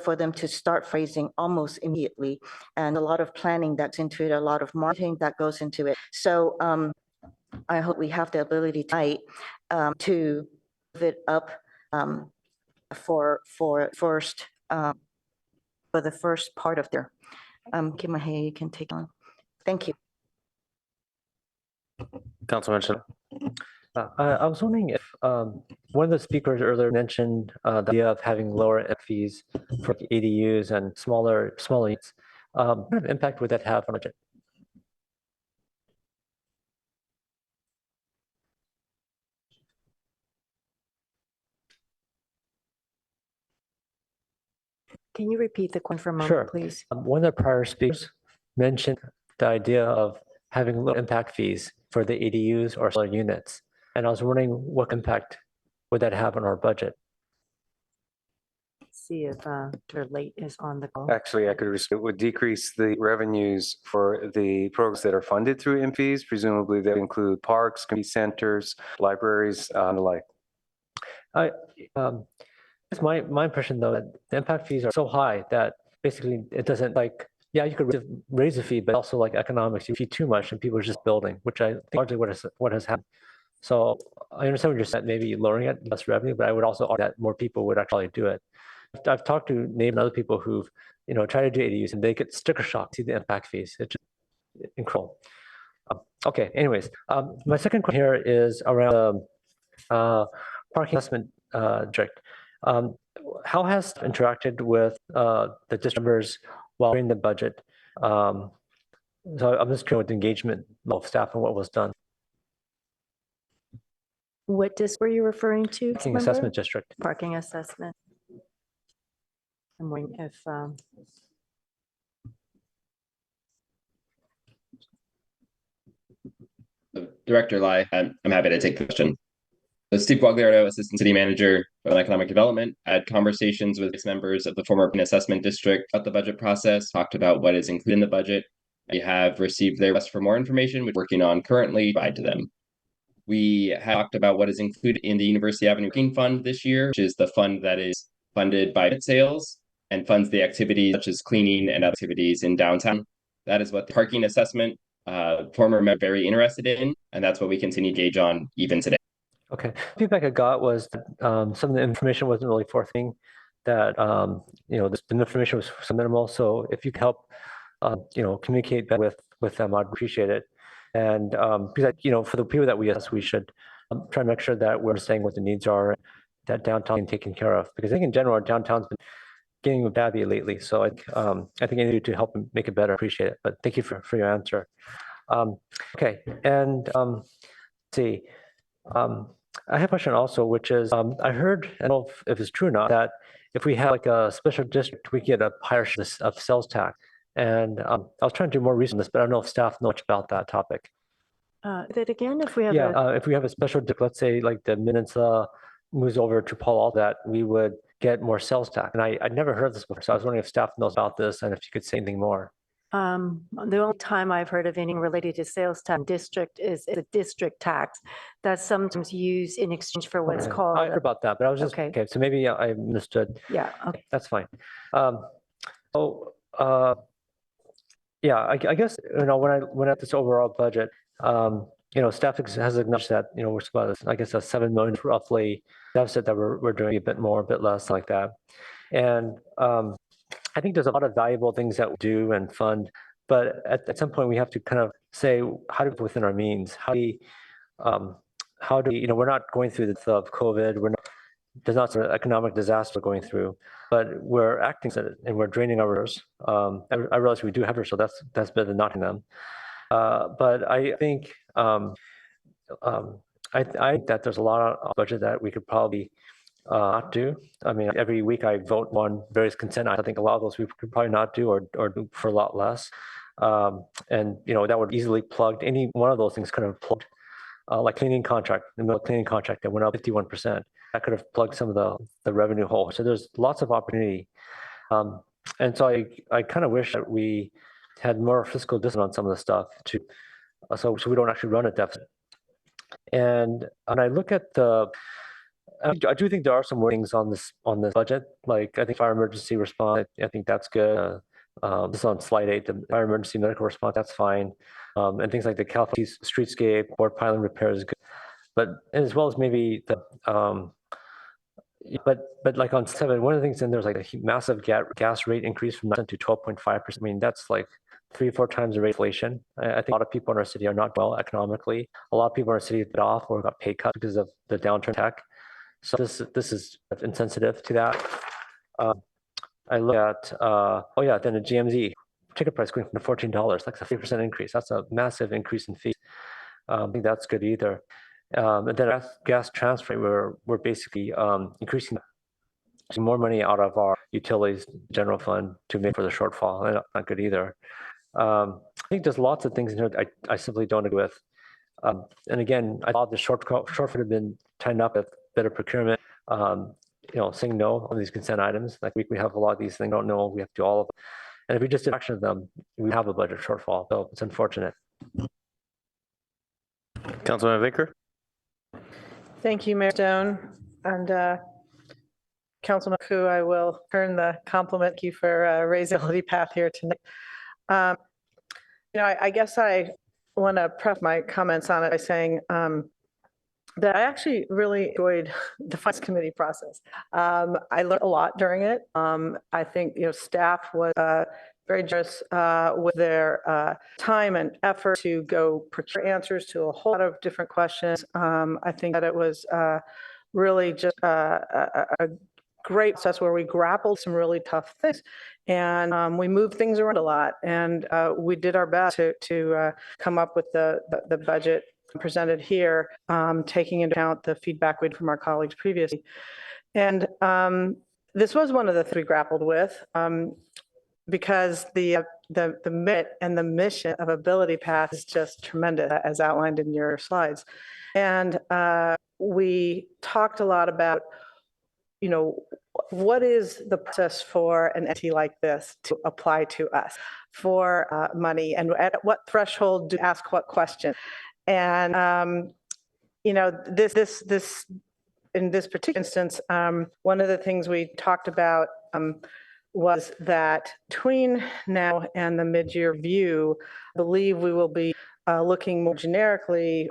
for them to start phrasing almost immediately, and a lot of planning that's into it, a lot of marketing that goes into it. So I hope we have the ability tonight to give it up for first for the first part of their. Kim Mahey, you can take on. Thank you. Councilman Shin. I was wondering if one of the speakers earlier mentioned the idea of having lower fees for ADUs and smaller units. What kind of impact would that have on budget? Can you repeat the question for a moment, Sure. please? One of the prior speakers mentioned the idea of having low impact fees for the ADUs or smaller units. And I was wondering what impact would that have on our budget? See if Dr. Late is on the call. Actually, it would decrease the revenues for the programs that are funded through MFees. Presumably that include parks, community centers, libraries, and the like. It's my impression, though, that the impact fees are so high that basically it doesn't yeah, you could raise the fee, but also like economics, you fee too much and people are just building, which I think largely what has happened. So I understand what you're saying, maybe lowering it, less revenue, but I would also argue that more people would actually do it. I've talked to neighbors and other people who've, tried to do ADUs and they get sticker shock, see the impact fees. It's just incredible. Okay, anyways, my second question here is around parking investment district. How has interacted with the district members while during the budget? So I'm just curious with the engagement of staff and what was done. What district were you referring to? Parking assessment district. Parking assessment. I'm wondering if Director Lai, I'm happy to take the question. Steve Guagliardo, Assistant City Manager of Economic Development, had conversations with members of the former assessment district about the budget process, talked about what is included in the budget. We have received their request for more information, which we're working on currently to provide to them. We have talked about what is included in the University Avenue Parking Fund this year, which is the fund that is funded by ticket sales and funds the activities such as cleaning and activities in downtown. That is what the parking assessment former member very interested in, and that's what we continue to gauge on even today. Okay. Feedback I got was that some of the information wasn't really forthcoming, that the information was so minimal. So if you could help, communicate that with them, I'd appreciate it. And because for the people that we ask, we should try to make sure that we're saying what the needs are, that downtown is taken care of. Because I think in general, our downtown's been getting badly lately. So I think I need to help make it better. Appreciate it. But thank you for your answer. Okay, and let's see. I have a question also, which is I heard, I don't know if it's true or not, that if we have like a special district, we get a higher share of sales tax. And I was trying to do more research on this, but I don't know if staff know much about that topic. That again, if we have if we have a special district, let's say like the Peninsula moves over to Palo Alto, that we would get more sales tax. And I'd never heard of this before, so I was wondering if staff knows about this and if you could say anything more. The only time I've heard of anything related to sales tax district is a district tax that's sometimes used in exchange for what's called. I heard about that, but I was just okay. So maybe I understood. Yeah. Okay. That's fine. Yeah, I guess when I went at this overall budget, staff has acknowledged that we're about I guess a 7 million roughly deficit that we're doing a bit more, a bit less like that, and I think there's a lot of valuable things that we do and fund, but at some point we have to kind of say, how do we within our means? How do we, we're not going through the of COVID, there's not an economic disaster we're going through, but we're acting and we're draining our reserves. I realize we do have reserves, so that's better than not having them. But I think I that there's a lot of budget that we could probably not do. I mean, every week I vote on various consent items. I think a lot of those we could probably not do or do for a lot less. And that would easily plug any one of those things could have plugged, like cleaning contract, the middle cleaning contract that went up 51%. That could have plugged some of the revenue hole. So there's lots of opportunity. And so I kind of wish that we had more fiscal discipline on some of the stuff so we don't actually run a deficit. And when I look at I do think there are some things on this budget. Like I think fire emergency response, I think that's good. This is on slide 8, the fire emergency medical response, that's fine. And things like the California streetscape or piling repair is good. But as well as maybe but like on 7, one of the things in there's like a massive gas rate increase from 9% to 12.5%. I mean, that's like 3 or 4 times the rate of inflation. I think a lot of people in our city are not well economically. A lot of people in our city got off or got pay cuts because of the downturn in tech. So this is insensitive to that. I look at then the GMZ ticket price going from $14, that's a 50% increase. That's a massive increase in fees. I think that's good either. And then gas transfer, we're basically increasing more money out of our utilities general fund to make for the shortfall. Not good either. I think there's lots of things in here that I simply don't agree with. And again, I thought the shortfall had been tightened up with better procurement, saying no on these consent items. Like we have a lot of these things, don't know, we have to do all of them. And if we just did action of them, we have a budget shortfall. So it's unfortunate. Councilman Vinker. Thank you, Mayor Stone. And Councilman Ku, I will turn the compliment to you for raising the path here tonight. I guess I want to preface my comments on it by saying that I actually really enjoyed the Finance Committee process. I learned a lot during it. I think staff was very generous with their time and effort to go procure answers to a whole lot of different questions. I think that it was really just a great process where we grappled some really tough things, and we moved things around a lot, and we did our best to come up with the budget presented here, taking into account the feedback we had from our colleagues previously. And this was one of the 3 grappled with, because the MIT and the mission of Ability Path is just tremendous, as outlined in your slides. And we talked a lot about, what is the process for an entity like this to apply to us for money, and at what threshold to ask what question? And, this in this particular instance, one of the things we talked about was that between now and the mid-year review, I believe we will be looking more generically,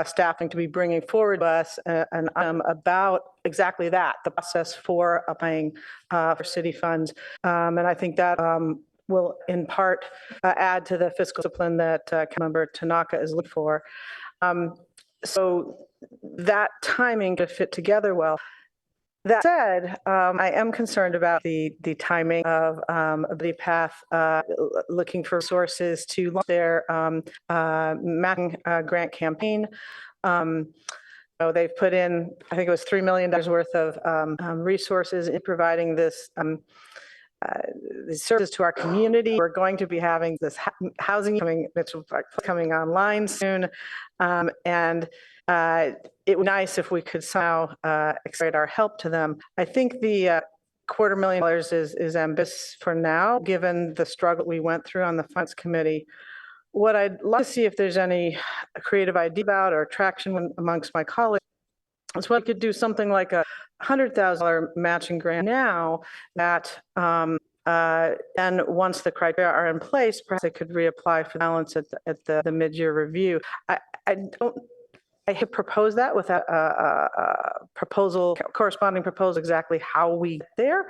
staffing to be bringing forward to us an item about exactly that, the process for applying for city funds. And I think that will in part add to the fiscal discipline that Councilmember Tanaka is looking for. So that timing to fit together well. That said, I am concerned about the timing of the path looking for resources to launch their matching grant campaign. They've put in, I think it was $3 million worth of resources in providing this services to our community. We're going to be having this housing coming online soon, and it would be nice if we could somehow accelerate our help to them. I think the $250,000 is ambitious for now, given the struggle we went through on the Finance Committee. What I'd like to see if there's any creative idea about or traction amongst my colleagues is what we could do something like a $100,000 matching grant now that and once the criteria are in place, perhaps they could reapply for balance at the mid-year review. I have proposed that with a corresponding proposal exactly how we get there.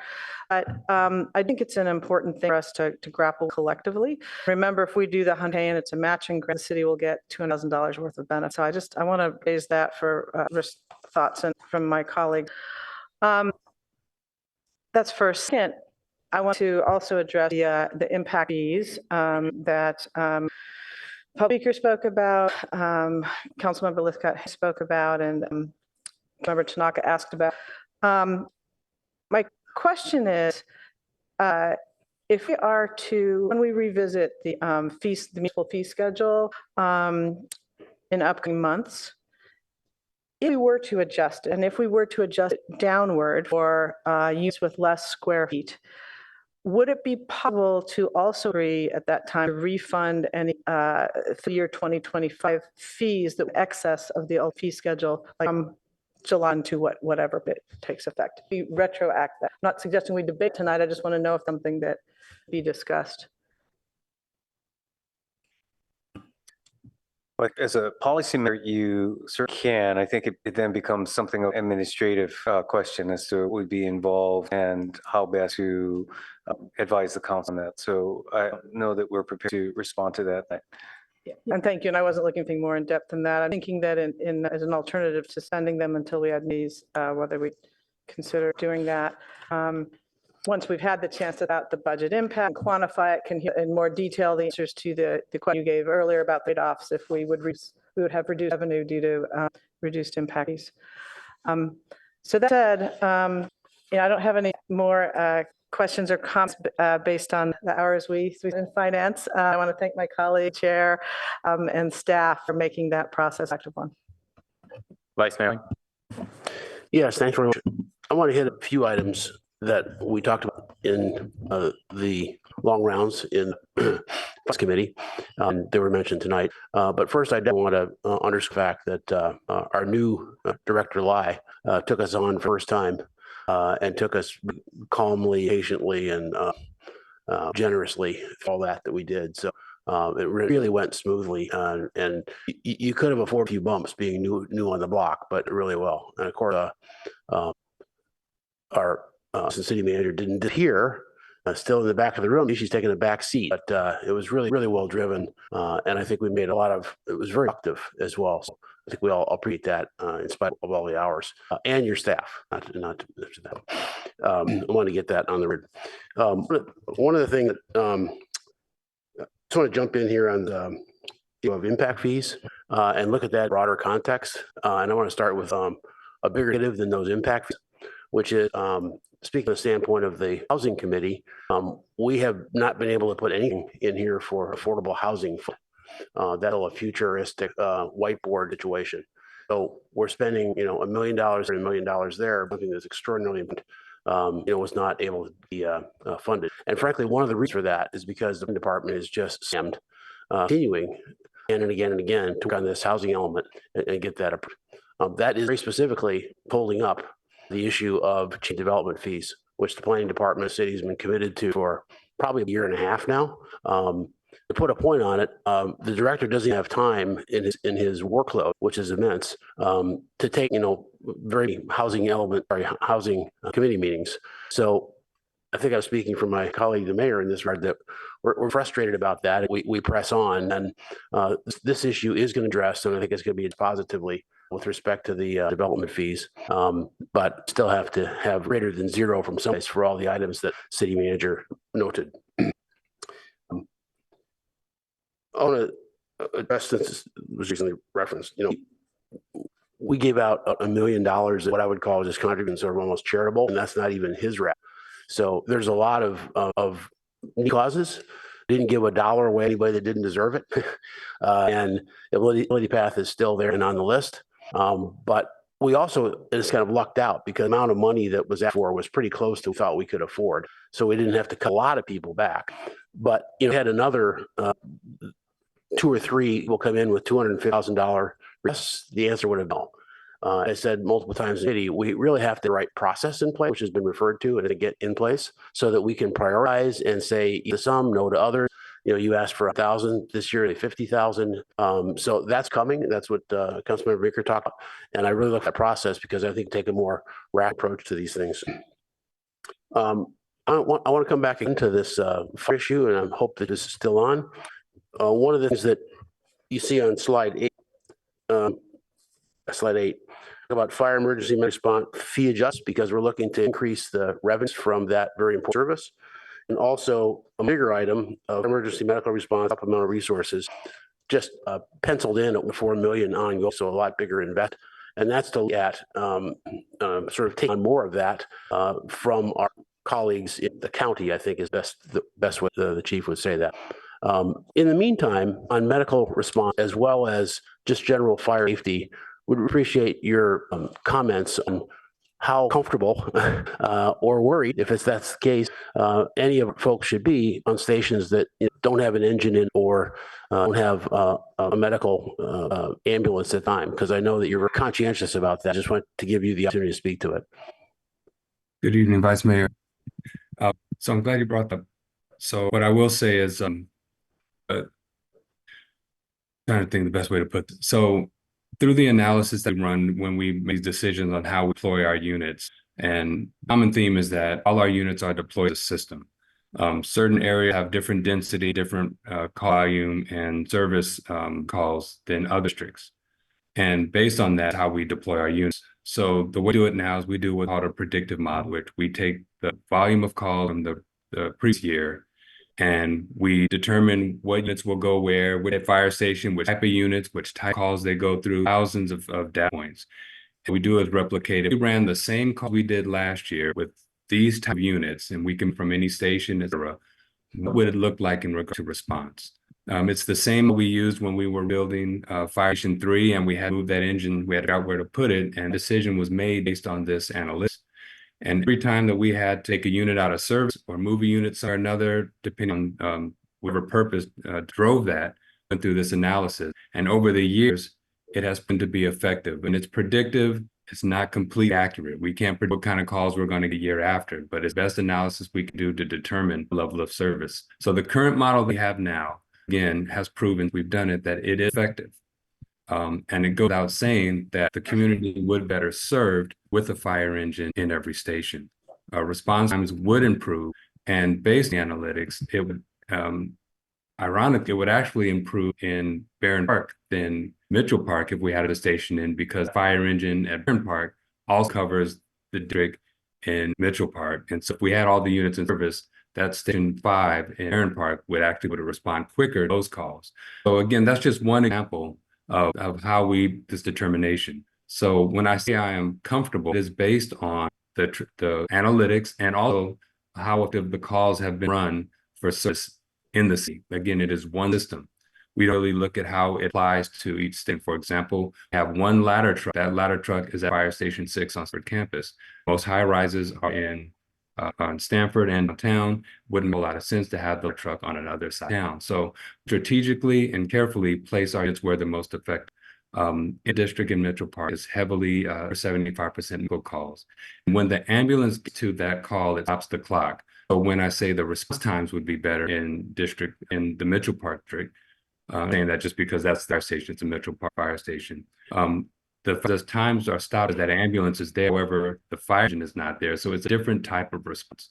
But I think it's an important thing for us to grapple collectively. Remember, if we do the $100,000 and it's a matching grant, the city will get $200,000 worth of benefit. So I want to raise that for thoughts from my colleague. That's first. Second, I want to also address the impact fees that public speaker spoke about, Councilmember Lithcott spoke about, and Member Tanaka asked about. My question is, if we are to, when we revisit the municipal fee schedule in upcoming months, if we were to adjust it, and if we were to adjust it downward for use with less square feet, would it be possible to also agree at that time to refund any for year 2025 fees that were excess of the old fee schedule from July to whatever bit takes effect? Be retroact that. I'm not suggesting we debate tonight. I just want to know if something that be discussed. But as a policy matter, you certainly can. I think it then becomes something of an administrative question as to what would be involved and how best to advise the council on that. So I know that we're prepared to respond to that. Yeah. And thank you. And I wasn't looking for more in depth than that. I'm thinking that as an alternative to sending them until we had these, whether we consider doing that. Once we've had the chance about the budget impact and quantify it, can hear in more detail the answers to the question you gave earlier about trade-offs if we would have reduced revenue due to reduced impact fees. So that said, I don't have any more questions or comments based on the hours we spent in finance. I want to thank my colleague, chair, and staff for making that process active one. Vice Mayor. Yes, thanks very much. I want to hit a few items that we talked about in the long rounds in Finance Committee. They were mentioned tonight. But first, I definitely want to underscore the fact that our new director, Lai, took us on first time and took us calmly, patiently, and generously all that we did. So it really went smoothly, and you could have afforded a few bumps being new on the block, but really well. And of course, our city manager didn't hear, still in the back of the room. She's taking a back seat, but it was really, really well driven. And I think we made it was very productive as well. So I think we all appreciate that in spite of all the hours and your staff, not to mention that. I want to get that on the record. One of the things that I just want to jump in here on the of impact fees and look at that broader context. And I want to start with a bigger initiative than those impact fees, which is speaking from the standpoint of the Housing Committee, we have not been able to put anything in here for affordable housing. That'll a futuristic whiteboard situation. So we're spending, $1 million or $1 million there, something that's extraordinarily important, was not able to be funded. And frankly, one of the reasons for that is because the department is just slammed, continuing again and again and again to work on this housing element and get that approved. That is very specifically holding up the issue of change development fees, which the planning department of the city has been committed to for probably a year and a half now. To put a point on it, the director doesn't have time in his workload, which is immense, to take very housing committee meetings. So I think I'm speaking for my colleague, the mayor, in this regard, that we're frustrated about that. We press on, and this issue is going to address, and I think it's going to be positively with respect to the development fees, but still have to have greater than zero from someplace for all the items that city manager noted. I want to address this was recently referenced. We gave out $1 million, what I would call just contributions, sort of almost charitable, and that's not even his rap. So there's a lot of causes. Didn't give $1 away anybody that didn't deserve it, and the Ability Path is still there and on the list. But we also just kind of lucked out because the amount of money that was asked for was pretty close to what we thought we could afford. So we didn't have to cut a lot of people back. But had another 2 or 3 will come in with $250,000. Yes, the answer would have been no. I said multiple times in the city, we really have the right process in place, which has been referred to, and to get in place so that we can prioritize and say to some, no to others. You asked for 1,000 this year, 50,000. So that's coming. That's what Councilmember Baker talked about. And I really like that process because I think take a more rational approach to these things. I want to come back into this fire issue, and I hope that this is still on. One of the things that you see on slide 8, about fire emergency response fee adjust, because we're looking to increase the revenues from that very important service. And also a bigger item of emergency medical response supplemental resources, just penciled in at $4 million ongoing, so a lot bigger invest. And that's to look at sort of take on more of that from our colleagues in the county, I think is the best way the chief would say that. In the meantime, on medical response, as well as just general fire safety, would appreciate your comments on how comfortable or worried, if that's the case, any of folks should be on stations that don't have an engine in or don't have a medical ambulance at the time, because I know that you're conscientious about that. I just want to give you the opportunity to speak to it. Good evening, Vice Mayor. So I'm glad you brought that. So what I will say is, trying to think the best way to put this. So through the analysis that we run when we make decisions on how we deploy our units, and common theme is that all our units are deployed as a system. Certain areas have different density, different call volume and service calls than other districts. And based on that, how we deploy our units. So the way we do it now is we do what's called a predictive model, which we take the volume of calls from the previous year, and we determine what units will go where, which fire station, which type of units, which type of calls they go through, thousands of data points. And we do is replicate it. We ran the same call we did last year with these type of units, and we can from any station, etc. What would it look like in regard to response? It's the same we used when we were building Fire Station 3, and we had to move that engine. We had to figure out where to put it, and a decision was made based on this analytics. And every time that we had to take a unit out of service or move a unit somewhere or another, depending on whatever purpose drove that, went through this analysis. And over the years, it has been to be effective. And it's predictive. It's not completely accurate. We can't predict what kind of calls we're going to get a year after, but it's best analysis we can do to determine the level of service. So the current model we have now, again, has proven we've done it, that it is effective. And it goes without saying that the community would better served with a fire engine in every station. Response times would improve, and based on analytics, it would, ironically, it would actually improve in Barron Park than Mitchell Park if we had a station in, because fire engine at Barron Park also covers the district in Mitchell Park. And so if we had all the units in service, that station 5 in Barron Park would actually be able to respond quicker to those calls. So again, that's just one example of how we this determination. So when I say I am comfortable, it is based on the analytics and also how the calls have been run for service in the city. Again, it is one system. we don't really look at how it applies to each state. For example, we have one ladder truck. That ladder truck is at Fire Station 6 on Stanford campus. Most high rises are in on Stanford and downtown. Wouldn't make a lot of sense to have the truck on another side of town. So strategically and carefully place our units where the most effective. In district in Metro Park is heavily 75% vehicle calls. And when the ambulance gets to that call, it stops the clock. So when I say the response times would be better in the Metro Park district, saying that just because that's their station, it's a Metro Park fire station. The times are stopped as that ambulance is there, however, the fire engine is not there. So it's a different type of response.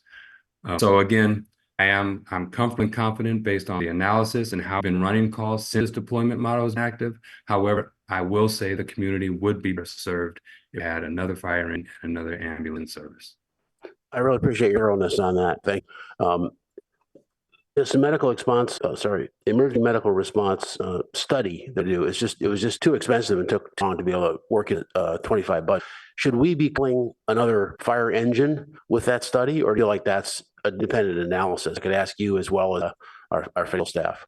So again, I'm comfortably confident based on the analysis and how I've been running calls since deployment model is active. However, I will say the community would be served if it had another fire and another ambulance service. I really appreciate your thoroughness on that. Thank you. This emergency medical response study that we do, it was just too expensive and took too long to be able to work at 25 bucks. Should we be calling another fire engine with that study, or do you like that's a dependent analysis? I could ask you as well as our federal staff.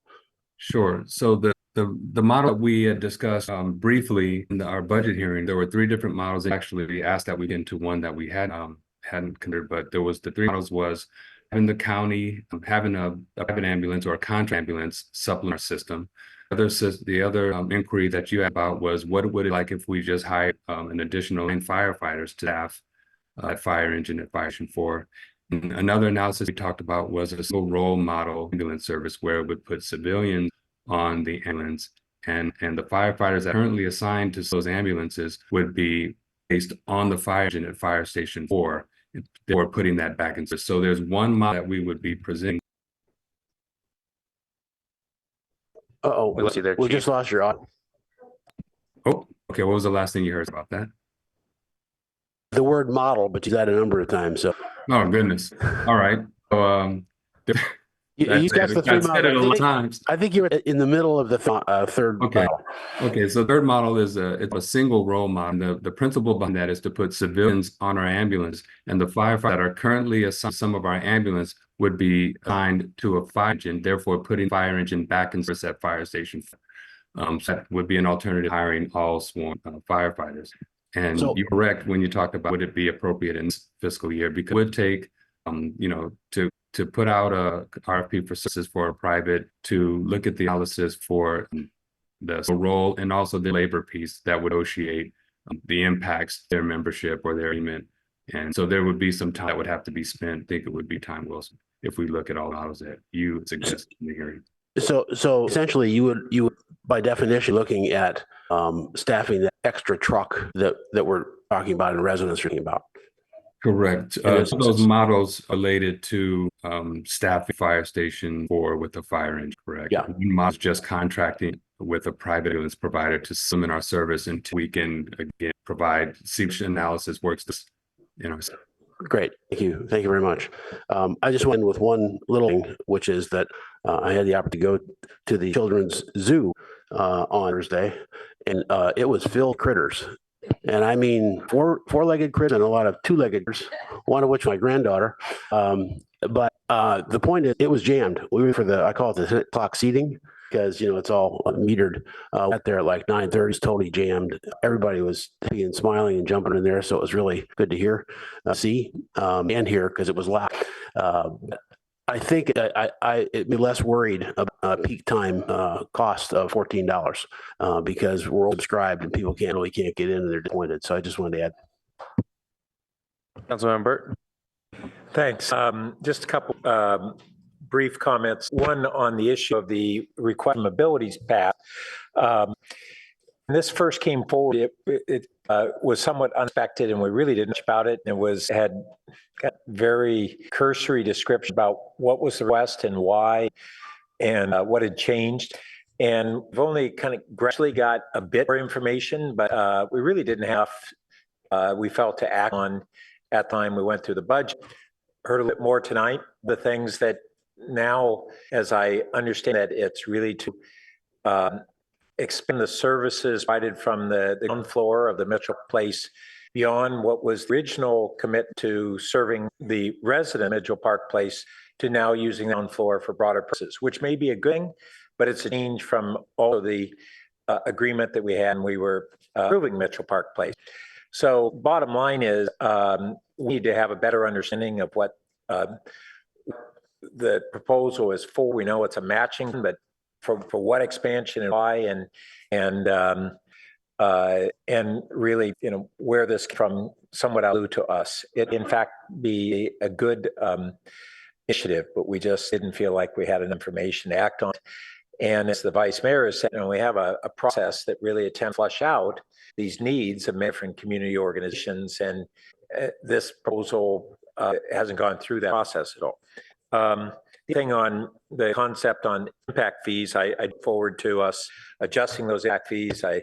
Sure. So the model that we had discussed briefly in our budget hearing, there were 3 different models. Actually, we asked that we get into one that we hadn't considered, but there was the 3 models was having the county having a private ambulance or a contract ambulance supplement our system. The other inquiry that you had about was what would it like if we just hired an additional 9 firefighters to staff at fire engine at Fire Station 4. And another analysis we talked about was a single role model ambulance service where it would put civilians on the ambulance and the firefighters that are currently assigned to those ambulances would be based on the fire engine at Fire Station 4. They were putting that back into. So there's one model that we would be presenting. We just lost your audio. Oh, okay. What was the last thing you heard about that? The word model, but you said a number of times. So. Oh goodness. All right. So You got the 3 models. Times. I think you're in the middle of the third. Okay. Okay. So third model is it's a single role model. The principle behind that is to put civilians on our ambulance, and the firefighters that are currently assigned some of our ambulance would be assigned to a fire engine, therefore putting fire engine back in service at Fire Station. So that would be an alternative hiring all sworn firefighters. And you're correct when you talk about would it be appropriate in this fiscal year, because it would take to put out a RFP for services for a private to look at the analysis for the role and also the labor piece that would negotiate the impacts their membership or their agreement. And so there would be some time that would have to be spent. I think it would be time well spent if we look at all the models that you suggested in the hearing. So essentially you would by definition looking at staffing the extra truck that we're talking about and residents are talking about. Correct. Those models related to staffing Fire Station 4 with the fire engine, correct? Yeah. One model is just contracting with a private ambulance provider to supplement our service until we can again provide analysis works. Great. Thank you. Thank you very much. I just went in with one little thing, which is that I had the opportunity to go to the children's zoo on Thursday, and it was filled with critters. And I mean, four-legged critters and a lot of two-legged critters, one of which my granddaughter. But the point is, it was jammed. We were I call it the clock seating, because it's all metered. Got there at like 9:30, it's totally jammed. Everybody was happy and smiling and jumping in there, so it was really good to hear, see, and hear, because it was loud. I think it'd be less worried about peak time cost of $14 because we're all subscribed and people can't get in and they're disappointed. So I just wanted to add. Councilmember Burt. Thanks. Just a couple brief comments. One on the issue of the request mobilities path. When this first came forward, it was somewhat unexpected, and we really didn't know about it. It had very cursory description about what was the request and why, and what had changed. And we've only kind of gradually got a bit more information, but we really didn't have. We felt to act on at the time we went through the budget. Heard a bit more tonight. The things that now, as I understand that, it's really to expand the services provided from the ground floor of the Metro Place beyond what was the original commitment to serving the resident Metro Park Place to now using the ground floor for broader purposes, which may be a good thing, but it's a change from all of the agreement that we had when we were approving Mitchell Park Place. So bottom line is we need to have a better understanding of what the proposal is for. We know it's a matching, but for what expansion and why, and really, where this from somewhat allude to us. It in fact be a good initiative, but we just didn't feel like we had enough information to act on. And as the vice mayor has said, we have a process that really attempts to flush out these needs of different community organizations, and this proposal hasn't gone through that process at all. The thing on the concept on impact fees, I look forward to us adjusting those impact fees. I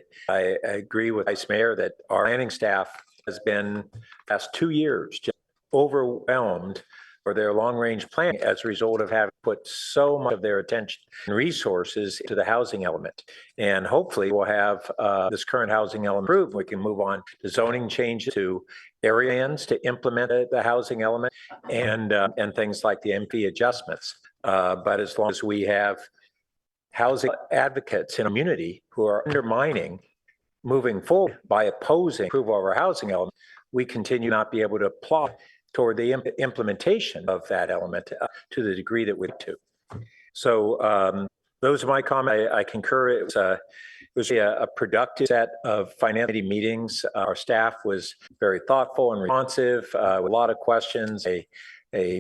agree with Vice Mayor that our planning staff has been the past 2 years just overwhelmed for their long-range planning as a result of having put so much of their attention and resources into the housing element. And hopefully we'll have this current housing element approved. We can move on to zoning changes, to area plans to implement the housing element, and things like the MP adjustments. But as long as we have housing advocates in a community who are undermining moving forward by opposing approval of our housing element, we continue not be able to apply toward the implementation of that element to the degree that we do. So those are my comments. I concur. It was a productive set of finance meetings. Our staff was very thoughtful and responsive with a lot of questions. They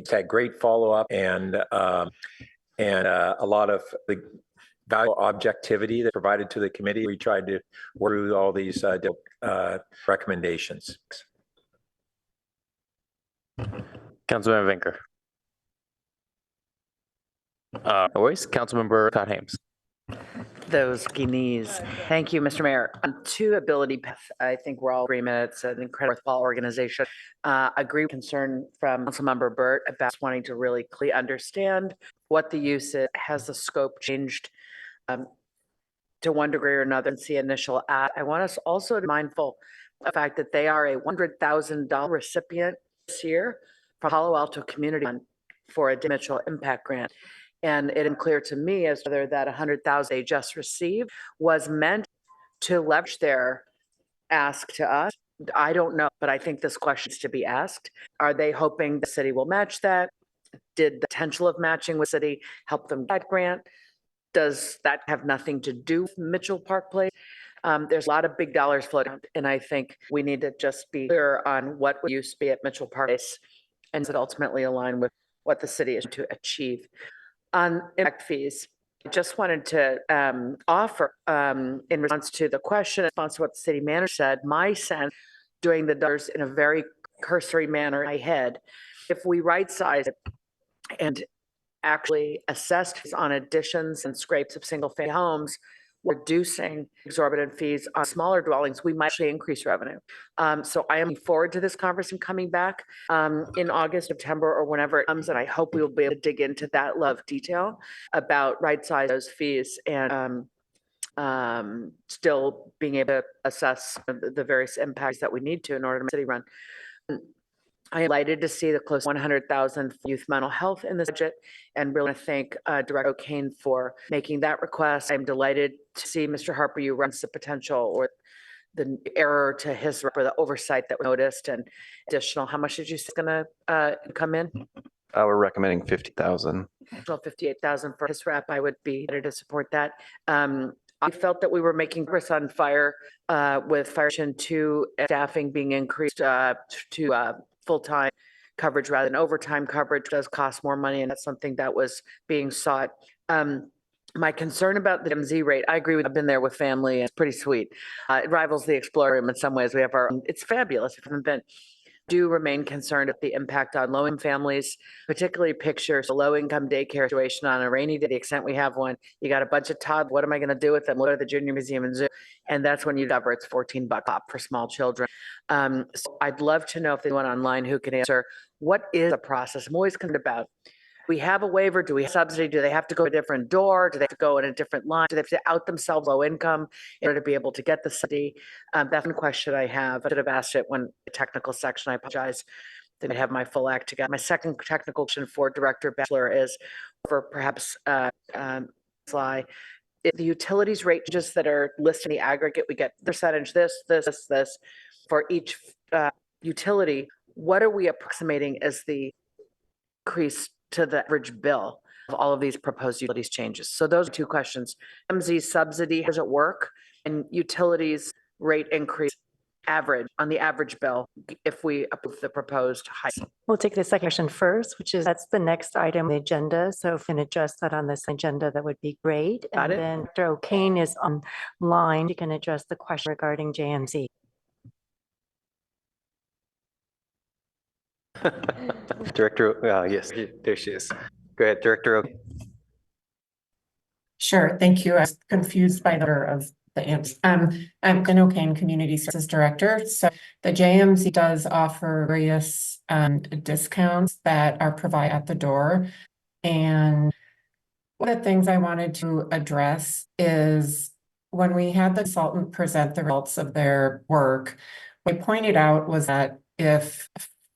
had great follow-up and a lot of the valuable objectivity that provided to the committee. We tried to work through all these recommendations. Councilmember Vinker. No worries. Councilmember Scott Hames. Those knees. Thank you, Mr. Mayor. On to Ability Path, I think we're all in agreement. It's an incredible worthwhile organization. Agree with concern from Councilmember Burt about wanting to really clearly understand what the use is. Has the scope changed to one degree or another? And see initial ad. I want us also to be mindful of the fact that they are a $100,000 recipient this year from Palo Alto Community Fund for a Mitchell Impact Grant. And it is clear to me as to whether that $100,000 they just received was meant to leverage their ask to us. I don't know, but I think this question is to be asked. Are they hoping the city will match that? Did the potential of matching with city help them get that grant? Does that have nothing to do with Mitchell Park Place? There's a lot of big dollars floating, and I think we need to just be clear on what use be at Mitchell Park Place, and it ultimately align with what the city is to achieve. On impact fees, I just wanted to offer, in response to the question, in response to what the city manager said, my sense, doing the dollars in a very cursory manner in my head, if we right-size it and actually assess on additions and scrapes of single-family homes, reducing exorbitant fees on smaller dwellings, we might actually increase revenue. So I am looking forward to this conference and coming back in August, September, or whenever it comes, and I hope we will be able to dig into that level of detail about right-size those fees and still being able to assess the various impacts that we need to in order to make the city run. I am delighted to see the close to 100,000 youth mental health in this budget, and really thank Director O'Kane for making that request. I'm delighted to see Mr. Harper, you reference the potential or the error to his or the oversight that we noticed, and additional. How much did you say is going to come in? We're recommending 50,000. Well, 58,000 for his rep. I would be ready to support that. I felt that we were making progress on fire with Fire Station 2 staffing being increased to full-time coverage rather than overtime coverage. Does cost more money, and that's something that was being sought. My concern about the MZ rate, I agree with, I've been there with family, and it's pretty sweet. It rivals the Explorer Room in some ways. We have our own, it's fabulous. If you haven't been, do remain concerned at the impact on low-income families, particularly pictures a low-income daycare situation on a rainy day, to the extent we have one. You got a bunch of toddlers. What am I going to do with them? Go to the Junior Museum and Zoo. And that's when you discover it's $14 pop for small children. So I'd love to know if there's anyone online who can answer, what is the process? I'm always concerned about, we have a waiver, do we have subsidy? Do they have to go a different door? Do they have to go in a different line? Do they have to out themselves low income in order to be able to get the subsidy? That's one question I have. I should have asked it when the technical section, I apologize. Didn't have my full act together. My second technical question for Director Batchelor is for perhaps Sly. If the utilities rate just that are listed in the aggregate, we get percentage this for each utility. What are we approximating as the increase to the average bill of all of these proposed utilities changes? So those are two questions. MZ subsidy, how does it work? And utilities rate increase average on the average bill if we approve the proposed hike. We'll take the second question first, which is that's the next item on the agenda. So if we can address that on this agenda, that would be great. Got And it. then Dr. O'Kane is online. You can address the question regarding JMZ. Director, yes, there she is. Go ahead, Director. Sure, thank you. I was confused by the order of the answer. I'm Glen O'Kane, Community Services Director. So the JMZ does offer various discounts that are provided at the door. And one of the things I wanted to address is when we had the consultant present the results of their work, what I pointed out was that if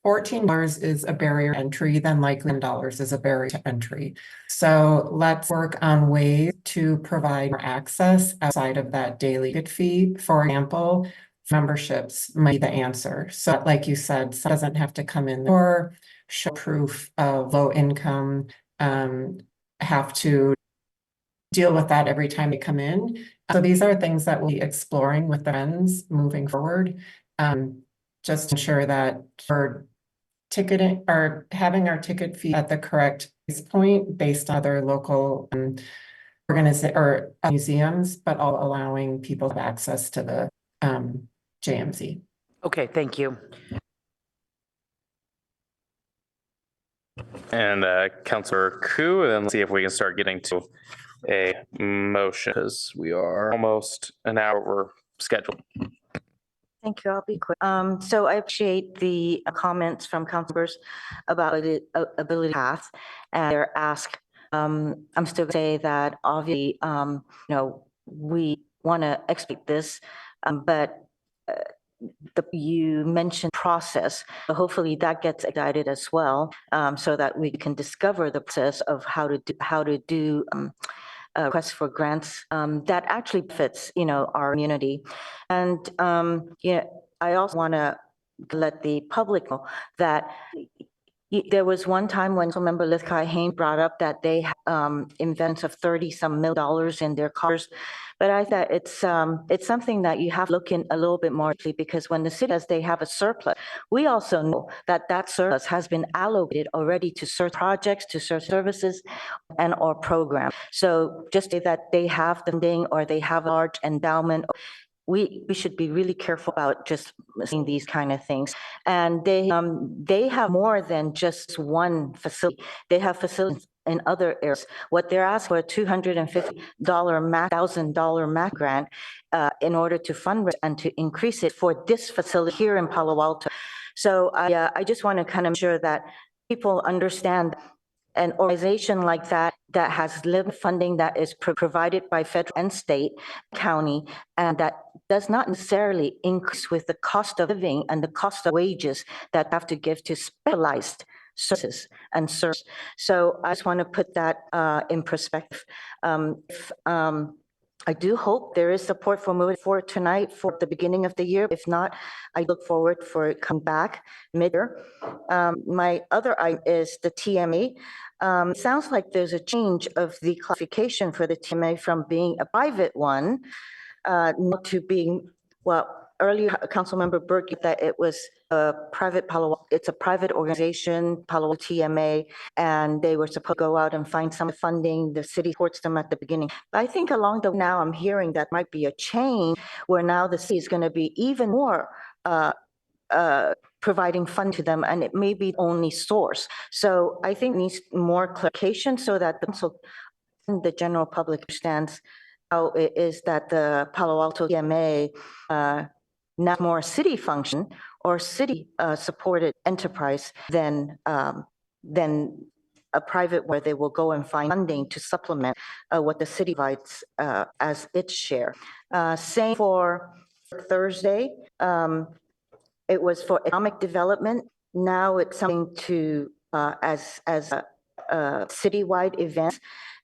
$14 is a barrier to entry, then likely $10 is a barrier to entry. So let's work on ways to provide more access outside of that daily ticket fee. For example, memberships might be the answer. So like you said, someone doesn't have to come in or show proof of low income, have to deal with that every time they come in. So these are things that we'll be exploring with the friends moving forward. Just to ensure that for ticketing or having our ticket fee at the correct price point based on other local museums, but all allowing people to have access to the JMZ. Okay, thank you. And Councilor Koo, and then see if we can start getting to a motion because we are almost an hour we're scheduled. Thank you. I'll be quick. So I appreciate the comments from councilors about the ability path and their ask. I'm still going to say that obviously, we want to expect this, but you mentioned process, so hopefully that gets guided as well, so that we can discover the process of how to do requests for grants that actually fits, our community. And I also want to let the public know that there was one time when Member Lithkai Hain brought up that they have invents of $30-some million in their cars. But I thought it's something that you have to look in a little bit more deeply, because when the city says they have a surplus, we also know that that surplus has been allocated already to certain projects, to certain services, and or programs. So just say that they have funding or they have a large endowment. We should be really careful about just seeing these kind of things. And they have more than just one facility. They have facilities in other areas. What they're asking for a $250,000 MAC grant in order to fundraise and to increase it for this facility here in Palo Alto. So I just want to kind of ensure that people understand an organization like that has limited funding that is provided by federal and state, county, and that does not necessarily increase with the cost of living and the cost of wages that have to give to specialized services and service. So I just want to put that in perspective. I do hope there is support for moving forward tonight for the beginning of the year. If not, I look forward for it come back mid-year. My other item is the TMA. It sounds like there's a change of the classification for the TMA from being a private one not to being, well, earlier Councilmember Burke, that it was a private it's a private organization, Palo Alto TMA, and they were supposed to go out and find some funding. The city supports them at the beginning. But I think along the now I'm hearing that might be a change where now the city is going to be even more providing fund to them, and it may be the only source. So I think it needs more clarification so that the general public understands how it is that the Palo Alto TMA not more city function or city supported enterprise than a private where they will go and find funding to supplement what the city provides as its share. Same for Thursday. It was for economic development. Now it's something to as a citywide event.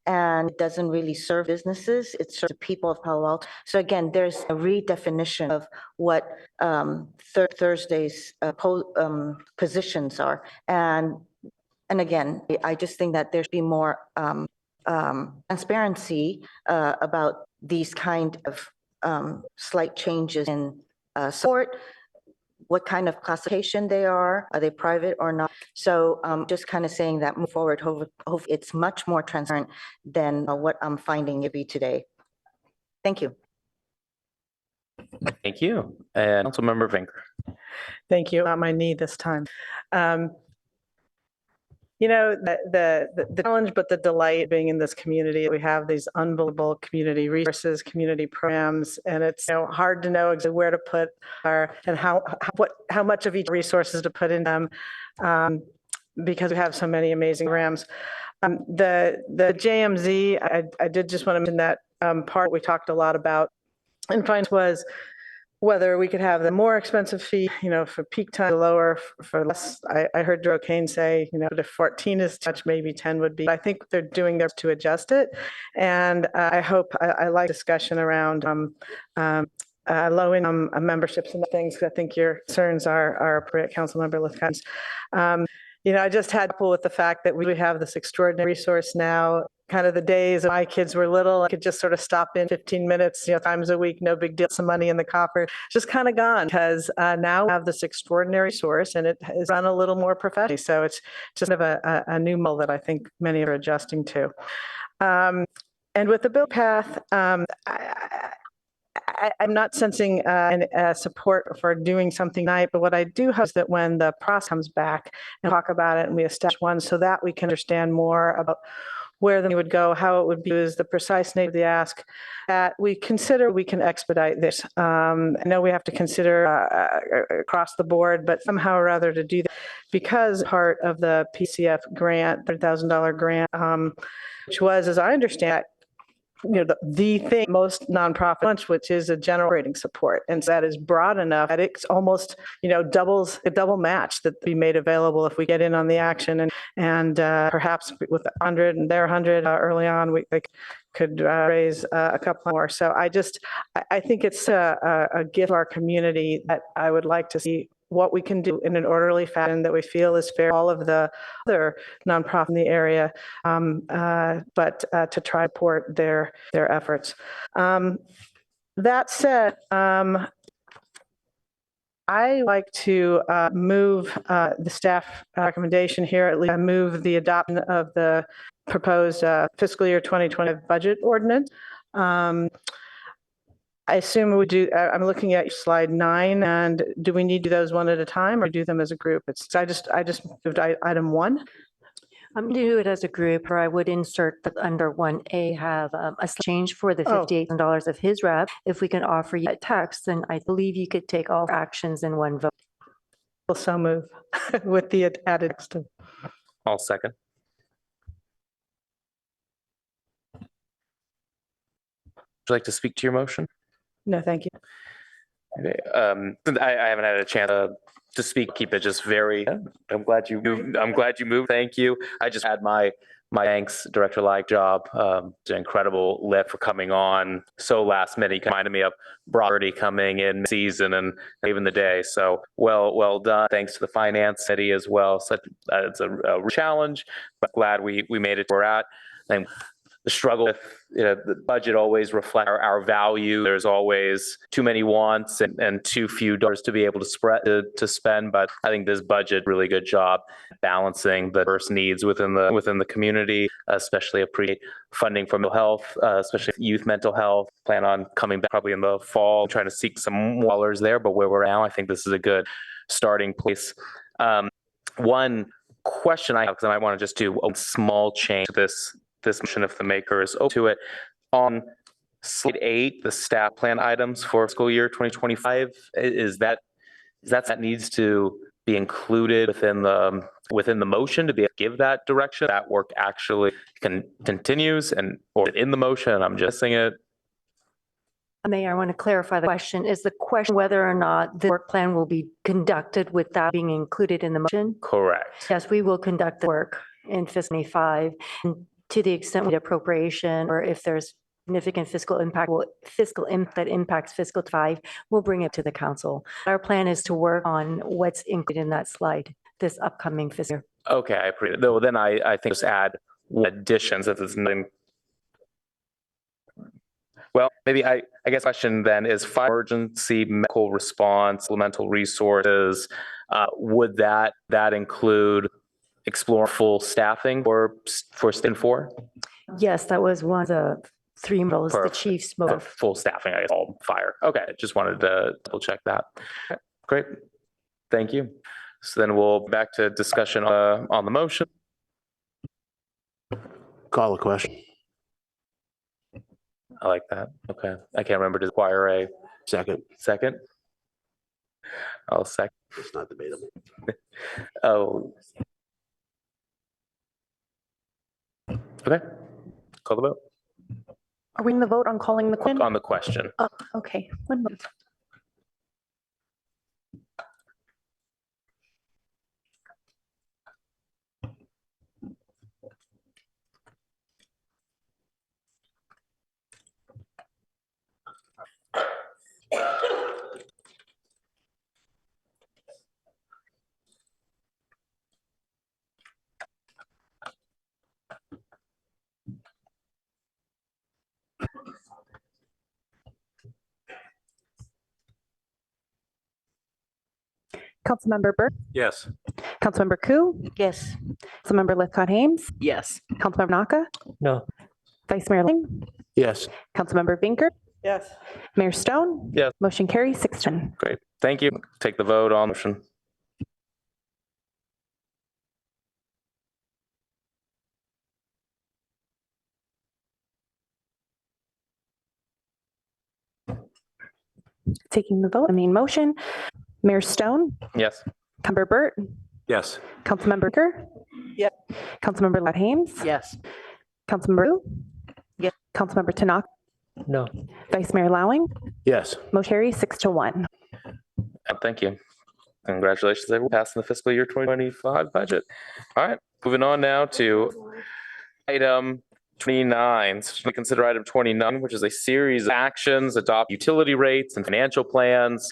and it doesn't really serve businesses. It serves the people of Palo Alto. So again, there's a redefinition of what Thursday's positions are. And again, I just think that there should be more transparency about these kind of slight changes in support, what kind of classification they are they private or not? So just kind of saying that move forward, hope it's much more transparent than what I'm finding it be today. Thank you. Thank you. And Councilmember Vinker. Thank you. On my knee this time. You know, the challenge, but the delight being in this community. We have these unbelievable community resources, community programs, and it's hard to know exactly where to put our and how much of each resources to put in them because we have so many amazing programs. The JMZ, I did just want to mention that part we talked a lot about in finance was whether we could have the more expensive fee, for peak time, lower for less. I heard Drew Kane say, if 14 is too much, maybe 10 would be. I think they're doing their to adjust it. And I hope, I like discussion around low-income memberships and things, because I think your concerns are appropriate, Councilmember Lithcott. I just had to pull with the fact that we have this extraordinary resource now. Kind of the days my kids were little, I could just sort of stop in 15 minutes, times a week, no big deal, some money in the coffer, just kind of gone because now we have this extraordinary source and it has run a little more professionally. So it's just kind of a new model that I think many are adjusting to. And with the bill path, I'm not sensing support for doing something tonight, but what I do hope is that when the process comes back and talk about it and we establish one so that we can understand more about where the money would go, how it would be used, the precise nature of the ask, that we consider we can expedite this. I know we have to consider across the board, but somehow or other to do that because part of the PCF grant, $30,000 grant, which was, as I understand, the thing most nonprofit lunch, which is a general operating support. And so that is broad enough that it's almost, doubles a double match that be made available if we get in on the action and perhaps with 100 and their 100 early on, they could raise a couple more. So I think it's a gift to our community that I would like to see what we can do in an orderly fashion that we feel is fair to all of the other nonprofits in the area, but to try to support their efforts. That said, I like to move the staff recommendation here, at least move the adoption of the proposed fiscal year 2020 budget ordinance. I assume we do. I'm looking at slide 9, and do we need to do those one at a time or do them as a group? I just moved item 1. I'm going to do it as a group, or I would insert that under 1A have a change for the $58,000 of his rev. If we can offer you a text, then I believe you could take all actions in one vote. We'll so move with the added text. I'll second. Would you like to speak to your motion? No, thank you. Okay. I haven't had a chance to speak. Keep it just very. I'm glad you moved. Thank you. I just had my thanks, Director Like job. It's an incredible lift for coming on so last minute. Reminded me of Broderty coming in season and even the day. So well done. Thanks to the finance committee as well. So it's a challenge, but glad we made it to where we're at. And the struggle with the budget always reflects our value. There's always too many wants and too few dollars to be able to spend. But I think this budget really good job balancing the diverse needs within the community, especially appreciate funding for mental health, especially youth mental health. Plan on coming back probably in the fall, trying to seek some dollars there. But where we're now, I think this is a good starting place. One question I have, because I might want to just do a small change to this motion if the maker is open to it. On slide 8, the staff plan items for fiscal year 2025, is that needs to be included within the motion to be able to give that direction? That work actually continues or in the motion, I'm just saying it. Mayor, I want to clarify the question. Is the question whether or not the work plan will be conducted without being included in the motion? Correct. Yes, we will conduct the work in fiscal 25. to the extent we need appropriation, or if there's significant fiscal impact that impacts fiscal 5, we'll bring it to the council. Our plan is to work on what's included in that slide this upcoming fiscal year. Okay, I appreciate it. Though then I think just add additions if it's nothing. Well, maybe I guess question then is fire emergency medical response, supplemental resources. Would that include explore full staffing for STIN 4? Yes, that was one of the 3 roles the chief spoke of. Full staffing, I guess, all fire. Okay, just wanted to double check that. Okay, great, thank you. So then we'll back to discussion on the motion. Call the question. I like that. Okay, I can't remember to require a Second. second. I'll second. It's not debatable. Oh. Okay, call the vote. Are we in the vote on calling the question? On the question. Oh, okay. 1 moment. Councilmember Burke, Yes. Councilmember Koo, Yes. Councilmember Lithcott-Hames, Yes. Councilmember Naka, No. Vice Mayor Ling, Yes. Councilmember Vinker, Yes. Mayor Stone. Yes. Motion carries 6-10. Great, thank you. Take the vote on motion. Taking the vote, I mean motion. Mayor Stone, Yes. Councilmember Burt, Yes. Councilmember Burker. Yep. Councilmember Lithcott-Hames. Yes. Councilmember Koo. Yes. Councilmember Tanaka, No. Vice Mayor Lowing. Yes. Motion carries 6-1. Thank you. Congratulations, everyone, passing the fiscal year 2025 budget. All right, moving on now to item 29. So we consider item 29, which is a series of actions, adopt utility rates and financial plans.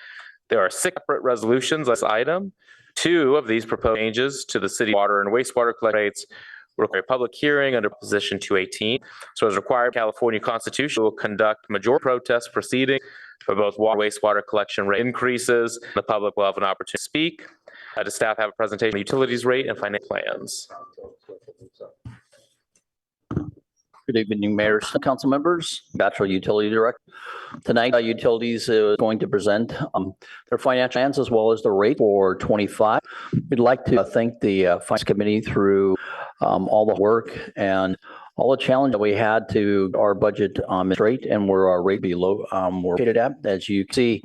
There are 6 separate resolutions on this item. 2 of these proposed changes to the city water and wastewater collection rates require a public hearing under Proposition 218. So as required by California Constitution, we will conduct majority protest proceedings for both water and wastewater collection rate increases. The public will have an opportunity to speak. Does staff have a presentation of utilities rate and financial plans? Good evening, Mayor, council members, Bachelor Utility Director. Tonight, Utilities is going to present their financial plans as well as the rate for 25. We'd like to thank the Finance Committee through all the work and all the challenge that we had to our budget rate and where our rate below we're located at. As you can see,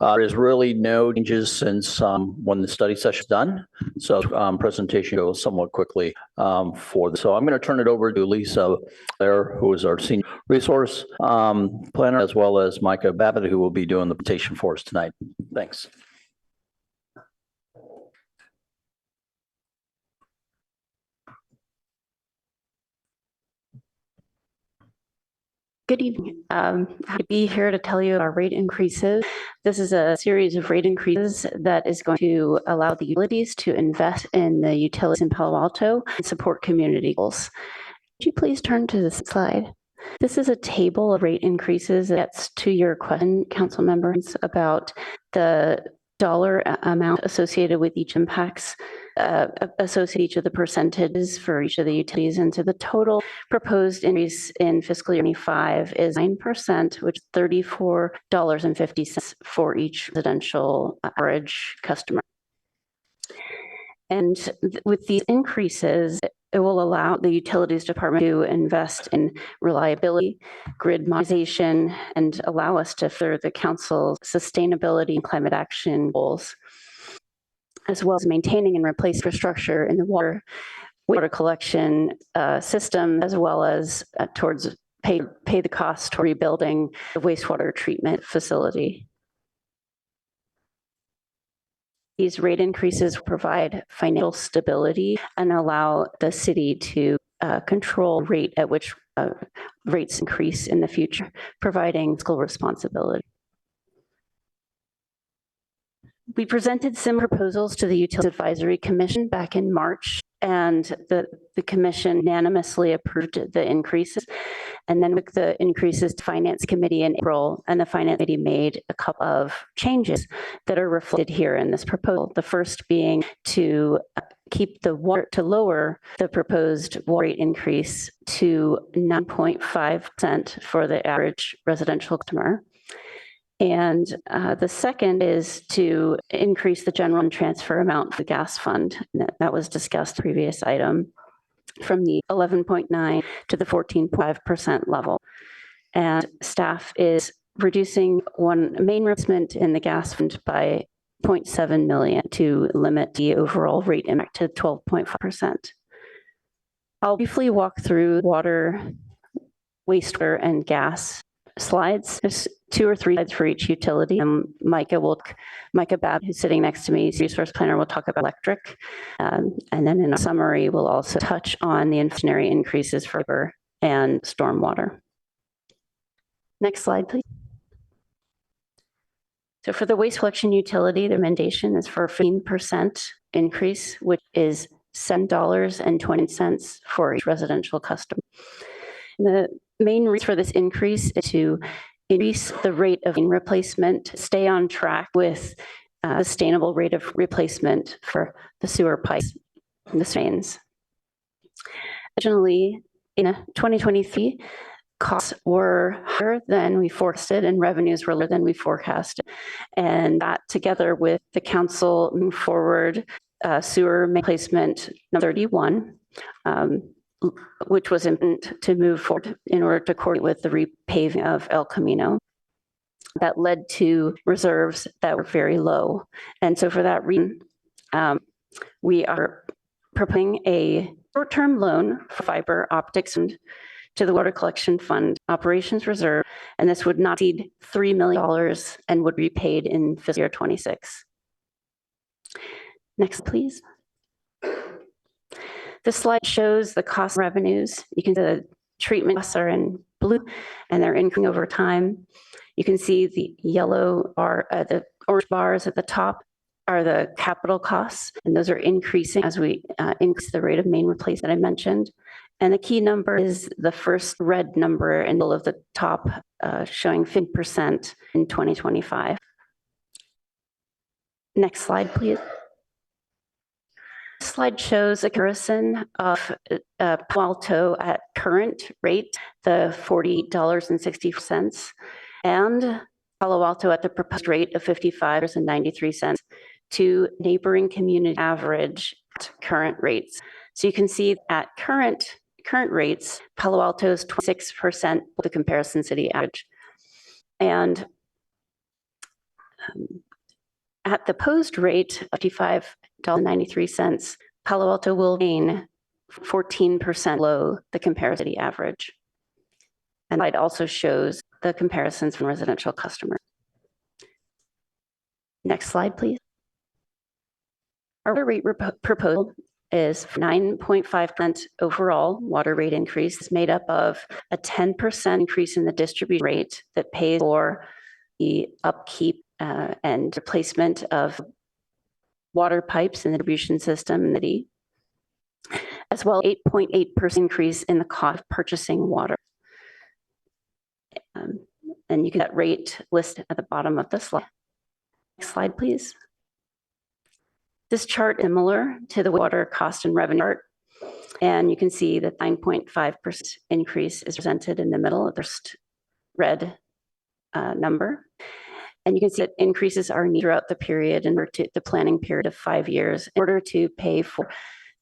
there's really no changes since when the study session is done. So presentation goes somewhat quickly for this. So I'm going to turn it over to Lisa there, who is our senior resource planner, as well as Micah Babbitt, who will be doing the presentation for us tonight. Thanks. Good evening. Happy to be here to tell you our rate increases. This is a series of rate increases that is going to allow the utilities to invest in the utilities in Palo Alto and support community goals. Could you please turn to this slide? This is a table of rate increases that gets to your question, council members, about the dollar amount associated with each impacts, associate each of the percentages for each of the utilities. And so the total proposed increase in fiscal year 25 is 9%, which is $34.50 for each residential average customer. And with these increases, it will allow the utilities department to invest in reliability, grid modernization, and allow us to further the council's sustainability and climate action goals, as well as maintaining and replace infrastructure in the water collection system, as well as towards pay the cost toward rebuilding the wastewater treatment facility. These rate increases provide financial stability and allow the city to control rate at which rates increase in the future, providing fiscal responsibility. We presented similar proposals to the Utilities Advisory Commission back in March, and the commission unanimously approved the increases. And then with the increases to Finance Committee in April, and the Finance Committee made a couple of changes that are reflected here in this proposal. The first being to lower the proposed water rate increase to 9.5% for the average residential customer. And the second is to increase the general and transfer amount for the gas fund. That was discussed in the previous item, from the 11.9 to the 14.5% level. And staff is reducing one main replacement in the gas fund by 0.7 million to limit the overall rate impact to 12.5%. I'll briefly walk through water, wastewater, and gas slides. There's 2 or 3 slides for each utility. Micah Babb, who's sitting next to me, resource planner, will talk about electric. And then in a summary, we'll also touch on the inflationary increases for labor and stormwater. Next slide, please. So for the waste collection utility, the recommendation is for a 15% increase, which is $7.20 for each residential customer. The main reason for this increase is to increase the rate of replacement, stay on track with a sustainable rate of replacement for the sewer pipes and the mains. Additionally, in 2023, costs were higher than we forecasted and revenues were lower than we forecasted. And that, together with the council move forward sewer replacement number 31, which was important to move forward in order to coordinate with the repaving of El Camino. That led to reserves that were very low. And so for that reason, we are proposing a short-term loan for fiber optics to the Water Collection Fund Operations Reserve, and this would not exceed $3 million and would be paid in fiscal year 26. Next, please. This slide shows the cost revenues. You can see the treatment costs are in blue, and they're increasing over time. You can see the yellow bar, the orange bars at the top are the capital costs, and those are increasing as we increase the rate of main replacement that I mentioned. And the key number is the first red number in the middle of the top, showing 50% in 2025. Next slide, please. This slide shows a comparison of Palo Alto at current rate, the $48.60, and Palo Alto at the proposed rate of $55.93 to neighboring community average at current rates. So you can see at current rates, Palo Alto is 26% the comparison city average. And at the proposed rate of $55.93, Palo Alto will gain 14% below the comparison city average. And it also shows the comparisons from residential customers. Next slide, please. Our water rate proposal is 9.5% overall water rate increase. It's made up of a 10% increase in the distribution rate that pays for the upkeep and replacement of water pipes in the distribution system in the city, as well as 8.8% increase in the cost of purchasing water. And you get that rate listed at the bottom of the slide. Next slide, please. This chart is similar to the water cost and revenue chart. And you can see that 9.5% increase is presented in the middle of the first red number. And you can see that increases are needed throughout the period and the planning period of 5 years in order to pay for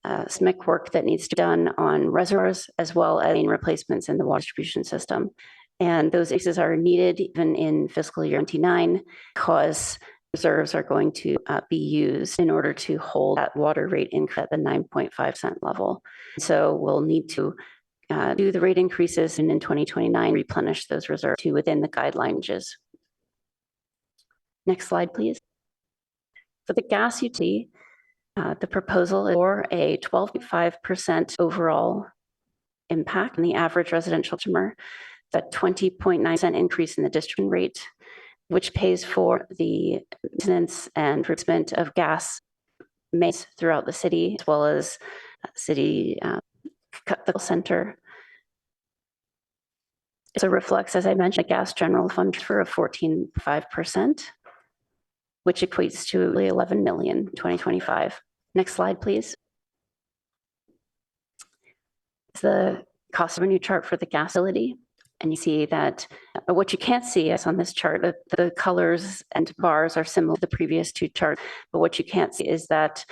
SMIC work that needs to be done on reservoirs as well as main replacements in the water distribution system. And those increases are needed even in fiscal year 29 because reserves are going to be used in order to hold that water rate increase at the 9.5 cent level. So we'll need to do the rate increases and in 2029 replenish those reserves to within the guideline ranges. Next slide, please. For the gas utility, the proposal is for a 12.5% overall impact on the average residential customer. That 20.9% increase in the district rate, which pays for the maintenance and replacement of gas mains throughout the city, as well as city the center. So reflects, as I mentioned, a gas general fund for a 14.5%, which equates to 11 million in 2025. Next slide, please. It's the cost of a new chart for the gas utility. And you see that what you can't see is on this chart, the colors and bars are similar to the previous two charts. But what you can't see is that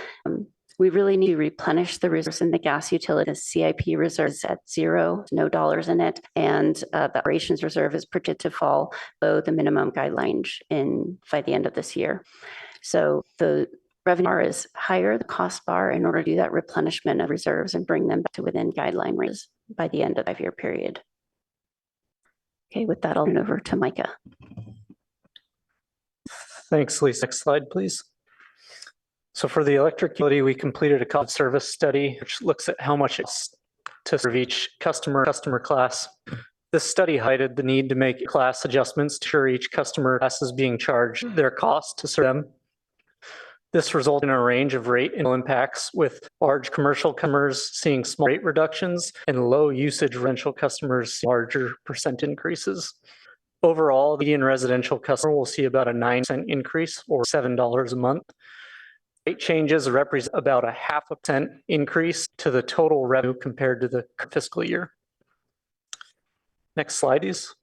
we really need to replenish the reserves in the gas utility. The CIP reserves at zero, no dollars in it. And the operations reserve is projected to fall below the minimum guideline by the end of this year. So the revenue bar is higher, the cost bar, in order to do that replenishment of reserves and bring them back to within guideline ranges by the end of the 5-year period. Okay, with that, I'll turn over to Micah. Thanks, Lisa. Next slide, please. So for the electric utility, we completed a cost service study, which looks at how much it's to serve each customer class. This study highlighted the need to make class adjustments to ensure each customer class is being charged their cost to serve them. This resulted in a range of rate and impacts, with large commercial customers seeing small rate reductions and low usage residential customers seeing larger percent increases. Overall, the median residential customer will see about a 9% increase, or $7 a month. Rate changes represent about a 0.5% increase to the total revenue compared to the fiscal year. Next slide, please.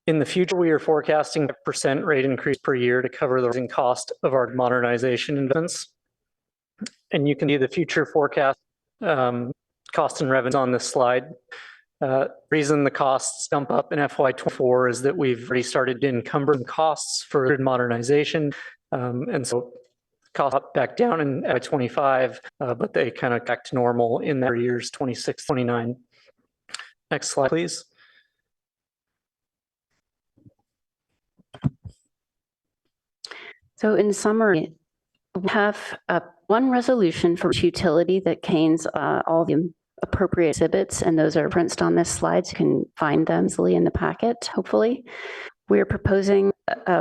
In the future, we are forecasting a % rate increase per year to cover the rising cost of our modernization investments. And you can see the future forecast cost and revenues on this slide. Reason the costs jump up in FY24 is that we've already started to encumber costs for grid modernization. And so costs up back down in FY25, but they kind of back to normal in the years 26, 29. Next slide, please. So in summary, we have one resolution for each utility that contains all the appropriate exhibits, and those are printed on this slide, so you can find them easily in the packet, hopefully. We are proposing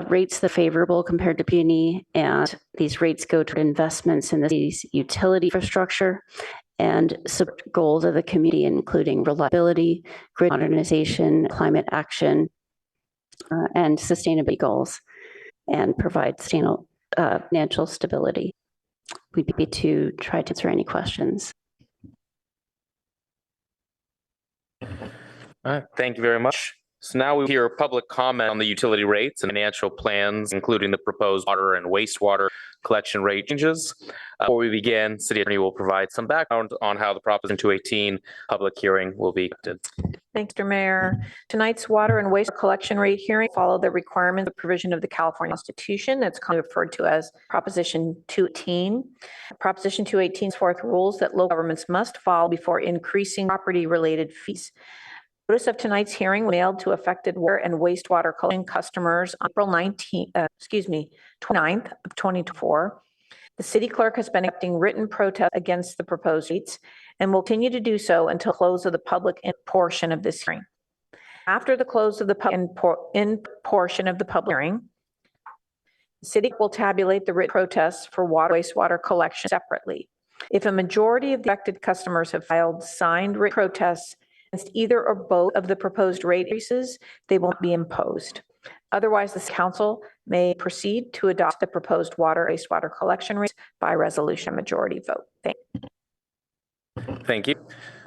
rates that are favorable compared to PG&E, and these rates go toward investments in the city's utility infrastructure and goals of the community, including reliability, grid modernization, climate action, and sustainability goals, and provide financial stability. We'd be happy to try to answer any questions. All right, thank you very much. So now we hear public comment on the utility rates and financial plans, including the proposed water and wastewater collection rate changes. Before we begin, City Attorney will provide some background on how the Proposition 218 public hearing will be conducted. Thanks, Mr. Mayor. Tonight's water and waste collection rate hearing follow the requirements of provision of the California Constitution that's commonly referred to as Proposition 218. Proposition 218 sets forth rules that local governments must follow before increasing property-related fees. Notice of tonight's hearing mailed to affected water and wastewater collection customers on April 29th of 2024. The city clerk has been accepting written protest against the proposed rates and will continue to do so until close of the public portion of this hearing. After the close of the portion of the public hearing, the city will tabulate the written protests for water wastewater collection separately. If a majority of the affected customers have filed signed written protests against either or both of the proposed rate increases, they won't be imposed. Otherwise, the council may proceed to adopt the proposed water wastewater collection rates by resolution majority vote. Thank you. Thank you.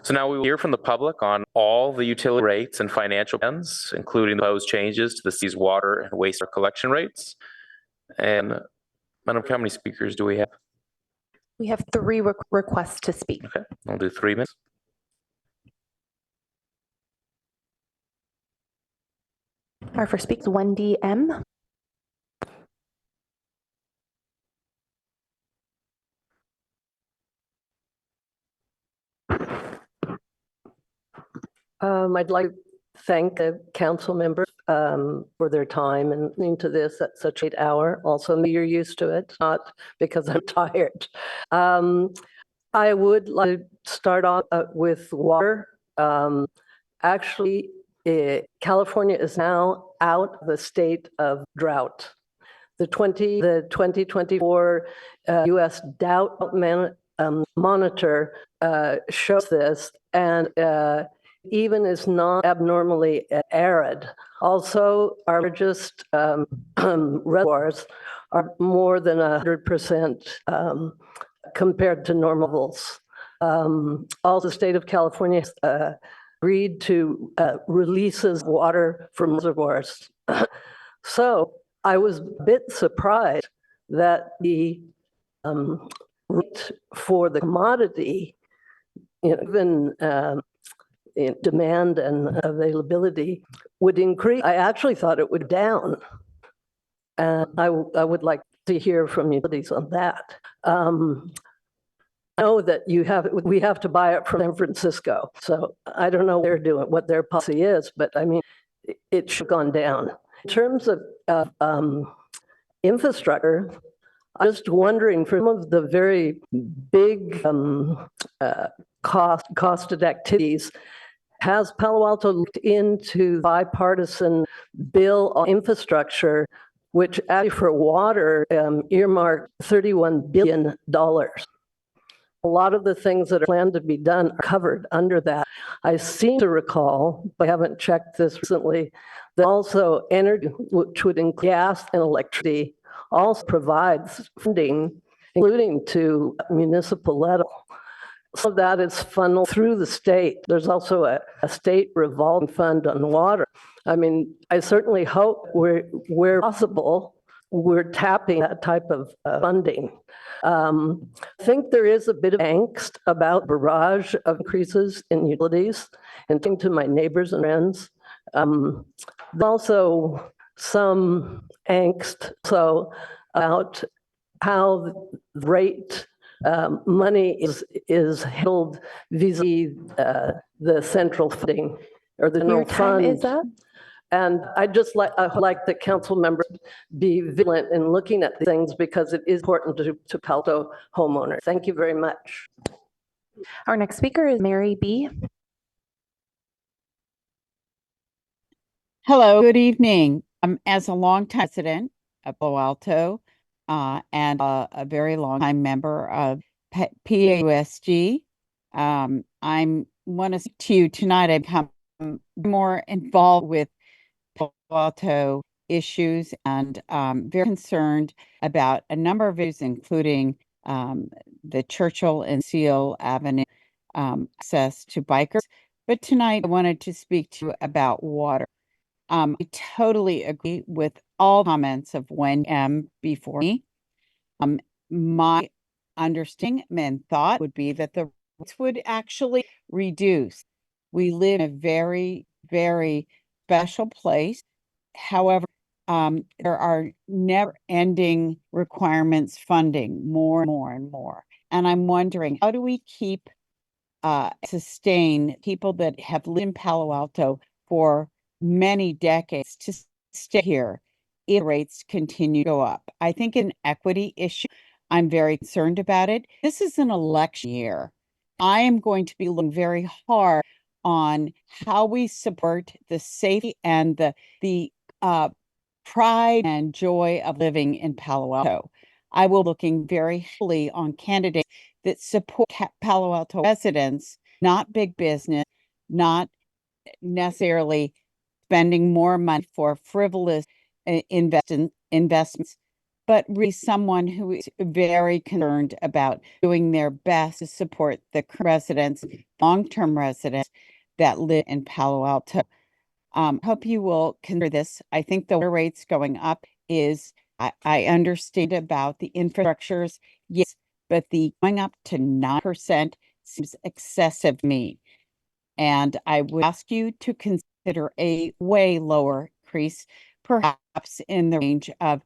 So now we will hear from the public on all the utility rates and financial plans, including the proposed changes to the city's water and wastewater collection rates. And Madam, how many speakers do we have? We have 3 requests to speak. Okay, I'll do 3 minutes. Our first speaker is Wendy M. I'd like to thank the council members for their time and into this at such an hour. Also, you're used to it, not because I'm tired. I would like to start off with water. Actually, California is now out of the state of drought. The 2024 U.S. Drought Monitor shows this, and even is not abnormally arid. Also, our largest reservoirs are more than 100% compared to normal levels. Also, the state of California agreed to releases water from reservoirs. So I was a bit surprised that the rate for the commodity, even demand and availability, would increase. I actually thought it would down. And I would like to hear from utilities on that. I know that we have to buy it from San Francisco. So I don't know what they're doing, what their policy is, but I mean, it should have gone down. In terms of infrastructure, I'm just wondering, for some of the very big costed activities, has Palo Alto looked into bipartisan bill on infrastructure, which actually for water earmarked $31 billion? A lot of the things that are planned to be done are covered under that. I seem to recall, but I haven't checked this recently, that also energy, which would include gas and electricity, also provides funding, including to municipal level. So that is funneled through the state. There's also a state revolving fund on water. I mean, I certainly hope where possible, we're tapping that type of funding. I think there is a bit of angst about barrage of increases in utilities, and talking to my neighbors and friends. Also some angst about how the rate money is held vis-a-vis the central funding or the general fund. Is up. And I like that council members be vigilant in looking at these things because it is important to Palo Alto homeowners. Thank you very much. Our next speaker is Mary B. Hello, good evening. As a longtime resident of Palo Alto and a very long time member of PAUSG, I want to speak to you tonight. I've become more involved with Palo Alto issues and very concerned about a number of issues, including the Churchill and Seal Avenue access to bikers. But tonight I wanted to speak to you about water. I totally agree with all comments of Wendy M. before me. My understanding and thought would be that the rates would actually reduce. We live in a very, very special place. However, there are never-ending requirements funding more and more and more. And I'm wondering, how do we keep sustain people that have lived in Palo Alto for many decades to stay here if rates continue to go up? I think an equity issue. I'm very concerned about it. This is an election year. I am going to be looking very hard on how we support the safety and the pride and joy of living in Palo Alto. I will be looking very heavily on candidates that support Palo Alto residents, not big business, not necessarily spending more money for frivolous investments, but really someone who is very concerned about doing their best to support the residents, long-term residents that live in Palo Alto. Hope you will consider this. I think the water rates going up is, I understand about the infrastructures, yes, but the going up to 9% seems excessive to me. And I would ask you to consider a way lower increase, perhaps in the range of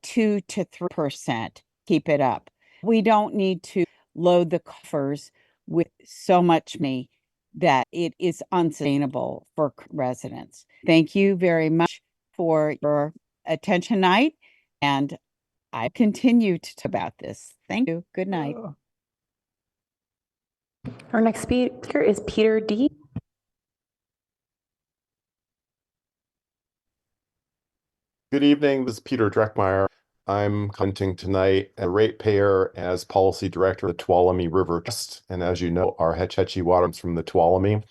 2 to 3%. Keep it up. We don't need to load the coffers with so much money that it is unsustainable for residents. Thank you very much for your attention tonight, and I continue to talk about this. Thank you. Good night. Our next speaker is Peter D. Good evening. This is Peter Dreckmeyer. I'm commenting tonight as a ratepayer as policy director of the Tuolumne River Trust. And as you know, our Hetch Hetchy water comes from the Tuolumne.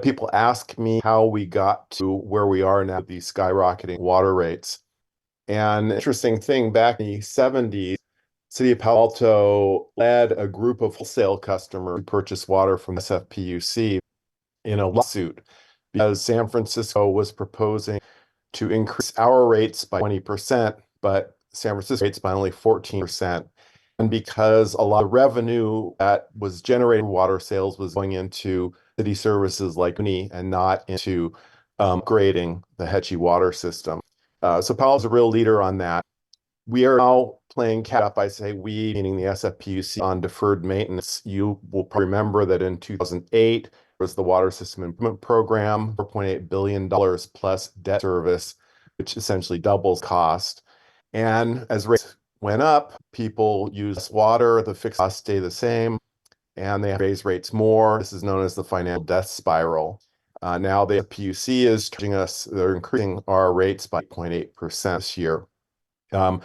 People ask me how we got to where we are now, these skyrocketing water rates. And interesting thing, back in the 70s, City of Palo Alto led a group of wholesale customers who purchased water from SFPUC in a lawsuit because San Francisco was proposing to increase our rates by 20%, but San Francisco rates by only 14%. And because a lot of revenue that was generating water sales was going into city services like UNI and not into upgrading the Hetchy water system. So Palo's a real leader on that. We are now playing catch up. I say we, meaning the SFPUC, on deferred maintenance. You will probably remember that in 2008 was the Water System Improvement Program, $4.8 billion plus debt service, which essentially doubles cost. And as rates went up, people use water, the fixed costs stay the same, and they raise rates more. This is known as the financial death spiral. Now the PUC is charging us, they're increasing our rates by 0.8% this year. Palo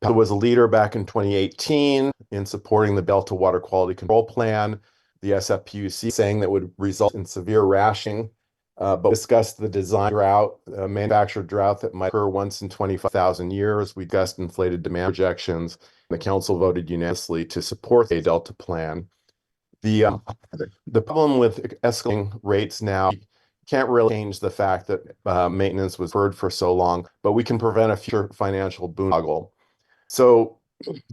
was a leader back in 2018 in supporting the Delta Water Quality Control Plan, the SFPUC saying that would result in severe rationing, but discussed the design drought, manufactured drought that might occur once in 25,000 years. We discussed inflated demand projections. The council voted unanimously to support the Delta plan. The problem with escalating rates now can't really change the fact that maintenance was deferred for so long, but we can prevent a future financial boondoggle. So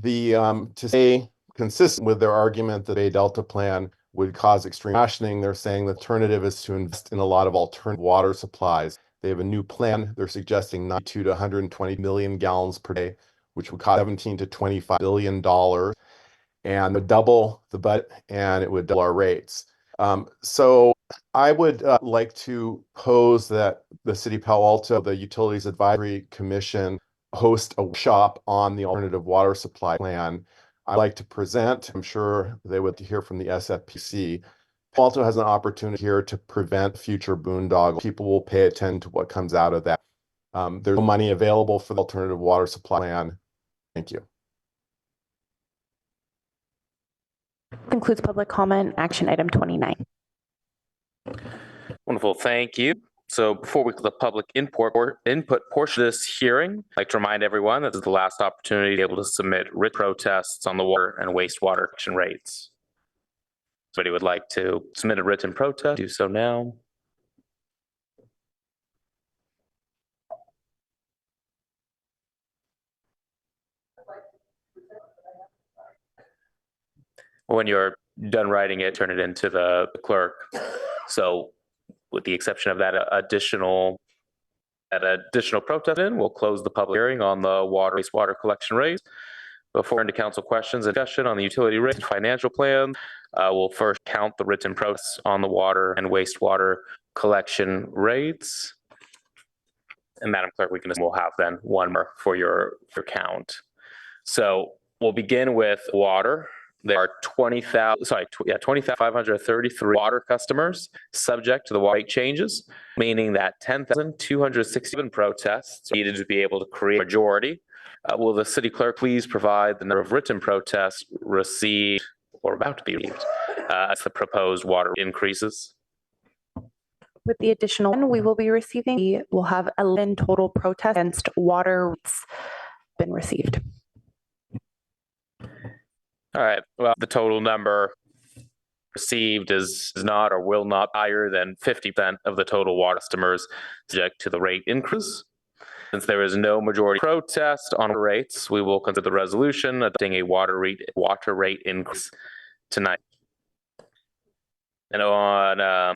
to stay consistent with their argument that a Delta plan would cause extreme rationing, they're saying the alternative is to invest in a lot of alternative water supplies. They have a new plan. They're suggesting 92 to 120 million gallons per day, which would cost $17 to $25 billion, and would double the budget, and it would double our rates. So I would like to pose that the City of Palo Alto, the Utilities Advisory Commission, host a workshop on the alternative water supply plan. I'd like to present, I'm sure they would hear from the SFPC. Palo Alto has an opportunity here to prevent future boondoggle. People will pay attention to what comes out of that. There's no money available for the alternative water supply plan. Thank you. Concludes public comment, action item 29. Wonderful, thank you. So before we go to the public input portion of this hearing, I'd like to remind everyone that this is the last opportunity to be able to submit written protests on the water and wastewater collection rates. If anybody would like to submit a written protest, do so now. When you're done writing it, turn it into the clerk. So with the exception of that additional protest, we'll close the public hearing on the water wastewater collection rates. Before into council questions and discussion on the utility rate and financial plan, we'll first count the written protests on the water and wastewater collection rates. And Madam Clerk, we'll have then one more for your count. So we'll begin with water. There are 20,533 water customers subject to the water rate changes, meaning that 10,267 protests needed to be able to create a majority. Will the city clerk please provide the number of written protests received or about to be received as the proposed water increases? With the additional one we will be receiving, we'll have 11 total protests against water rates been received. All right, well, the total number received is not or will not be higher than 50% of the total water customers subject to the rate increase. Since there is no majority protest on rates, we will consider the resolution adopting a water rate increase tonight. And on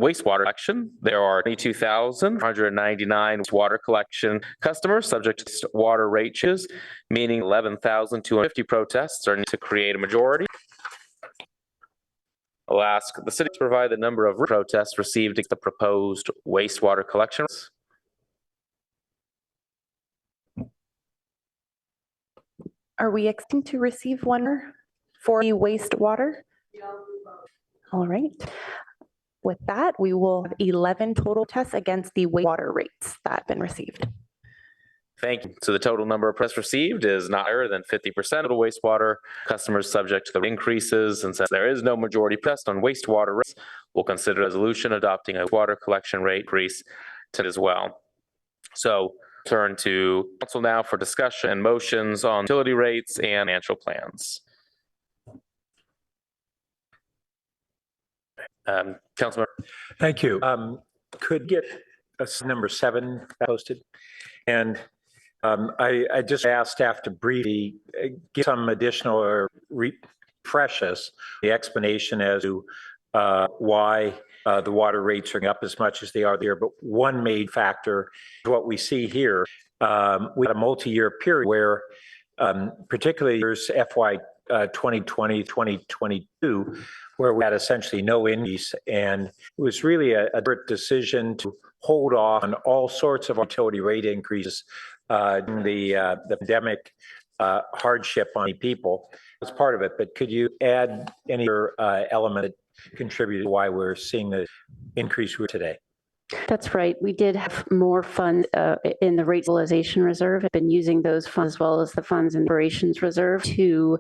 wastewater collection, there are 22,199 water collection customers subject to water rate changes, meaning 11,250 protests are needed to create a majority. I'll ask the city to provide the number of protests received against the proposed wastewater collection. Are we expecting to receive one for the wastewater? All right. With that, we will have 11 total tests against the wastewater rates that have been received. Thank you. So the total number of tests received is not higher than 50% of the wastewater customers subject to the increases. And since there is no majority test on wastewater rates, we'll consider a resolution adopting a water collection rate increase to as well. So turn to council now for discussion and motions on utility rates and financial plans. Councilmember. Thank you. Could get number 7 posted? And I just asked staff to briefly give some additional or refresh us the explanation as to why the water rates are up as much as they are there. But one main factor is what we see here. We had a multi-year period where particularly years FY 2020, 2022, where we had essentially no increase. And it was really a decision to hold off on all sorts of utility rate increases during the pandemic hardship on people as part of it. But could you add any other element that contributed to why we're seeing the increase today? That's right. We did have more funds in the rate stabilization reserve. I've been using those funds as well as the funds in the operations reserve to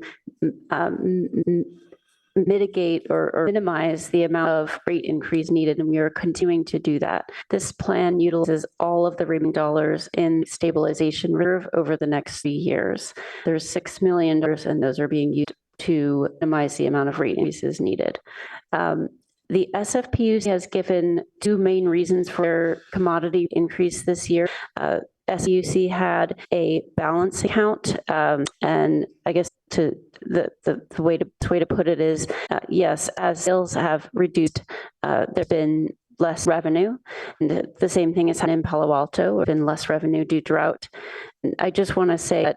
mitigate or minimize the amount of rate increase needed, and we are continuing to do that. This plan utilizes all of the remaining dollars in stabilization reserve over the next 3 years. There's $6 million, and those are being used to minimize the amount of rate increases needed. The SFPUC has given 2 main reasons for their commodity increase this year. SFPUC had a balance account, and I guess the way to put it is, yes, as sales have reduced, there's been less revenue. And the same thing has happened in Palo Alto. There's been less revenue due to drought. And I just want to say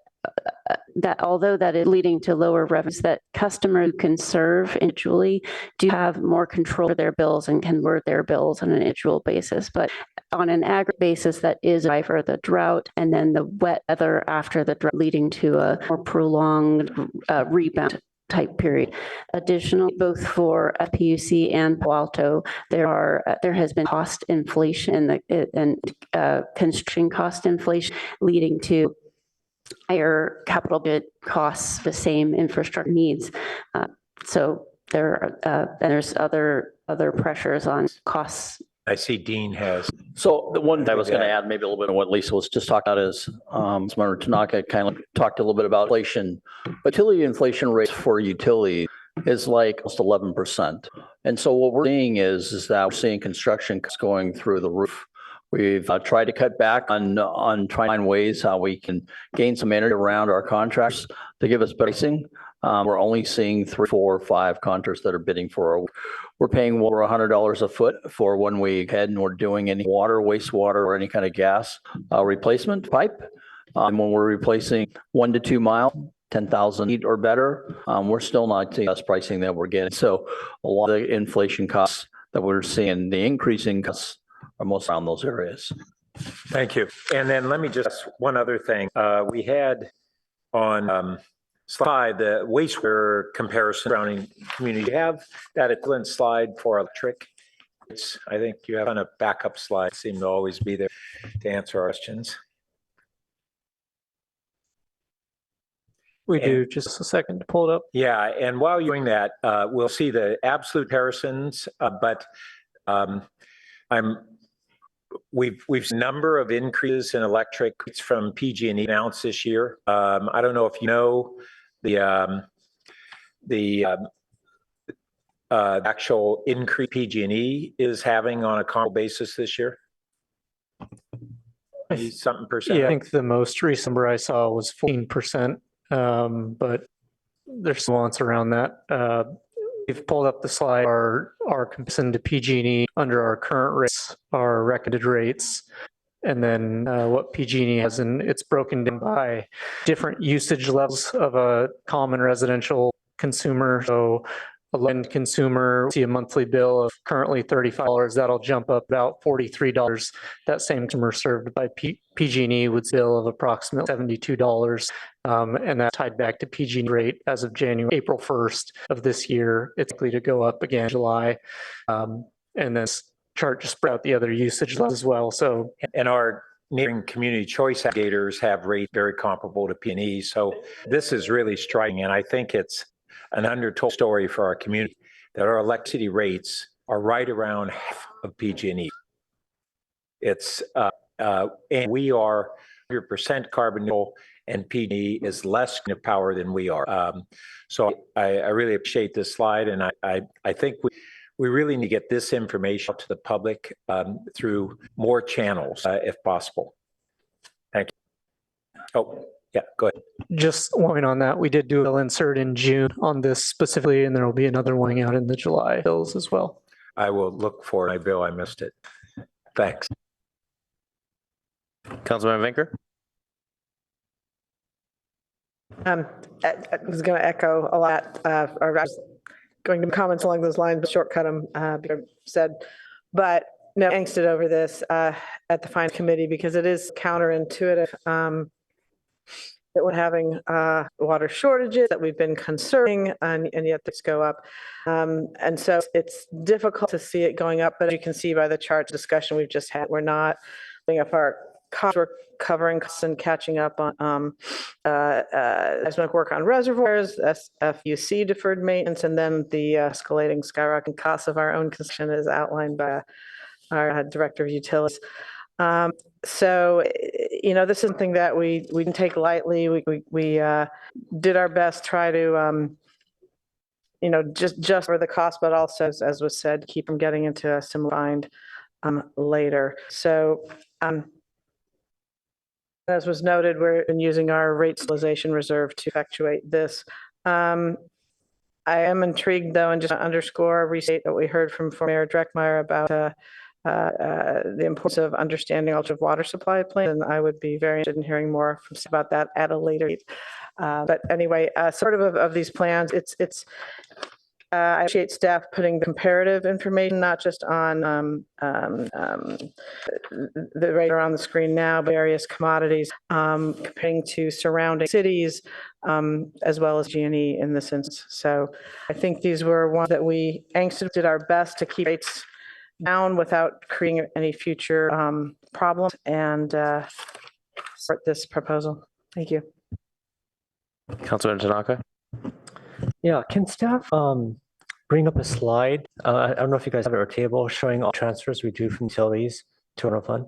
that although that is leading to lower revenues, that customers who can serve individually do have more control over their bills and convert their bills on an individual basis. But on an aggregate basis, that is for the drought and then the wet weather after the drought, leading to a more prolonged rebound type period. Additionally, both for FPUC and Palo Alto, there has been cost inflation and construction cost inflation leading to higher capital budget costs, the same infrastructure needs. So there's other pressures on costs. I see Dean has. So the one I was going to add maybe a little bit of what Lisa was just talking about is Member Tanaka kind of talked a little bit about inflation. Utility inflation rates for utility is like almost 11%. And so what we're seeing is that we're seeing construction costs going through the roof. We've tried to cut back on trying to find ways how we can gain some energy around our contracts to give us pricing. We're only seeing 3, 4, 5 contractors that are bidding for. We're paying over $100 a foot for when we head and we're doing any water, wastewater, or any kind of gas replacement pipe. And when we're replacing 1 to 2 mile, 10,000 feet or better, we're still not seeing us pricing that we're getting. So a lot of the inflation costs that we're seeing, the increasing costs, are most around those areas. Thank you. And then let me just one other thing. We had on slide the wastewater comparison surrounding community. You have that equivalent slide for electric. I think you have on a backup slide. Seem to always be there to answer our questions. We do. Just a second to pull it up. Yeah, and while you're doing that, we'll see the absolute comparisons. But we've seen a number of increases in electric from PG&E announced this year. I don't know if you know the actual increase PG&E is having on a comparable basis this year. Something percent. Yeah, I think the most recent number I saw was 14%, but there's nuance around that. We've pulled up the slide, our comparison to PG&E under our current rates, our recommended rates, and then what PG&E has, and it's broken down by different usage levels of a common residential consumer. So a low-end consumer see a monthly bill of currently $35. That'll jump up about $43. That same consumer served by PG&E would see a bill of approximately $72. And that's tied back to PG&E rate as of April 1st of this year. It's likely to go up again in July. And this chart just spread out the other usage levels as well. So, And our neighboring community choice aggregators have rates very comparable to P&E. So this is really striking. And I think it's an undertold story for our community that our electricity rates are right around half of PG&E. It's, and we are 100% carbon neutral, and PG&E is less power than we are. So I really appreciate this slide, and I think we really need to get this information out to the public through more channels, if possible. Thank you. Oh, yeah, go ahead. just one point on that, we did do a bill insert in June on this specifically, and there will be another one out in the July bills as well. I will look for my bill. I missed it. Thanks. Councilmember Vinker? I was going to echo a lot, or I was going to comments along those lines, but shortcut them, said, but no, angsted over this at the Finance Committee because it is counterintuitive that we're having water shortages that we've been conserving, and yet these go up. And so it's difficult to see it going up, but as you can see by the chart discussion we've just had, we're not putting up our costs, we're covering costs and catching up on seismic work on reservoirs, FUC deferred maintenance, and then the escalating skyrocketing costs of our own construction as outlined by our Director of Utilities. So, you know, this is something that we didn't take lightly. We did our best, try to, you know, just for the cost, but also, as was said, keep from getting into a similar bind later. So, as was noted, we're using our rate stabilization reserve to effectuate this. I am intrigued, though, and just to underscore, restate what we heard from Mayor Dreckmeyer about the importance of understanding alternative water supply plans, and I would be very interested in hearing more about that at a later date. But anyway, sort of these plans, I appreciate staff putting the comparative information, not just on the rate on the screen now, but various commodities, comparing to surrounding cities, as well as G&E in this instance. So I think these were ones that we did our best to keep rates down without creating any future problems, and support this proposal. Thank you. Councilor Tanaka? Yeah, can staff bring up a slide? I don't know if you guys have it at our table showing all transfers we do from utilities to our fund.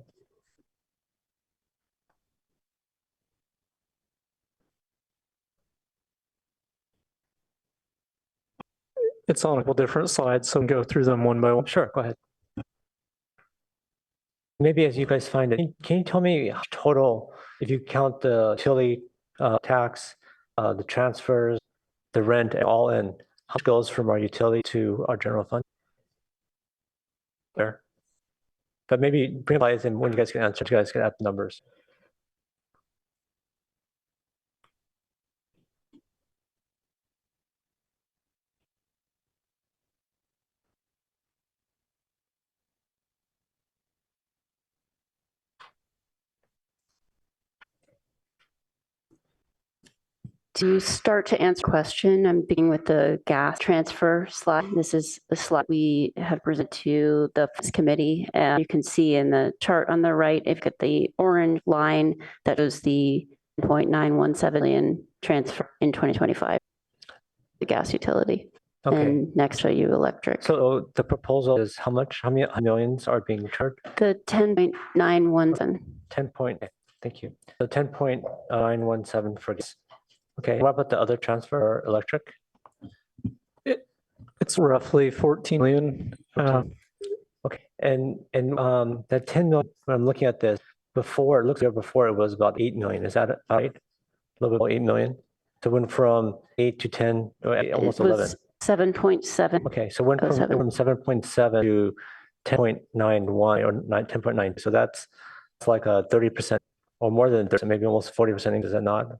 It's on a couple different slides, so go through them one by one. Sure, go ahead. Maybe as you guys find it, can you tell me total, if you count the utility tax, the transfers, the rent, all in, how much goes from our utility to our general fund? There. But maybe bring slides, and when you guys can answer, you guys can add the numbers. To start to answer the question, I'm beginning with the gas transfer slide. This is the slide we have presented to the Finance Committee. And you can see in the chart on the right, if you get the orange line, that is the 0.917 billion transfer in 2025, the gas utility. Okay. And next show you electric. So the proposal is how much? How many millions are being charged? The 10.917. 10 point, thank you. So 10.917 for gas. Okay, what about the other transfer or electric? It's roughly 14 million. Okay, and that 10 million, when I'm looking at this, before it was about 8 million. Is that right? A little bit about 8 million. So it went from 8 to 10, almost 11. 7.7. Okay, so went from 7.7 to 10.91 or 10.9. So that's like a 30% or more than 30%, maybe almost 40%. Is that not?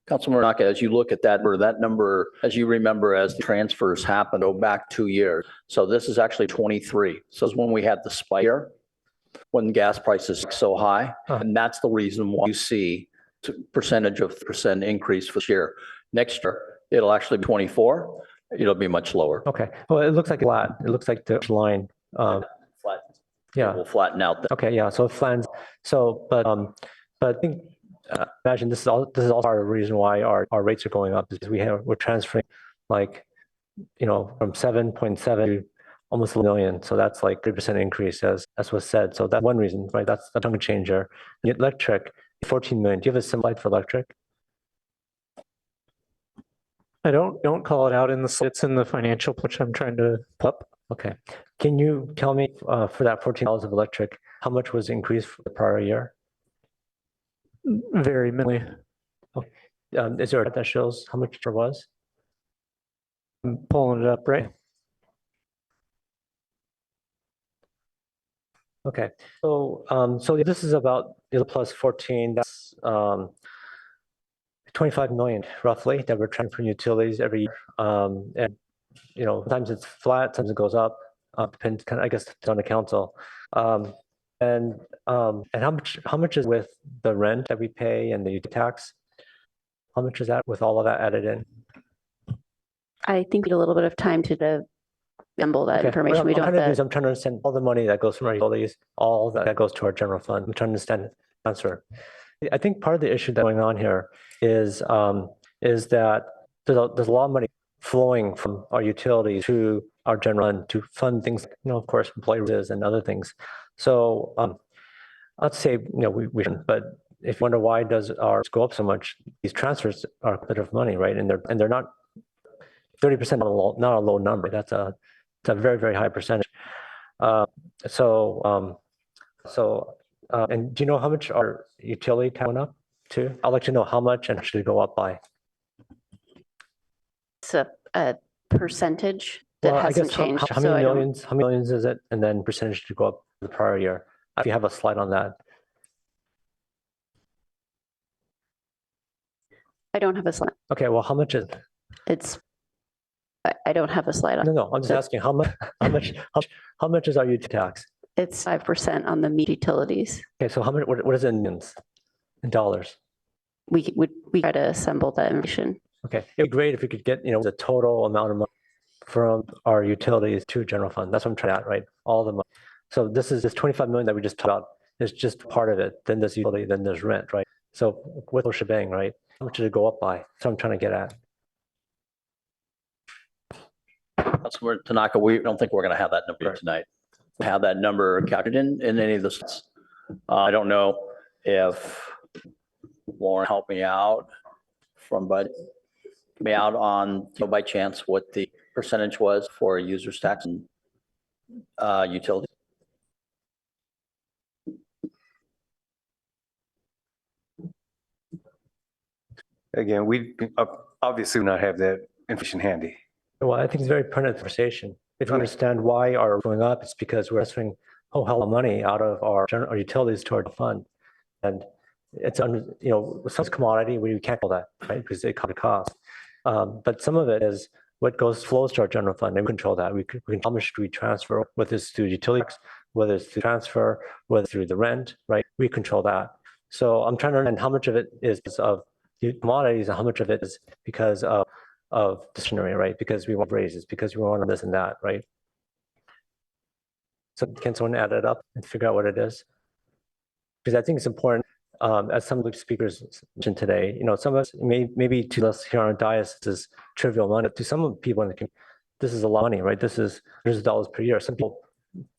Councilmember Naka, as you look at that number, as you remember, as the transfers happened, go back 2 years. So this is actually 23. So it's when we had the spike here, when gas prices are so high. And that's the reason why you see percentage increase for this year. Next year, it'll actually be 24. It'll be much lower. Okay, well, it looks like flat. It looks like the line, Flat. yeah. We'll flatten out. Okay, yeah, so it flattens. So, but I think, imagine this is all part of the reason why our rates are going up is because we're transferring like, from 7.7 to almost a million. So that's like 3% increase as was said. So that's one reason, right? That's the chunk changer. The electric, 14 million. Do you have a symbol for electric? I don't call it out in the, it's in the financial, which I'm trying to pull up. Okay. Can you tell me for that $14 of electric, how much was increased for the prior year? Very minimally. Okay. Is there a that shows how much there was? I'm pulling it up, right? Okay. So this is about plus 14. That's 25 million roughly that we're transferring utilities every year. And sometimes it's flat, sometimes it goes up. Depends kind of, I guess, on the council. And how much is with the rent that we pay and the utility tax? How much is that with all of that added in? I think we need a little bit of time to assemble that information. I'm trying to understand all the money that goes from our utilities, all that goes to our general fund. I'm trying to understand the answer. I think part of the issue that's going on here is that there's a lot of money flowing from our utilities to our general fund to fund things, of course, employee raises and other things. So let's say, we shouldn't, but if you wonder why does ours go up so much, these transfers are a bit of money, right? And they're not 30%, not a low number. It's a very, very high percentage. And do you know how much our utility tax went up to? I'd like to know how much and should it go up by? It's a percentage that hasn't changed. How many millions is it? And then percentage to go up the prior year. If you have a slide on that. I don't have a slide. Okay, well, how much is it? I don't have a slide on. No, I'm just asking how much is our utility tax? It's 5% on the utilities. Okay, so how much? What is it in millions, in dollars? We try to assemble that information. Okay, it'd be great if we could get the total amount of money from our utilities to general fund. That's what I'm trying to at, right? All the money. So this 25 million that we just talked about is just part of it. Then there's utility, then there's rent, right? So with the shebang, right? How much did it go up by? So I'm trying to get at. Councilmember Tanaka, we don't think we're going to have that number tonight. Have that number calculated in any of the sets. I don't know if Lauren helped me out on by chance what the percentage was for users tax and utility. Again, we obviously not have that information handy. Well, I think it's a very pertinent conversation. If you understand why our going up, it's because we're transferring a whole hell of money out of our utilities to our fund. And it's, some commodity, we can't call that, right? Because it costs. But some of it is what flows to our general fund, and we control that. We can how much do we transfer, whether it's through utilities, whether it's through transfer, whether it's through the rent, right? We control that. So I'm trying to understand how much of it is of the commodities and how much of it is because of discretionary, right? Because we want raises, because we want this and that, right? So can someone add it up and figure out what it is? Because I think it's important, as some of the speakers mentioned today, some of us, maybe to us here on dais, this is trivial money. To some of the people in the community, this is a lot of money, right? This is hundreds of dollars per year. Some people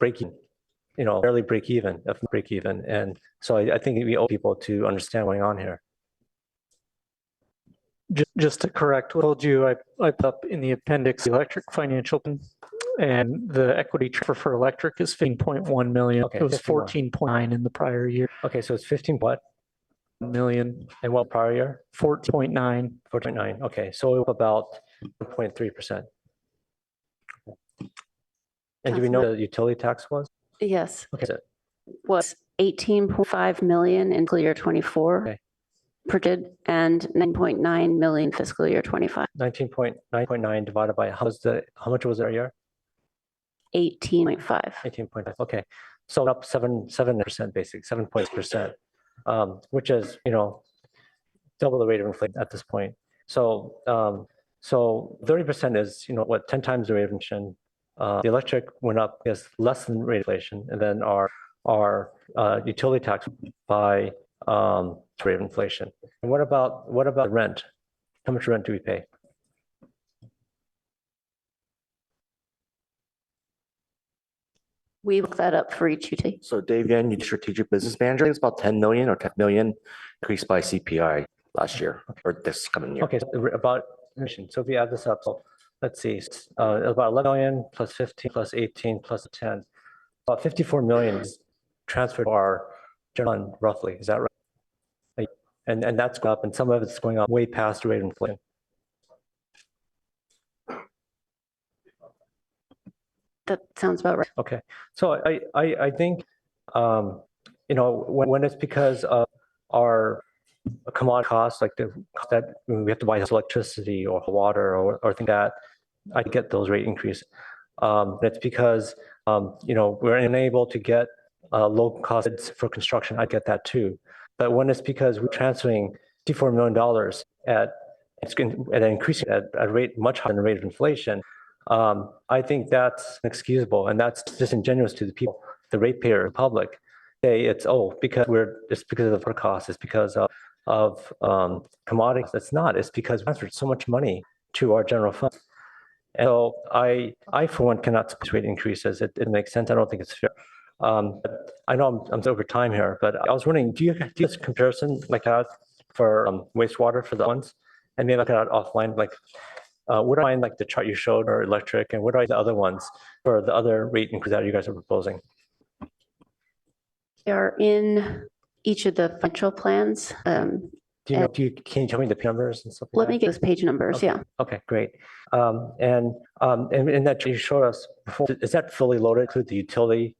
break even, barely break even, if not break even. And so I think we owe people to understand what's going on here. Just to correct what I told you, I put up in the appendix the electric financial, and the equity transfer for electric is 15.1 million. Okay, it was 14.9 in the prior year. Okay, so it's 15 what? Million. And what prior year? 14.9. 14.9. Okay, so about 1.3%. And do we know what the utility tax was? Yes. Okay. Was 18.5 million in fiscal year 24. Okay. Projected and 9.9 million fiscal year 25. 9.9 divided by how much was it a year? 18.5. 18.5. Okay, so up 7%, basically 7%, which is double the rate of inflation at this point. So So 30% is, what, 10 times the rate of inflation. The electric went up is less than rate of inflation, and then our utility tax by rate of inflation. And what about rent? How much rent do we pay? We look that up for each utility. So Dave Yen, you strategic business manager, I think it's about 10 million or 10 million increased by CPI last year or this coming year. Okay, so about emission. So if we add this up, so let's see, about 11 million plus 15 plus 18 plus 10, about 54 million is transferred to our general fund roughly. Is that right? And that's up, and some of it's going up way past the rate of inflation. That sounds about right. Okay, so I think when it's because of our commodity costs, like the cost that we have to buy electricity or water or things that, I get those rate increases. It's because we're unable to get low costs for construction. I get that too. But when it's because we're transferring $54 million at an increasing at a rate much higher than the rate of inflation, I think that's inexcusable, and that's disingenuous to the people, the ratepayer public. Say it's because of the cost, it's because of commodities. It's not. It's because we transferred so much money to our general fund. And so I for one cannot support rate increases. It makes sense. I don't think it's fair. I know I'm over time here, but I was wondering, do you do this comparison like that for wastewater for the ones, and maybe look at it offline, like what are like the chart you showed or electric, and what are the other ones for the other rate increase that you guys are proposing? They are in each of the financial plans. Can you tell me the numbers and stuff? Let me get those page numbers. Okay. Yeah. Okay, great. And that you showed us before, is that fully loaded? Include the utility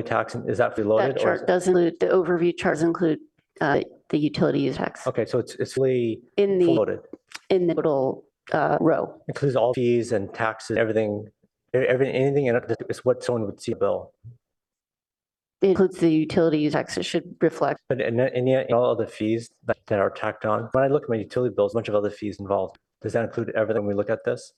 tax? Is that fully loaded? That chart does include, the overview charts include the utility use tax. Okay, so it's fully in the loaded in the little row. Includes all fees and taxes, anything in it is what someone would see a bill. It includes the utility use tax. It should reflect. But any all other fees that are tacked on. When I look at my utility bills, a bunch of other fees involved. Does that include everything when we look at this?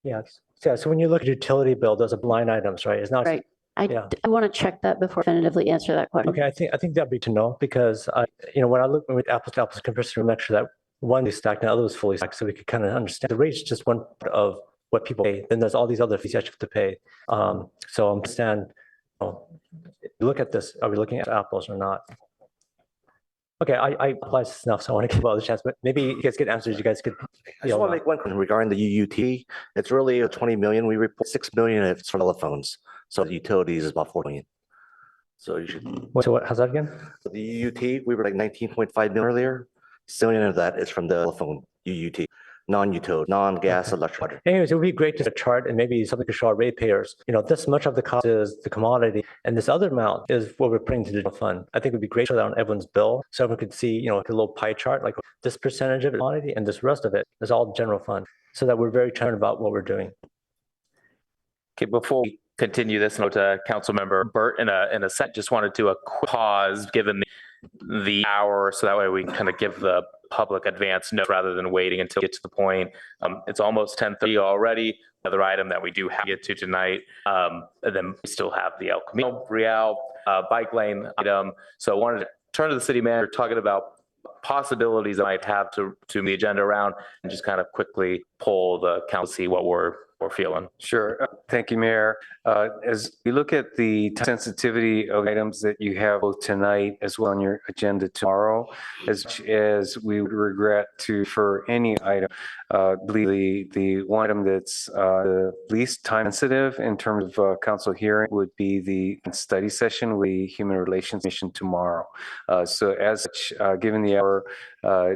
Yes. Yeah. So when you look at utility bill, those are line items, right? It's not right. I want to check that before definitively answer that question. Okay, I think that'd be to know, because when I look with apples to apples comparison, we make sure that one is stacked and the other is fully stacked, so we could kind of understand the rate's just one part of what people pay. Then there's all these other fees you have to pay. So understand. Look at this. Are we looking at apples or not? Okay, I applied this enough, so I want to give all the chance, but maybe you guys get answers. You guys could. I just want to make one comment regarding the UUT. It's really a 20 million. We report 6 million if it's for telephones. So the utilities is about 4 million. So you should. So what? How's that again? So the UUT, we were like 19.5 million earlier. 6 million of that is from the telephone UUT, non-utility, non-gas, electric, water. Anyways, it would be great to chart and maybe something to show our ratepayers. This much of the cost is the commodity, and this other amount is what we're putting to the general fund. I think it would be great to show that on everyone's bill, so everyone could see, like a little pie chart, like this percentage of commodity and this rest of it is all general fund, so that we're very transparent about what we're doing. Okay, before we continue this note to Councilmember Burt in a sec, just wanted to do a quick pause given the hour, so that way we can kind of give the public advance note rather than waiting until we get to the point. It's almost 10:30 already. Another item that we do have to get to tonight, and then we still have the El Camino Real bike lane item. So I wanted to turn to the city manager talking about possibilities that might have to the agenda around, and just kind of quickly poll the council, see what we're feeling. Sure. Thank you, Mayor. As we look at the sensitivity of items that you have both tonight as well on your agenda tomorrow, as we would regret to for any item, believe the one item that's the least time sensitive in terms of council hearing would be the study session with the Human Relations Commission tomorrow. So as such, given the hour,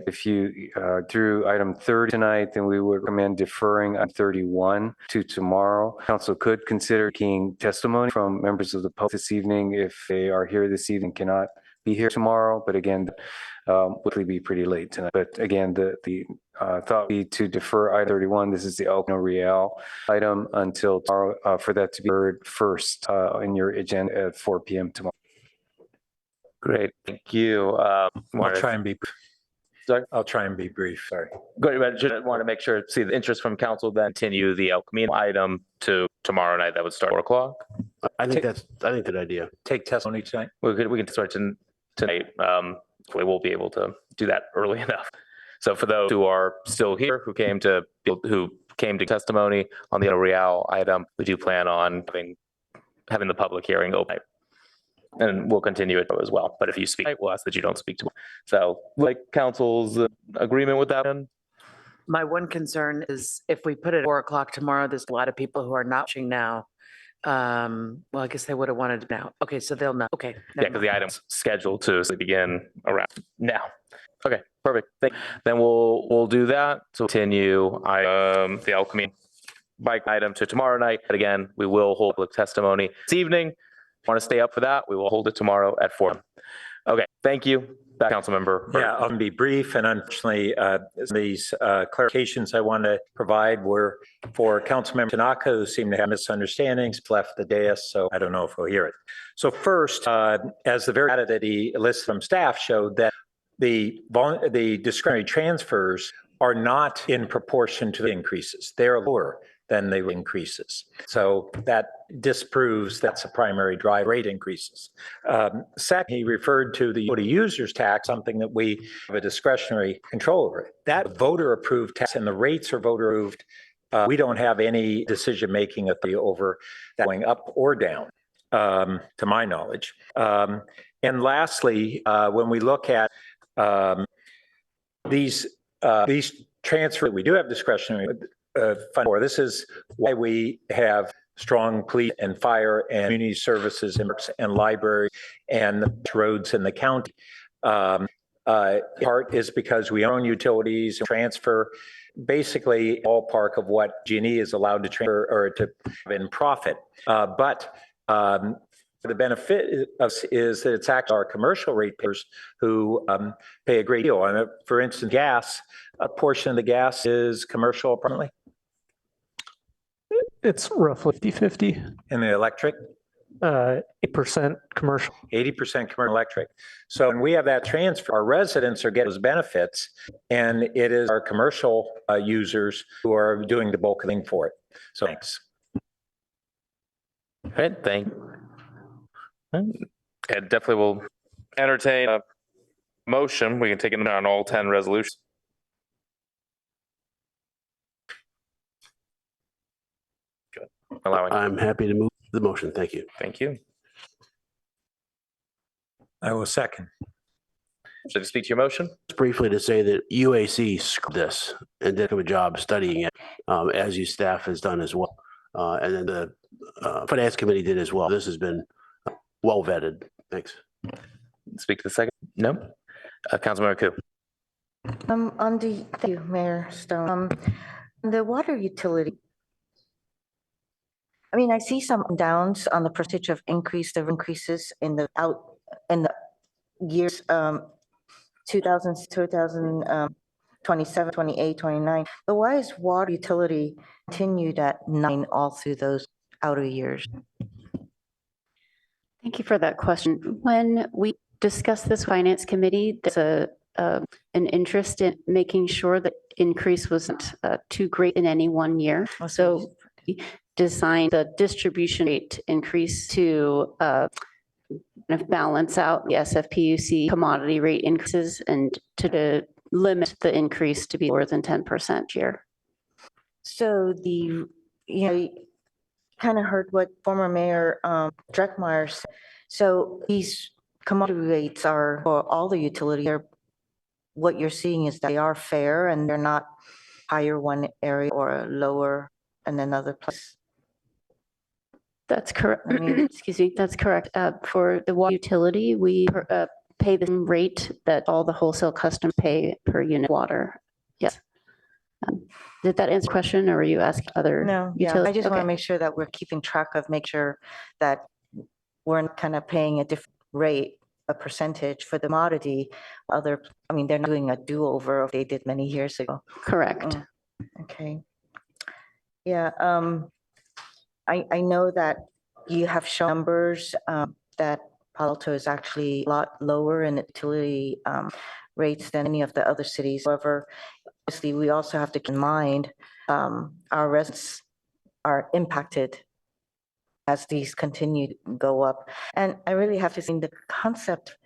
if you through item 30 tonight, then we would recommend deferring item 31 to tomorrow. Council could consider taking testimony from members of the public this evening if they are here this evening, cannot be here tomorrow, but again, would be pretty late tonight. But again, the thought would be to defer item 31. This is the El Real item until tomorrow for that to be heard first in your agenda at 4 p.m. tomorrow. Great, thank you. I'll try and be. Sorry? I'll try and be brief. Sorry. Good, but just want to make sure, see the interest from council, then continue the El Camino item to tomorrow night. That would start 4 o'clock. I think that's a good idea. Take testimony tonight. We can start tonight. We will be able to do that early enough. So for those who are still here, who came to testimony on the El Real item, we do plan on having the public hearing open. And we'll continue it as well. But if you speak, we'll ask that you don't speak to. So, like council's agreement with that. My one concern is if we put it at 4 o'clock tomorrow, there's a lot of people who are not watching now. Well, I guess they would have wanted to now. Okay, so they'll know. Okay. Yeah, because the item's scheduled to begin around now. Okay, perfect. Then we'll do that. So continue the El Camino bike item to tomorrow night. But again, we will hold public testimony this evening. Want to stay up for that? We will hold it tomorrow at 4. Okay, thank you. Back, Councilmember. Yeah, I'll be brief, and unfortunately, these clarifications I want to provide were for Councilmember Tanaka, who seemed to have misunderstandings, left the dais, so I don't know if we'll hear it. So first, as the very data that he listed from staff showed that the discretionary transfers are not in proportion to the increases. They're lower than the increases. So that disproves that's a primary drive rate increases. Second, he referred to the utility users tax, something that we have a discretionary control over. That voter approved tax and the rates are voter approved. We don't have any decision making authority over that going up or down, to my knowledge. And lastly, when we look at these transfers, we do have discretionary fund for. This is why we have strong police and fire and community services and library and roads in the county. Part is because we own utilities and transfer basically ballpark of what G&E is allowed to transfer or to have in profit. But the benefit is that it's actually our commercial ratepayers who pay a great deal. And for instance, gas, a portion of the gas is commercial apparently. It's roughly 50-50. And the electric? 8% commercial. 80% commercial electric. So when we have that transfer, our residents are getting those benefits, and it is our commercial users who are doing the bulk of the thing for it. So thanks. All right, thank you. And definitely will entertain a motion. We can take it on all 10 resolutions. Good. I'm happy to move the motion. Thank you. Thank you. I will second. Should I speak to your motion? Just briefly to say that UAC screwed this and did a good job studying it, as you staff has done as well. And then the Finance Committee did as well. This has been well vetted. Thanks. Speak to the second. No. Councilmember Koo. Thank you, Mayor Stone. The water utility. I mean, I see some downs on the percentage of increases in the years 2027, 28, 29. But why is water utility continued at 9 all through those outer years? Thank you for that question. When we discussed this Finance Committee, there's an interest in making sure that increase wasn't too great in any one year. So we designed the distribution rate increase to balance out the SFPUC commodity rate increases and to limit the increase to be lower than 10% year. So kind of heard what former Mayor Dreckmeyer said. So these commodity rates are for all the utilities. What you're seeing is that they are fair and they're not higher one area or lower in another place. That's correct. Excuse me, that's correct. For the water utility, we pay the same rate that all the wholesale customers pay per unit of water. Yes. Did that answer the question, or are you asking other? No, yeah, I just want to make sure that we're keeping track of, make sure that we're kind of paying a different rate a percentage for the commodity. I mean, they're not doing a do-over of they did many years ago. Correct. Okay. Yeah, I know that you have shown numbers that Palo Alto is actually a lot lower in utility rates than any of the other cities. However, obviously, we also have to keep in mind our residents are impacted as these continue to go up. And I really have to say the concept,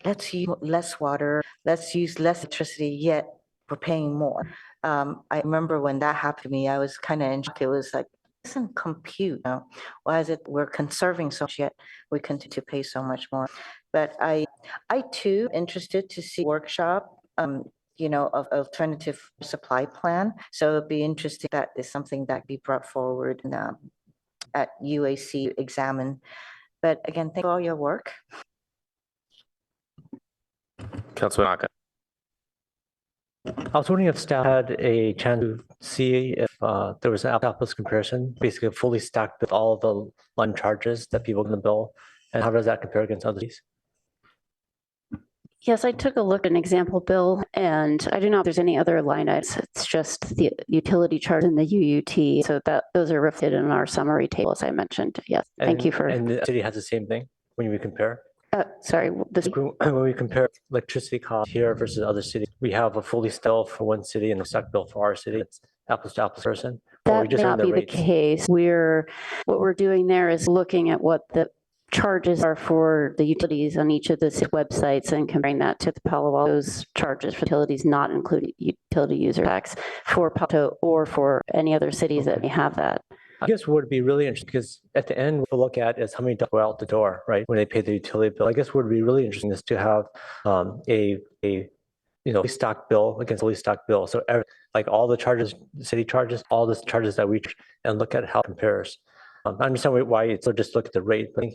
let's use less water, let's use less electricity, yet we're paying more. I remember when that happened to me, I was kind of in shock. It was like, it doesn't compute. Why is it we're conserving so much, yet we continue to pay so much more? But I too interested to see workshop, of alternative supply plan. So it'd be interesting that is something that be brought forward and at UAC examine. But again, thank you for all your work. Councilman Naka. I was wondering if staff had a chance to see if there was an apples comparison, basically a fully stacked with all the line charges that people in the bill, and how does that compare against other cities? Yes, I took a look at an example bill, and I do not, there's any other line items. It's just the utility charge and the UUT. So those are reflected in our summary table, as I mentioned. Yes, thank you for. And the city has the same thing when we compare? Sorry, when we compare electricity costs here versus other cities, we have a fully bill for one city and a stacked bill for our city. It's apples to apples person. That may not be the case. What we're doing there is looking at what the charges are for the utilities on each of the websites and comparing that to the Palo Alto's charges for utilities, not including utility user tax for Palo Alto or for any other cities that may have that. I guess what would be really interesting, because at the end, what we'll look at is how many go out the door, right, when they pay the utility bill. I guess what would be really interesting is to have a fully stocked bill against fully stocked bill. So like all the charges, city charges, all the charges that we charge, and look at how it compares. I understand why it's just look at the rate. But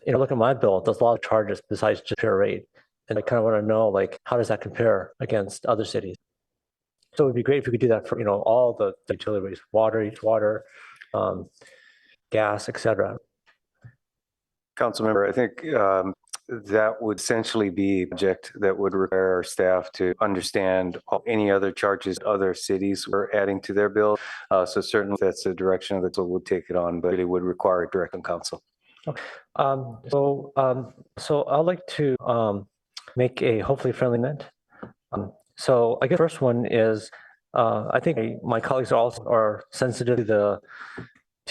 look at my bill. There's a lot of charges besides just pure rate, and I kind of want to know how does that compare against other cities. So it would be great if we could do that for all the utility rates, water, gas, etc. Councilmember, I think that would essentially be a project that would require our staff to understand any other charges other cities were adding to their bill. So certainly that's the direction that we'll take it on, but it would require a direct on council. Okay. So I'd like to make a hopefully friendly amendment. So I guess the first one is I think my colleagues are sensitive to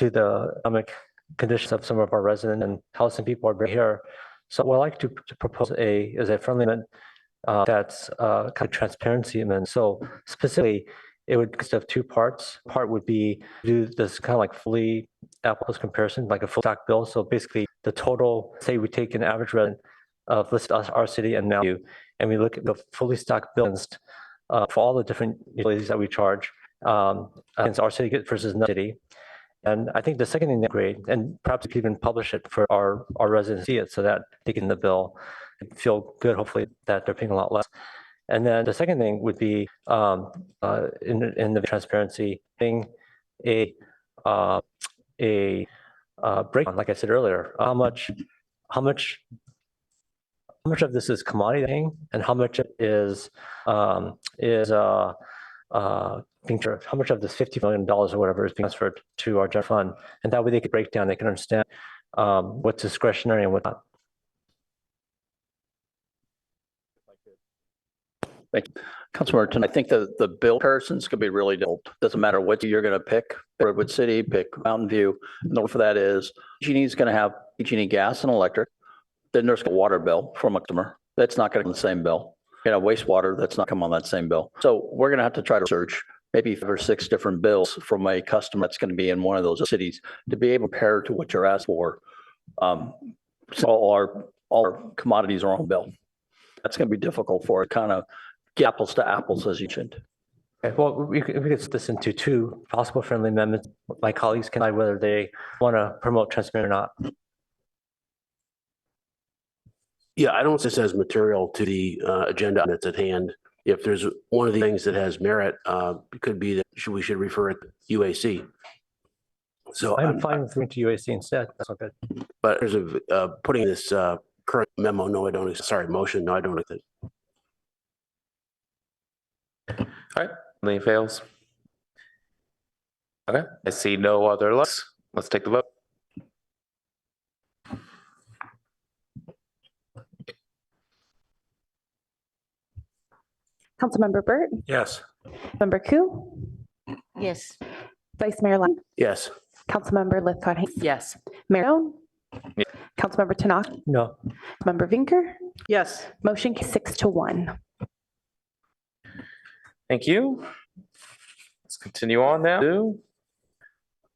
the economic conditions of some of our residents and how some people are here. So what I'd like to propose is a friendly amendment that's kind of transparency amendment. So specifically, it would consist of two parts. Part would be do this kind of like fully apples comparison, like a full stack bill. So basically, the total, say we take an average resident of listed our city and now you, and we look at the fully stacked bills for all the different utilities that we charge against our city versus another city. And I think the second thing that's great, and perhaps we could even publish it for our residents to see it so that they get in the bill and feel good, hopefully, that they're paying a lot less. And then the second thing would be in the transparency, being a breakdown, like I said earlier, how much of this is commodity thing and how much is being transferred, how much of this $50 million or whatever is being transferred to our general fund, and that way they could break down, they can understand what's discretionary and what's not. Thank you. Councilor Martin, I think the bill comparisons could be really difficult. Doesn't matter what you're going to pick, Redwood City, pick Mountain View. And the reason for that is PG&E is going to have PG&E gas and electric. Then there's a water bill from a customer. That's not going to come on the same bill. You know, wastewater, that's not come on that same bill. So we're going to have to try to search maybe 5 or 6 different bills from a customer that's going to be in one of those cities to be able to compare to what you're asked for. So all our commodities are on bill. That's going to be difficult for it, kind of get apples to apples, as you mentioned. Okay, well, we could split this into 2 possible friendly amendments. My colleagues can decide whether they want to promote transparency or not. Yeah, I don't see this as material to the agenda that's at hand. If there's one of the things that has merit, it could be that we should refer it to UAC. So I'm fine with going to UAC instead. That's all good. But there's putting this current memo, no, I don't, sorry, motion, no, I don't accept it. All right, any fails? Okay, I see no other lights. Let's take the vote. Councilmember Burt, Yes. Member Ku, Yes. Vice Mayor Lam, Yes. Councilmember Lithcott Haynes, Yes. Mayor Doan, Yeah. Councilmember Tanaka, No. Member Vinker, Yes. motion 6-1. Thank you. Let's continue on now to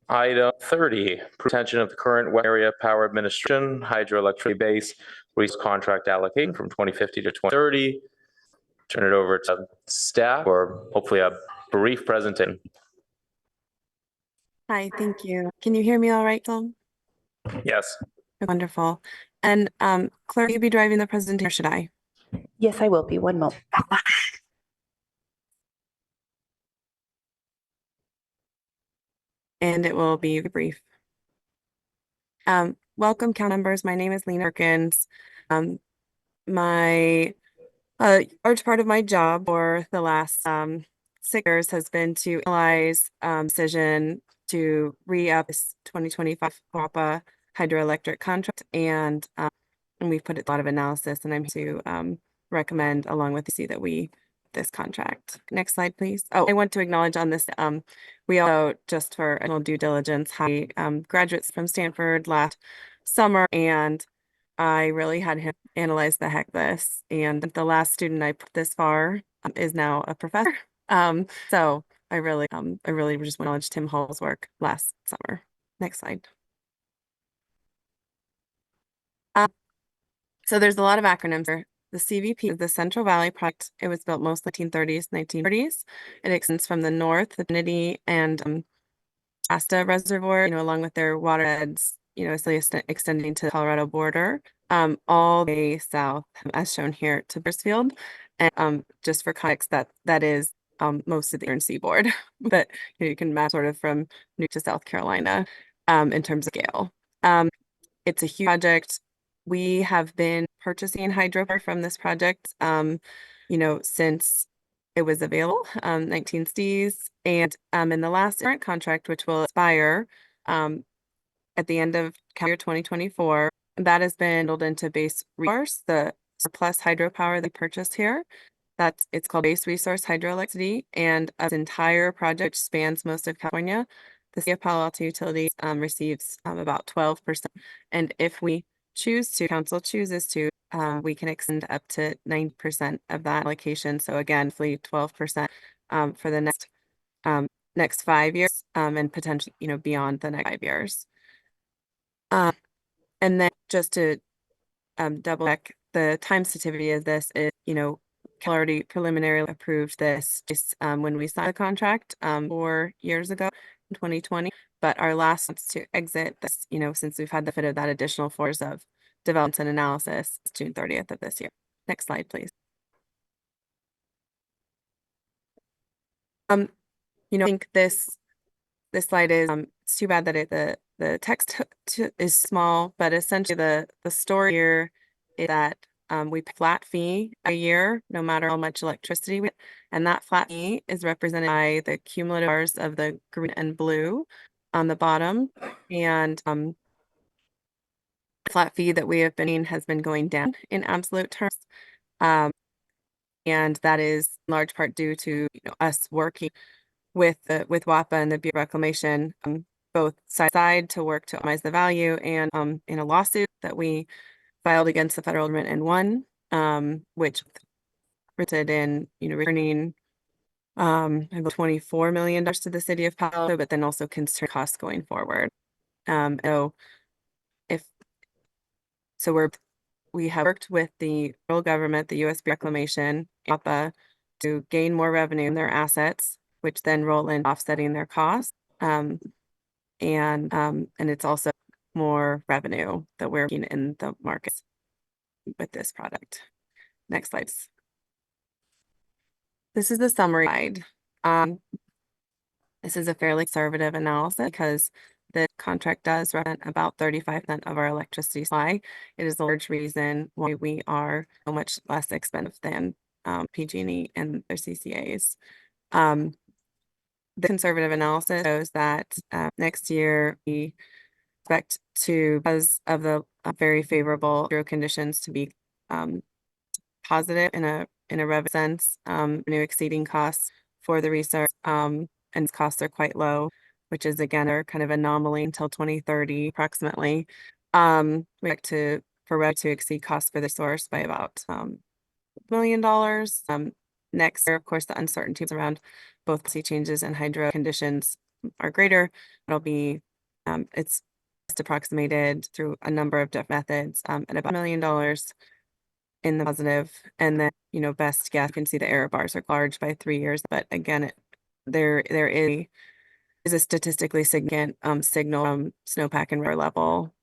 item 30, retention of the current wet area power administration hydroelectric base resource contract allocation from 2050 to 2030. Turn it over to staff or hopefully a brief presentation. Hi, thank you. Can you hear me all right, Tom? Yes. Wonderful. And Claire, will you be driving the presentation or should I? Yes, I will be. One moment. And it will be brief. Welcome, council members. My name is Lena Perkins. My large part of my job for the last 6 years has been to analyze decision to re-up this 2025 WAPA hydroelectric contract, and we've put a lot of analysis, and I'm here to recommend along with the that we this contract. Next slide, please. Oh, I want to acknowledge on this, we also, just for additional due diligence, had graduates from Stanford last summer, and I really had him analyze the heck of this. And the last student I put this far is now a professor. So I really just acknowledge Tim Hall's work last summer. Next slide. So there's a lot of acronyms here. The CVP is the Central Valley Project. It was built mostly 1930s, 1940s. It extends from the north, the Trinity and Shasta Reservoir, along with their waterheads, so extending to the Colorado border, all the way south, as shown here, to Bakersfield. And just for context, that is most of the eastern seaboard, but you can map sort of from New to South Carolina in terms of scale. It's a huge project. We have been purchasing hydropower from this project, since it was available, 1960s. And in the last current contract, which will expire at the end of calendar 2024, that has been built into base resource, the surplus hydropower they purchased here. It's called base resource hydroelectricity, and this entire project spans most of California. The City of Palo Alto Utilities receives about 12%. And if we council chooses to, we can extend up to 9% of that allocation. So again, 12% for the next 5 years, and potentially, beyond the next 5 years. And then just to double check, the time sensitivity of this is, Cal already preliminarily approved this just when we signed the contract 4 years ago in 2020. But our last chance to exit this, since we've had the benefit of that additional 4 years of development and analysis, is June 30th of this year. Next slide, please. I think this slide is it's too bad that the text is small, but essentially the story here is that we pay flat fee a year, no matter how much electricity we, and that flat fee is represented by the cumulative bars of the green and blue on the bottom. And flat fee that we have been has been going down in absolute terms. And that is in large part due to us working with WAPA and the Bureau of Reclamation, both side to work to optimize the value, and in a lawsuit that we filed against the federal government and won, which resulted in returning about $24 million to the city of Palo Alto, but then also concern costs going forward. We have worked with the federal government, the U.S. Bureau of Reclamation, WAPA, to gain more revenue in their assets, which then roll in offsetting their costs. And it's also more revenue that we're getting in the markets with this product. Next slide. This is the summary slide. This is a fairly conservative analysis because the contract does represent about 35% of our electricity supply. It is a large reason why we are so much less expensive than PG&E and their CCAs. The conservative analysis shows that next year we expect to, because of the very favorable hydro conditions, to be positive in a revenue sense, revenue exceeding costs for the resource, and costs are quite low, which is again a kind of anomaly until 2030 approximately. We expect for revenue to exceed costs for the source by about $1 million. Next year, of course, the uncertainties around both policy changes and hydro conditions are greater. It'll be it's approximated through a number of different methods at about $1 million in the positive. And then, best guess, you can see the error bars are large by 3 years, but again, there is a statistically significant signal from snowpack and river level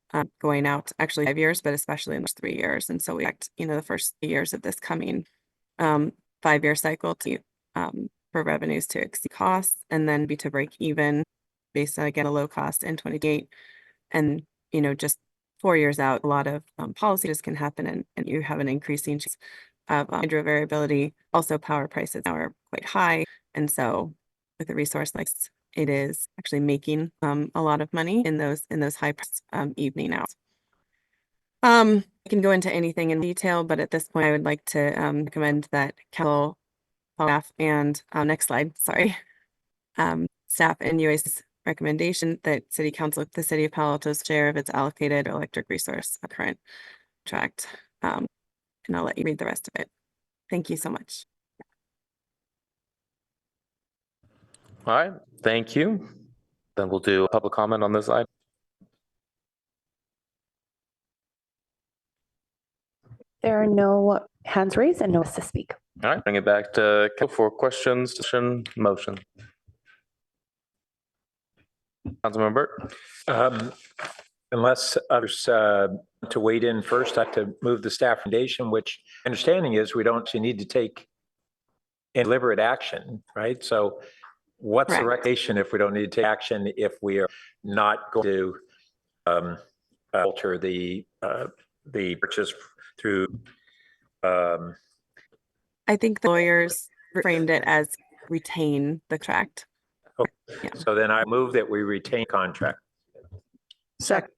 going out actually 5 years, but especially in the 3 years. And so we expect, the first 3 years of this coming 5-year cycle to for revenues to exceed costs and then be to break even based on, again, a low cost in 2028. And, just 4 years out, a lot of policies can happen and you have an increasing chance of hydro variability. Also, power prices now are quite high. And so with a resource like this, it is actually making a lot of money in those high price evening hours. I can go into anything in detail, but at this point, I would like to recommend that council staff and next slide, sorry, staff and UAC's recommendation that City Council, the City of Palo Alto's share of its allocated electric resource current contract, and I'll let you read the rest of it. Thank you so much. All right, thank you. Then we'll do a public comment on this item. There are no hands raised and no to speak. All right, bring it back to council for questions, discussion, motion. Councilmember Burt. Unless others to wade in first, I have to move the staff recommendation, which understanding is we don't actually need to take deliberate action, right? So what's the recommendation if we don't need to take action, if we are not going to alter the purchase through? I think the lawyers framed it as retain the contract. Okay. Yeah. So then I move that we retain contract. Second.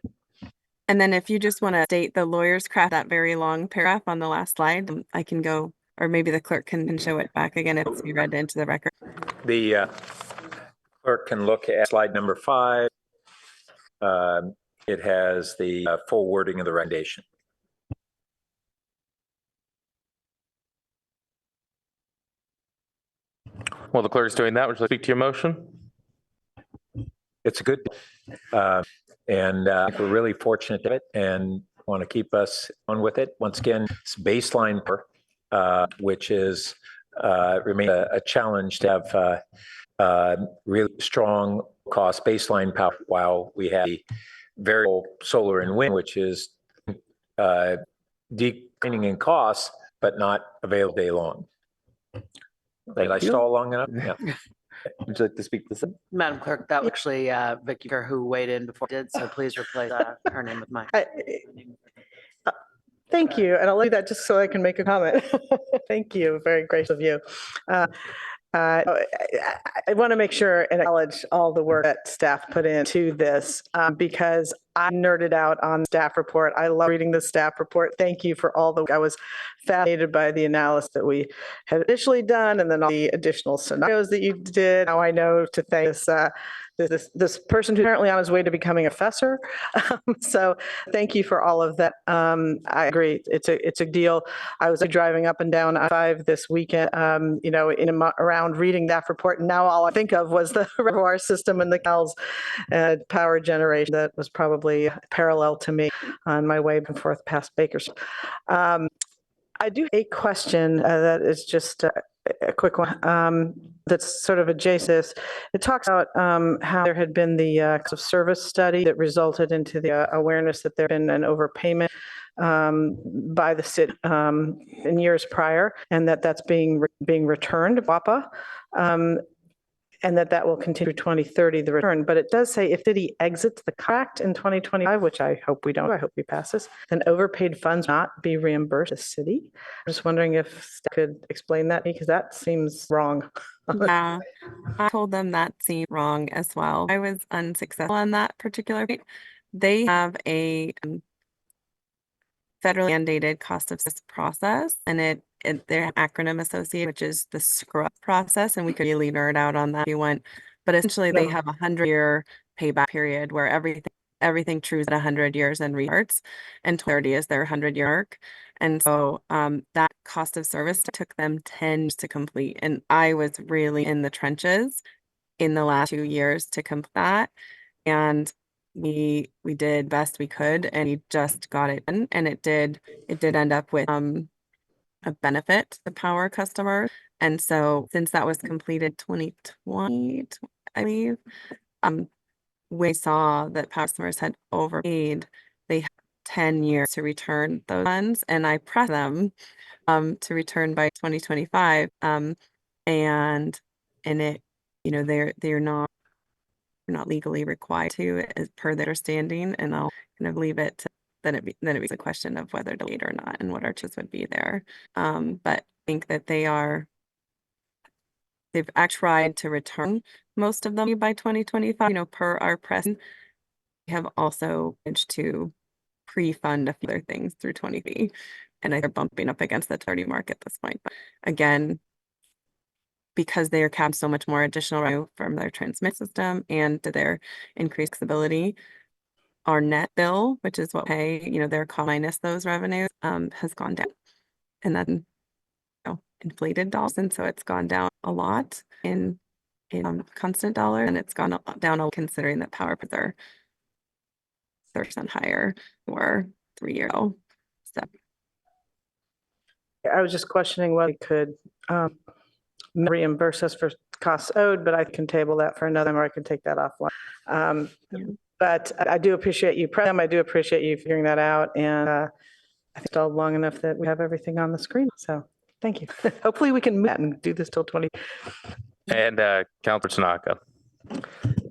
And then if you just want to state the lawyers craft that very long paragraph on the last slide, I can go, or maybe the clerk can show it back again if it's read into the record. The clerk can look at slide number 5. It has the full wording of the recommendation. While the clerk is doing that, would you like to speak to your motion? It's a good, and we're really fortunate to it and want to keep us on with it. Once again, it's baseline, which is remain a challenge to have really strong cost baseline power while we have the variable solar and wind, which is declining in costs, but not available day long. Did I stall long enough? Yeah. Would you like to speak to this? Madam Clerk, that was actually Vicky who weighed in before I did, so please replace her name with mine. Thank you, and I'll leave that just so I can make a comment. Thank you, very gracious of you. I want to make sure and acknowledge all the work that staff put into this because I nerded out on the staff report. I love reading the staff report. Thank you for all the work. I was fascinated by the analysis that we had initially done and then all the additional scenarios that you did. Now I know to thank this person who's currently on his way to becoming a professor. So thank you for all of that. I agree. It's a deal. I was driving up and down I-5 this weekend, around reading that report. And now all I think of was the reservoir system and the canals power generation that was probably parallel to me on my way back and forth past Bakersfield. I do have a question that is just a quick one that's sort of adjacent. It talks about how there had been the cost of service study that resulted into the awareness that there had been an overpayment by the city in years prior, and that's being returned to WAPA. and that will continue 2030, the return. But it does say if city exits the contract in 2025, which I hope we don't, I hope we pass this, then overpaid funds not be reimbursed to the city. I'm just wondering if staff could explain that to me, because that seems wrong. Yeah, I told them that seemed wrong as well. I was unsuccessful on that particular point. They have a federally mandated cost of service process, and their acronym associated, which is the SCRUB process, and we could really nerd out on that if you want. But essentially, they have a 100-year payback period where everything trues at 100 years and restarts, and 2030 is their 100-year mark. And so that cost of service took them 10 years to complete, and I was really in the trenches in the last 2 years to complete that, and we did best we could, and we just got it done, and it did end up with a benefit to power customers. And so since that was completed 2020, I believe, we saw that power customers had overpaid. They had 10 years to return those funds, and I pressed them to return by 2025. And it, they're not legally required to, as per their understanding, and I'll kind of leave it to then it becomes a question of whether to lead or not and what our choice would be there. But I think that they've actually tried to return most of them by 2025, per our press. We have also managed to pre-fund a few other things through 2030, and they're bumping up against the 30 mark at this point. But again, because they are capped so much more additional revenue from their transmit system and to their increased flexibility, our net bill, which is what we pay, their cost minus those revenues, has gone down. And then, inflated dollars, and so it's gone down a lot in constant dollar, and it's gone down a lot considering that power prices are 30% higher or 3 years ago. So I was just questioning whether they could reimburse us for costs owed, but I can table that for another time, or I can take that offline. But I do appreciate you, I do appreciate you figuring that out, and I think it's all long enough that we have everything on the screen. So thank you. Hopefully we can move that and do this till 20. And Councilor Tanaka.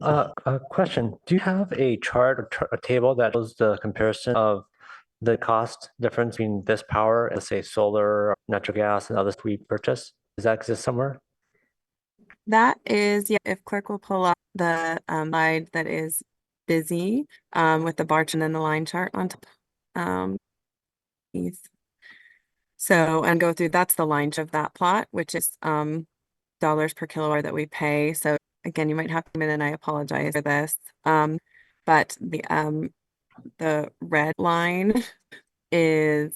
A question, do you have a chart or a table that shows the comparison of the cost difference between this power and, say, solar, natural gas, and others we purchase? Does that exist somewhere? That is, if clerk will pull up the slide that is busy with the bar chart and then the line chart on top. So, and go through, that's the line of that plot, which is dollars per kilowatt that we pay. So again, you might have to come in, and I apologize for this. But the red line is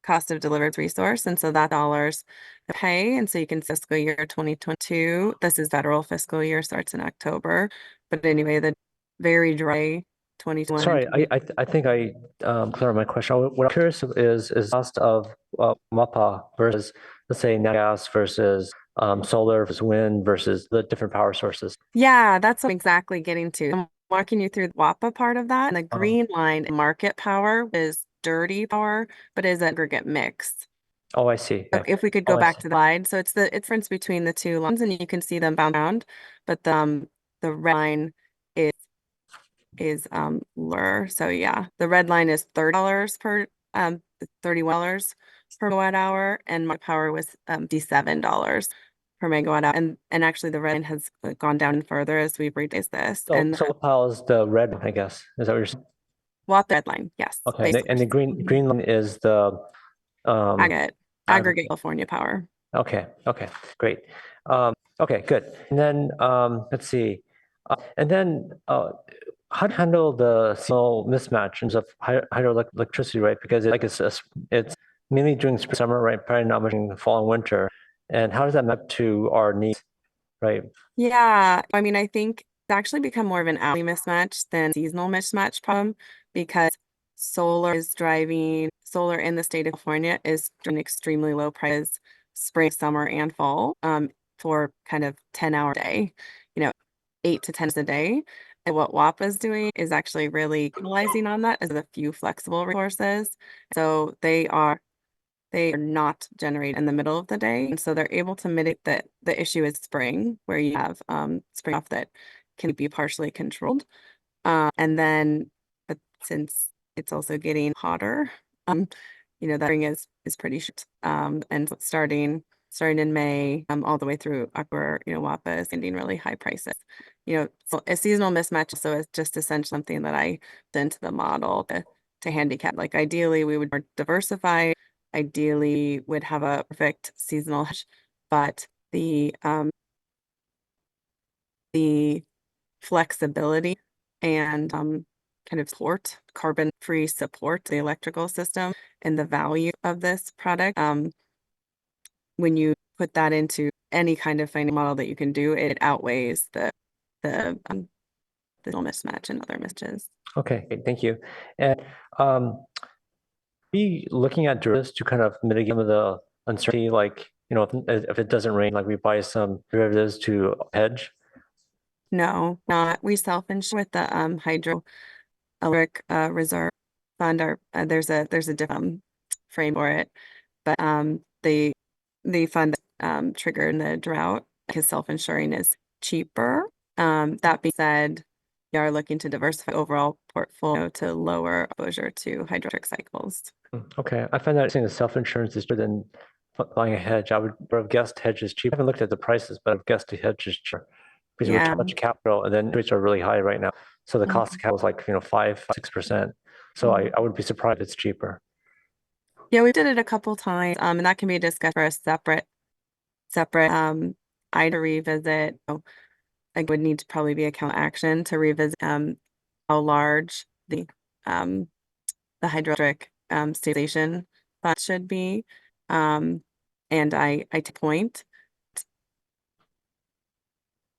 cost of delivered resource, and so that dollars to pay. And so you can fiscal year 2022. This is federal fiscal year, starts in October. But anyway, the very dry 2021. Sorry, I think I cleared my question. What I'm curious is cost of MAPA versus, let's say, natural gas versus solar versus wind versus the different power sources. Yeah, that's what I'm exactly getting to. I'm walking you through the WAPA part of that. And the green line, market power, is dirty power, but is aggregate mix. Oh, I see. So if we could go back to the slide. So it's the difference between the two lines, and you can see them bound around, but the red line is lower. So yeah, the red line is $30 per $31 per megawatt hour, and my power was $57 per megawatt hour. And actually the red line has gone down further as we've reduced this. So, and solar power is the red, I guess. Is that what you're saying? What the red line, yes. Okay, and the green line is the aggregate California power. Okay, great. Okay, good. And then let's see. And then how to handle the seasonal mismatch in terms of hydroelectricity, right? Because it's mainly during spring, summer, right? Probably not much in the fall and winter. And how does that map to our needs, right? Yeah, I mean, I think it's actually become more of an hourly mismatch than seasonal mismatch problem, because solar in the state of California is doing extremely low prices spring, summer, and fall for kind of 10-hour day, 8 to 10 a day. And what WAPA is doing is actually really capitalizing on that as a few flexible resources. So they they are not generated in the middle of the day. And so they're able to mitigate the issue is spring, where you have spring off that can be partially controlled. And then, but since it's also getting hotter, that spring is pretty short. And so starting in May, all the way through October, WAPA is ending really high prices. So a seasonal mismatch. So it's just essentially something that I put into the model to handicap. Like ideally, we would more diversify. Ideally, would have a perfect seasonal hedge, but the flexibility and kind of support, carbon-free support, the electrical system, and the value of this product. When you put that into any kind of financial model that you can do, it outweighs the mismatch and other mismatches. Okay, thank you. And be looking at derivatives to kind of mitigate some of the uncertainty, like, if it doesn't rain, like we buy some derivatives to hedge. No, not. We self-insure with the hydroelectric reserve fund. There's a different frame for it, but the fund triggered the drought because self-insuring is cheaper. That being said, we are looking to diversify overall portfolio to lower exposure to hydroelectric cycles. Okay, I find that saying the self-insurance is better than buying a hedge. I would have guessed hedge is cheap. I haven't looked at the prices, but I've guessed the hedge is cheaper because we have too much capital, and then rates are really high right now. So the cost of capital is like 5-6%. So I would be surprised if it's cheaper. Yeah, we did it a couple times, and that can be discussed for a separate item to revisit. I would need to probably be a council action to revisit how large the hydroelectric stabilization fund should be. And I take point.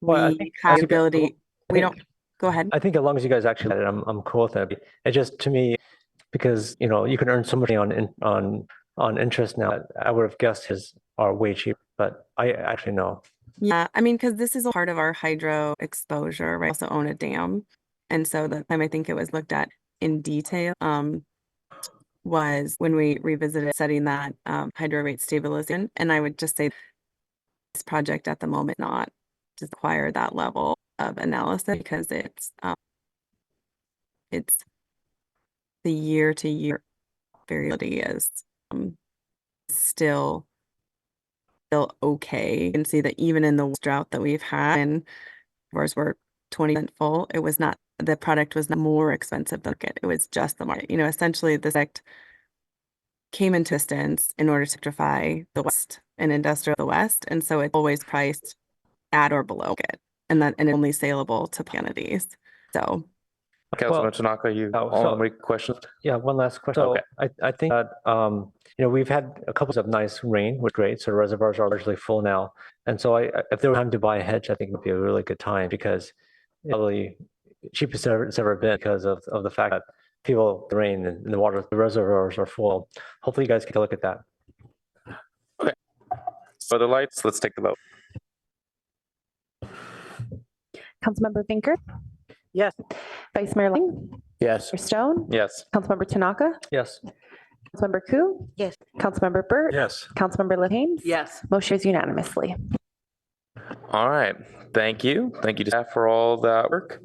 We have the ability. We don't. Go ahead. I think as long as you guys actually let it, I'm cool with that. It just, to me, because you can earn so much on interest now. I would have guessed his are way cheap, but I actually know. Yeah, I mean, because this is a part of our hydro exposure, right? We also own a dam, and so the time I think it was looked at in detail was when we revisited setting that hydro rate stabilization. And I would just say this project at the moment not to require that level of analysis because it's the year-to-year variability is still okay. You can see that even in the drought that we've had, and ours were 20% full, it was not, the product was not more expensive than the market. It was just the market. Essentially the sect came into existence in order to electrify the West and industrial the West. And so it's always priced at or below it. And only saleable to entities. So Councilman Tanaka, you only questions? Yeah, one last question. So I think that we've had a couple of nice rain, which is great. So the reservoirs are largely full now. And so if there were time to buy a hedge, I think it would be a really good time because it's probably cheapest it's ever been because of the fact that the rain and the water, the reservoirs are full. Hopefully you guys can look at that. Okay. So the lights, let's take the vote. Councilmember Finker? Yes. Vice Mayor Lang? Yes. Mayor Stone? Yes. Councilmember Tanaka? Yes. Councilmember Koo? Yes. Councilmember Burt? Yes. Councilmember LaHames? Yes. Motion is unanimously. All right. Thank you. Thank you to staff for all that work.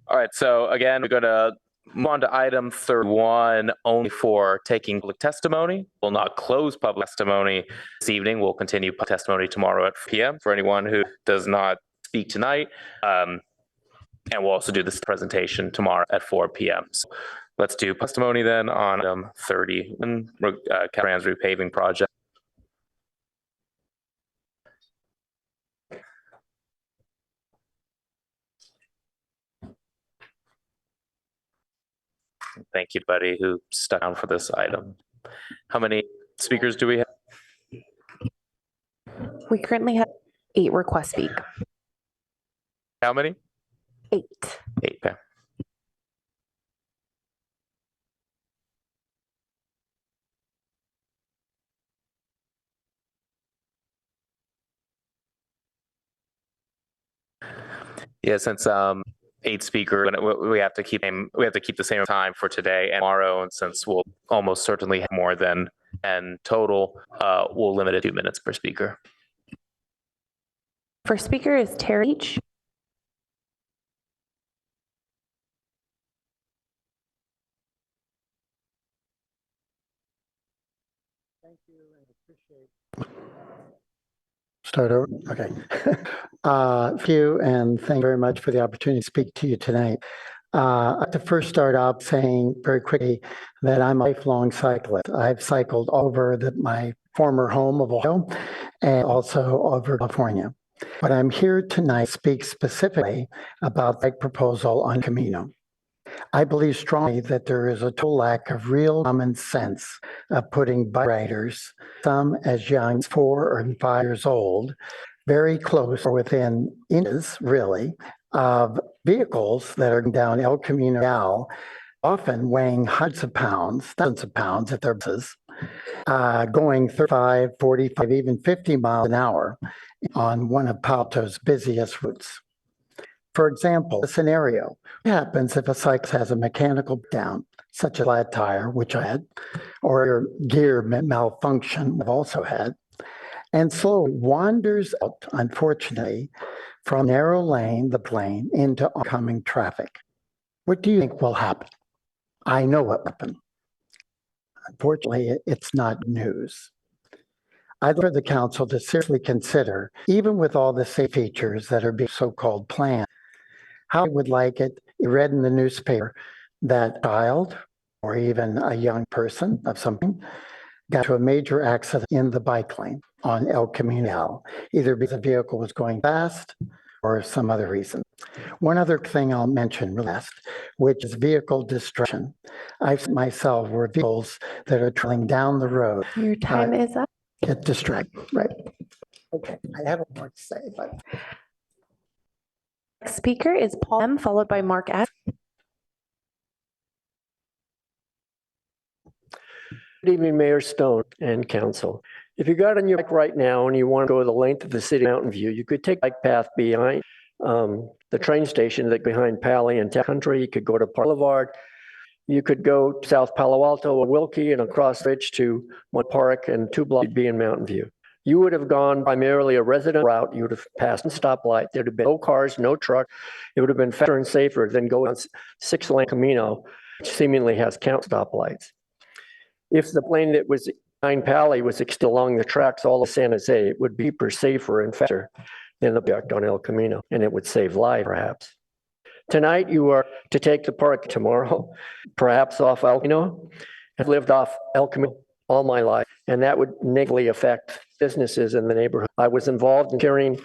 All right. So again, we're going to move on to item 31 only for taking public testimony. We'll not close public testimony this evening. We'll continue testimony tomorrow at 4 p.m. for anyone who does not speak tonight. And we'll also do this presentation tomorrow at 4 p.m. So let's do testimony then on item 31, Caltrans repaving project. Thank you, buddy, who stuck on for this item. How many speakers do we have? We currently have 8 requests to speak. How many? 8. 8, okay. Yeah, since 8 speakers, we have to keep the same time for today and tomorrow, and since we'll almost certainly have more than and total, we'll limit it to 2 minutes per speaker. First speaker is Terry H. Start over? Okay. Thank you, and thank you very much for the opportunity to speak to you tonight. I'd like to first start off saying very quickly that I'm a lifelong cyclist. I've cycled over my former home of Ohio and also over California. But I'm here tonight to speak specifically about the proposal on Camino. I believe strongly that there is a total lack of real common sense of putting bike riders, some as young as 4 or 5 years old, very close or within inches, really, of vehicles that are down El Camino now, often weighing hundreds of pounds, thousands of pounds at their buses, going 35, 45, even 50 miles an hour on one of Palo Alto's busiest routes. For example, a scenario, what happens if a cyclist has a mechanical breakdown, such as a flat tire, which I had, or your gear malfunction, I've also had, and slowly wanders out, unfortunately, from narrow lane, the lane, into oncoming traffic? What do you think will happen? I know what will happen. Unfortunately, it's not news. I'd like for the council to seriously consider, even with all the safe features that are being so-called planned, how I would like it read in the newspaper that a child or even a young person of something got to a major accident in the bike lane on El Camino, either because the vehicle was going fast or some other reason. One other thing I'll mention last, which is vehicle distraction. I've myself were vehicles that are traveling down the road. Your time is up. Get distracted, right? Okay, I have more to say, but. Next speaker is Paul M., followed by Mark S. Good evening, Mayor Stone and council. If you got on your bike right now and you want to go the length of the city of Mountain View, you could take the bike path behind the train station that behind Pally and Town Country. You could go to Park Boulevard. You could go to South Palo Alto or Wilkie and across the bridge to one park, and 2 blocks would be in Mountain View. You would have gone primarily a resident route. You would have passed a stoplight. There'd have been no cars, no truck. It would have been faster and safer than going on 6-lane Camino, which seemingly has count stoplights. If the lane that was behind Pally was still along the tracks all of San Jose, it would be safer and faster than the object on El Camino, and it would save lives, perhaps. Tonight, you are to take the park tomorrow, perhaps off El Camino. I've lived off El Camino all my life, and that would negatively affect businesses in the neighborhood. I was involved in carrying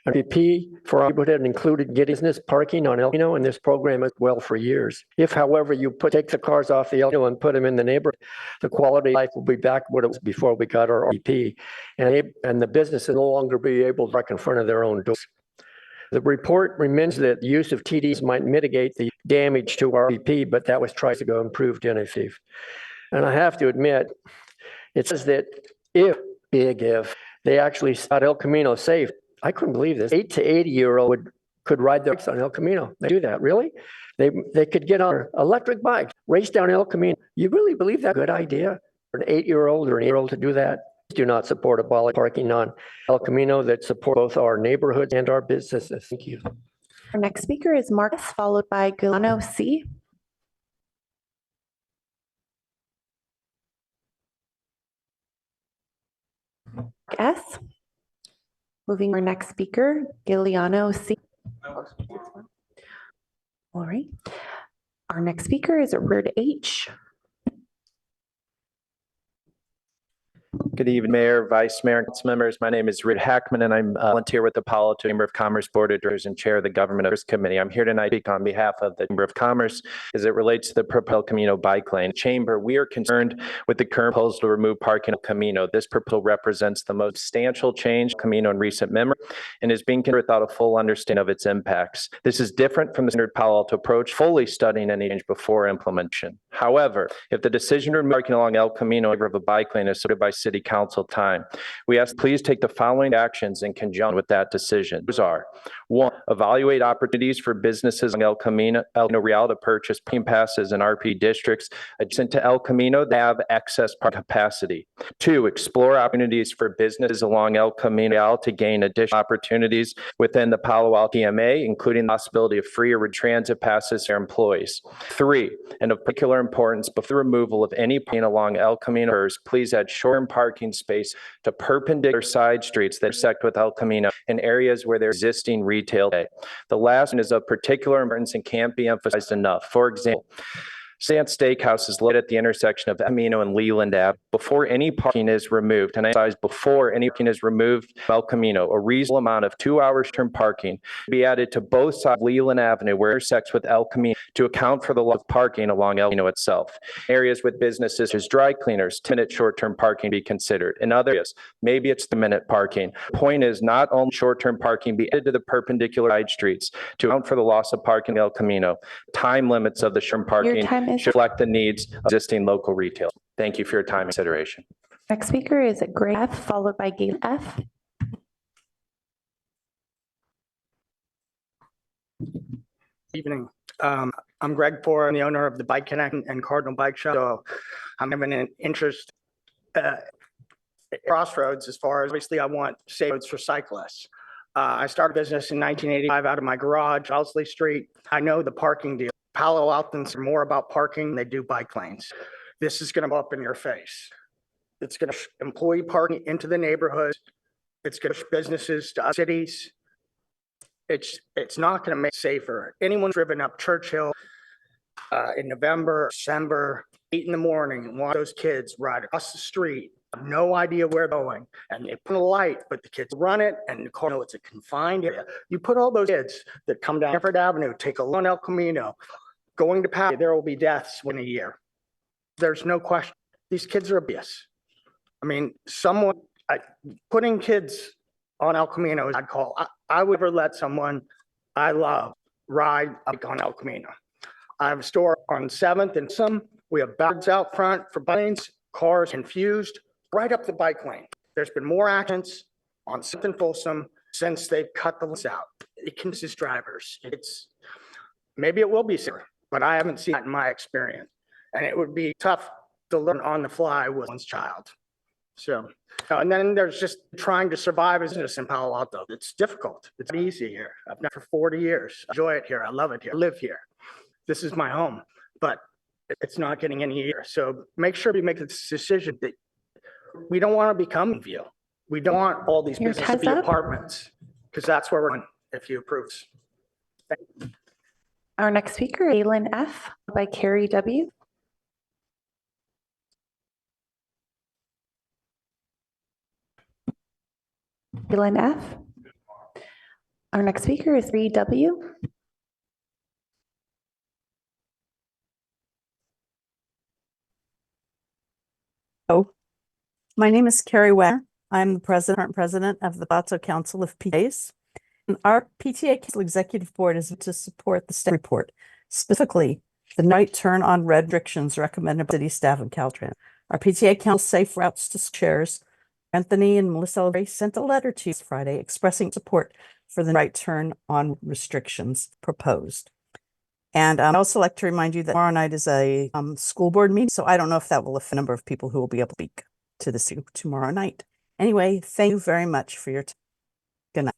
an MVP for our neighborhood and included getting business parking on El Camino, and this program as well for years. If, however, you take the cars off the El Camino and put them in the neighborhood, the quality of life will be back what it was before we got our RP, and the business will no longer be able to park in front of their own doors. The report recommends that the use of TDs might mitigate the damage to our RP, but that was tried to go improved NFF. And I have to admit, it says that if they actually got El Camino safe, I couldn't believe this. 8 to 80-year-old could ride their bikes on El Camino. They do that, really? They could get on electric bikes, race down El Camino. You really believe that's a good idea for an 8-year-old or an 8-year-old to do that? Do not support abolish parking on El Camino that support both our neighborhoods and our businesses. Thank you. Our next speaker is Marcus, followed by Gulano C. S. Moving our next speaker, Giuliano C. All right. Our next speaker is Richard H. Good evening, Mayor, Vice Mayor, and council members. My name is Rick Hackman, and I'm a volunteer with the Palo Alto Chamber of Commerce Board of Directors and Chair of the Government Affairs Committee. I'm here tonight to speak on behalf of the Chamber of Commerce as it relates to the proposed Camino bike lane. Chamber, we are concerned with the current proposal to remove parking on Camino. This proposal represents the most substantial change to Camino in recent memory and is being considered without a full understanding of its impacts. This is different from the standard Palo Alto approach, fully studying any change before implementation. However, if the decision to remove parking along El Camino in favor of a bike lane is supported by City Council time, we ask please take the following actions in conjunction with that decision. Those are: 1, evaluate opportunities for businesses on El Camino Real to purchase parking passes in RP districts adjacent to El Camino that have excess parking capacity. 2, explore opportunities for businesses along El Camino Real to gain additional opportunities within the Palo Alto PMA, including the possibility of free or transit passes for their employees. 3, and of particular importance, before the removal of any parking along El Camino, please add short-term parking space to perpendicular side streets that intersect with El Camino in areas where there's existing retail today. The last one is of particular importance and can't be emphasized enough. For example, Stance Steakhouse is located at the intersection of El Camino and Leland Ave. Before any parking is removed, and I emphasize before any parking is removed from El Camino, a reasonable amount of 2-hour term parking be added to both sides of Leland Avenue where it intersects with El Camino to account for the lack of parking along El Camino itself. Areas with businesses such as dry cleaners, 10-minute short-term parking be considered. In other areas, maybe it's the minute parking. The point is not only short-term parking be added to the perpendicular side streets to account for the loss of parking in El Camino. Time limits of the short-term parking should reflect the needs of existing local retail. Thank you for your time and consideration. Next speaker is Greg F., followed by Galen F. Evening. I'm Greg Poor. I'm the owner of the Bike Connect and Cardinal Bike Shop. So I'm having an interest at crossroads as far as obviously I want safe roads for cyclists. I started a business in 1985 out of my garage, Owsley Street. I know the parking deal. Palo Altans are more about parking than they do bike lanes. This is going to go up in your face. It's going to employee parking into the neighborhoods. It's going to push businesses to cities. It's not going to make it safer. Anyone driven up Churchill in November, December, 8 in the morning, and watch those kids ride across the street, have no idea where they're going, and they put a light, but the kids run it, and the car, it's a confined area. You put all those kids that come down Stanford Avenue, take a lone El Camino, going to Pacc, there will be deaths within a year. There's no question. These kids are abuse. I mean, putting kids on El Camino is I'd call. I would never let someone I love ride on El Camino. I have a store on 7th and some. We have boards out front for bike lanes, cars confused, right up the bike lane. There's been more accidents on 7th and Folsom since they've cut the lanes out. It confuses drivers. Maybe it will be safer, but I haven't seen that in my experience. And it would be tough to learn on the fly with one's child. So, and then there's just trying to survive as a business in Palo Alto. It's difficult. It's not easy here. I've been for 40 years. I enjoy it here. I love it here. I live here. This is my home, but it's not getting any easier. So make sure we make this decision that we don't want to become View. We don't want all these businesses to be apartments, because that's where we're going if you approve. Our next speaker, Galen F., by Carrie W. Galen F. Our next speaker is 3W. Oh, my name is Carrie Wagner. I'm the current president of the Palazzo Council of PTAs. And our PTA Council Executive Board is to support the staff report, specifically the right turn on red restrictions recommended by city staff and Caltrans. Our PTA Council Safe Routes to chairs, Anthony and Melissa Ellery, sent a letter to you Friday expressing support for the right turn on restrictions proposed. And I'd also like to remind you that tomorrow night is a school board meeting, so I don't know if that will affect the number of people who will be able to speak to this tomorrow night. Anyway, thank you very much for your time. Good night.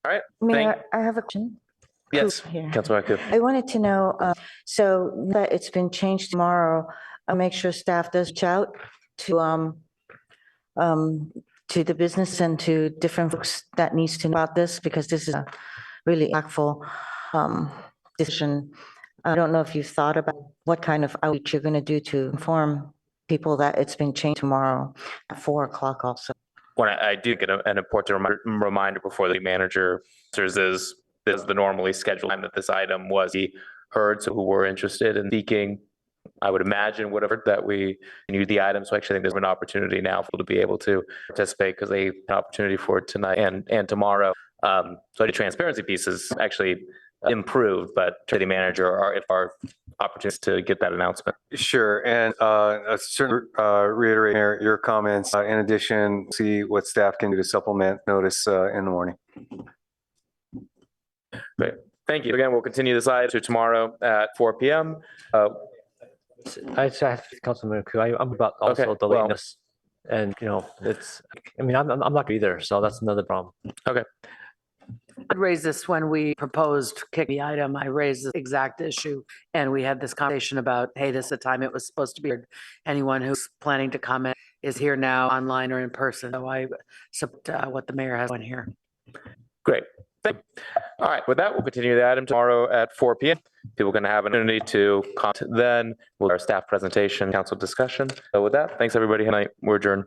All right. Mayor, I have a question. Yes, Councilor Ku. I wanted to know, so that it's been changed tomorrow, I'll make sure staff does reach out to the business and to different folks that needs to know about this, because this is a really impactful decision. I don't know if you've thought about what kind of outreach you're going to do to inform people that it's been changed tomorrow at 4:00 also. When I do get an important reminder before the manager is the normally scheduled time that this item was heard. So who were interested in speaking, I would imagine would have heard that we knew the item. So actually I think there's an opportunity now for them to be able to participate, because they have an opportunity for it tonight and tomorrow. So the transparency piece is actually improved, but city manager are if our opportunities to get that announcement. Sure, and certainly reiterate Mayor, your comments. In addition, see what staff can do to supplement notice in the morning. Great. Thank you. Again, we'll continue this item to tomorrow at 4 p.m. I Councilman Ku, I'm about also Okay, the well- lateness. And, it's, I mean, I'm not either, so that's another problem. Okay. I raised this when we proposed kick the item. I raised the exact issue and we had this conversation about, hey, this is the time it was supposed to be. Anyone who's planning to comment is here now, online or in person. So I support what the mayor has on here. Great. Thank you. All right. With that, we'll continue the item tomorrow at 4 p.m. People are going to have an opportunity to comment then. We'll have our staff presentation, council discussion. So with that, thanks everybody. Good night. We're adjourned.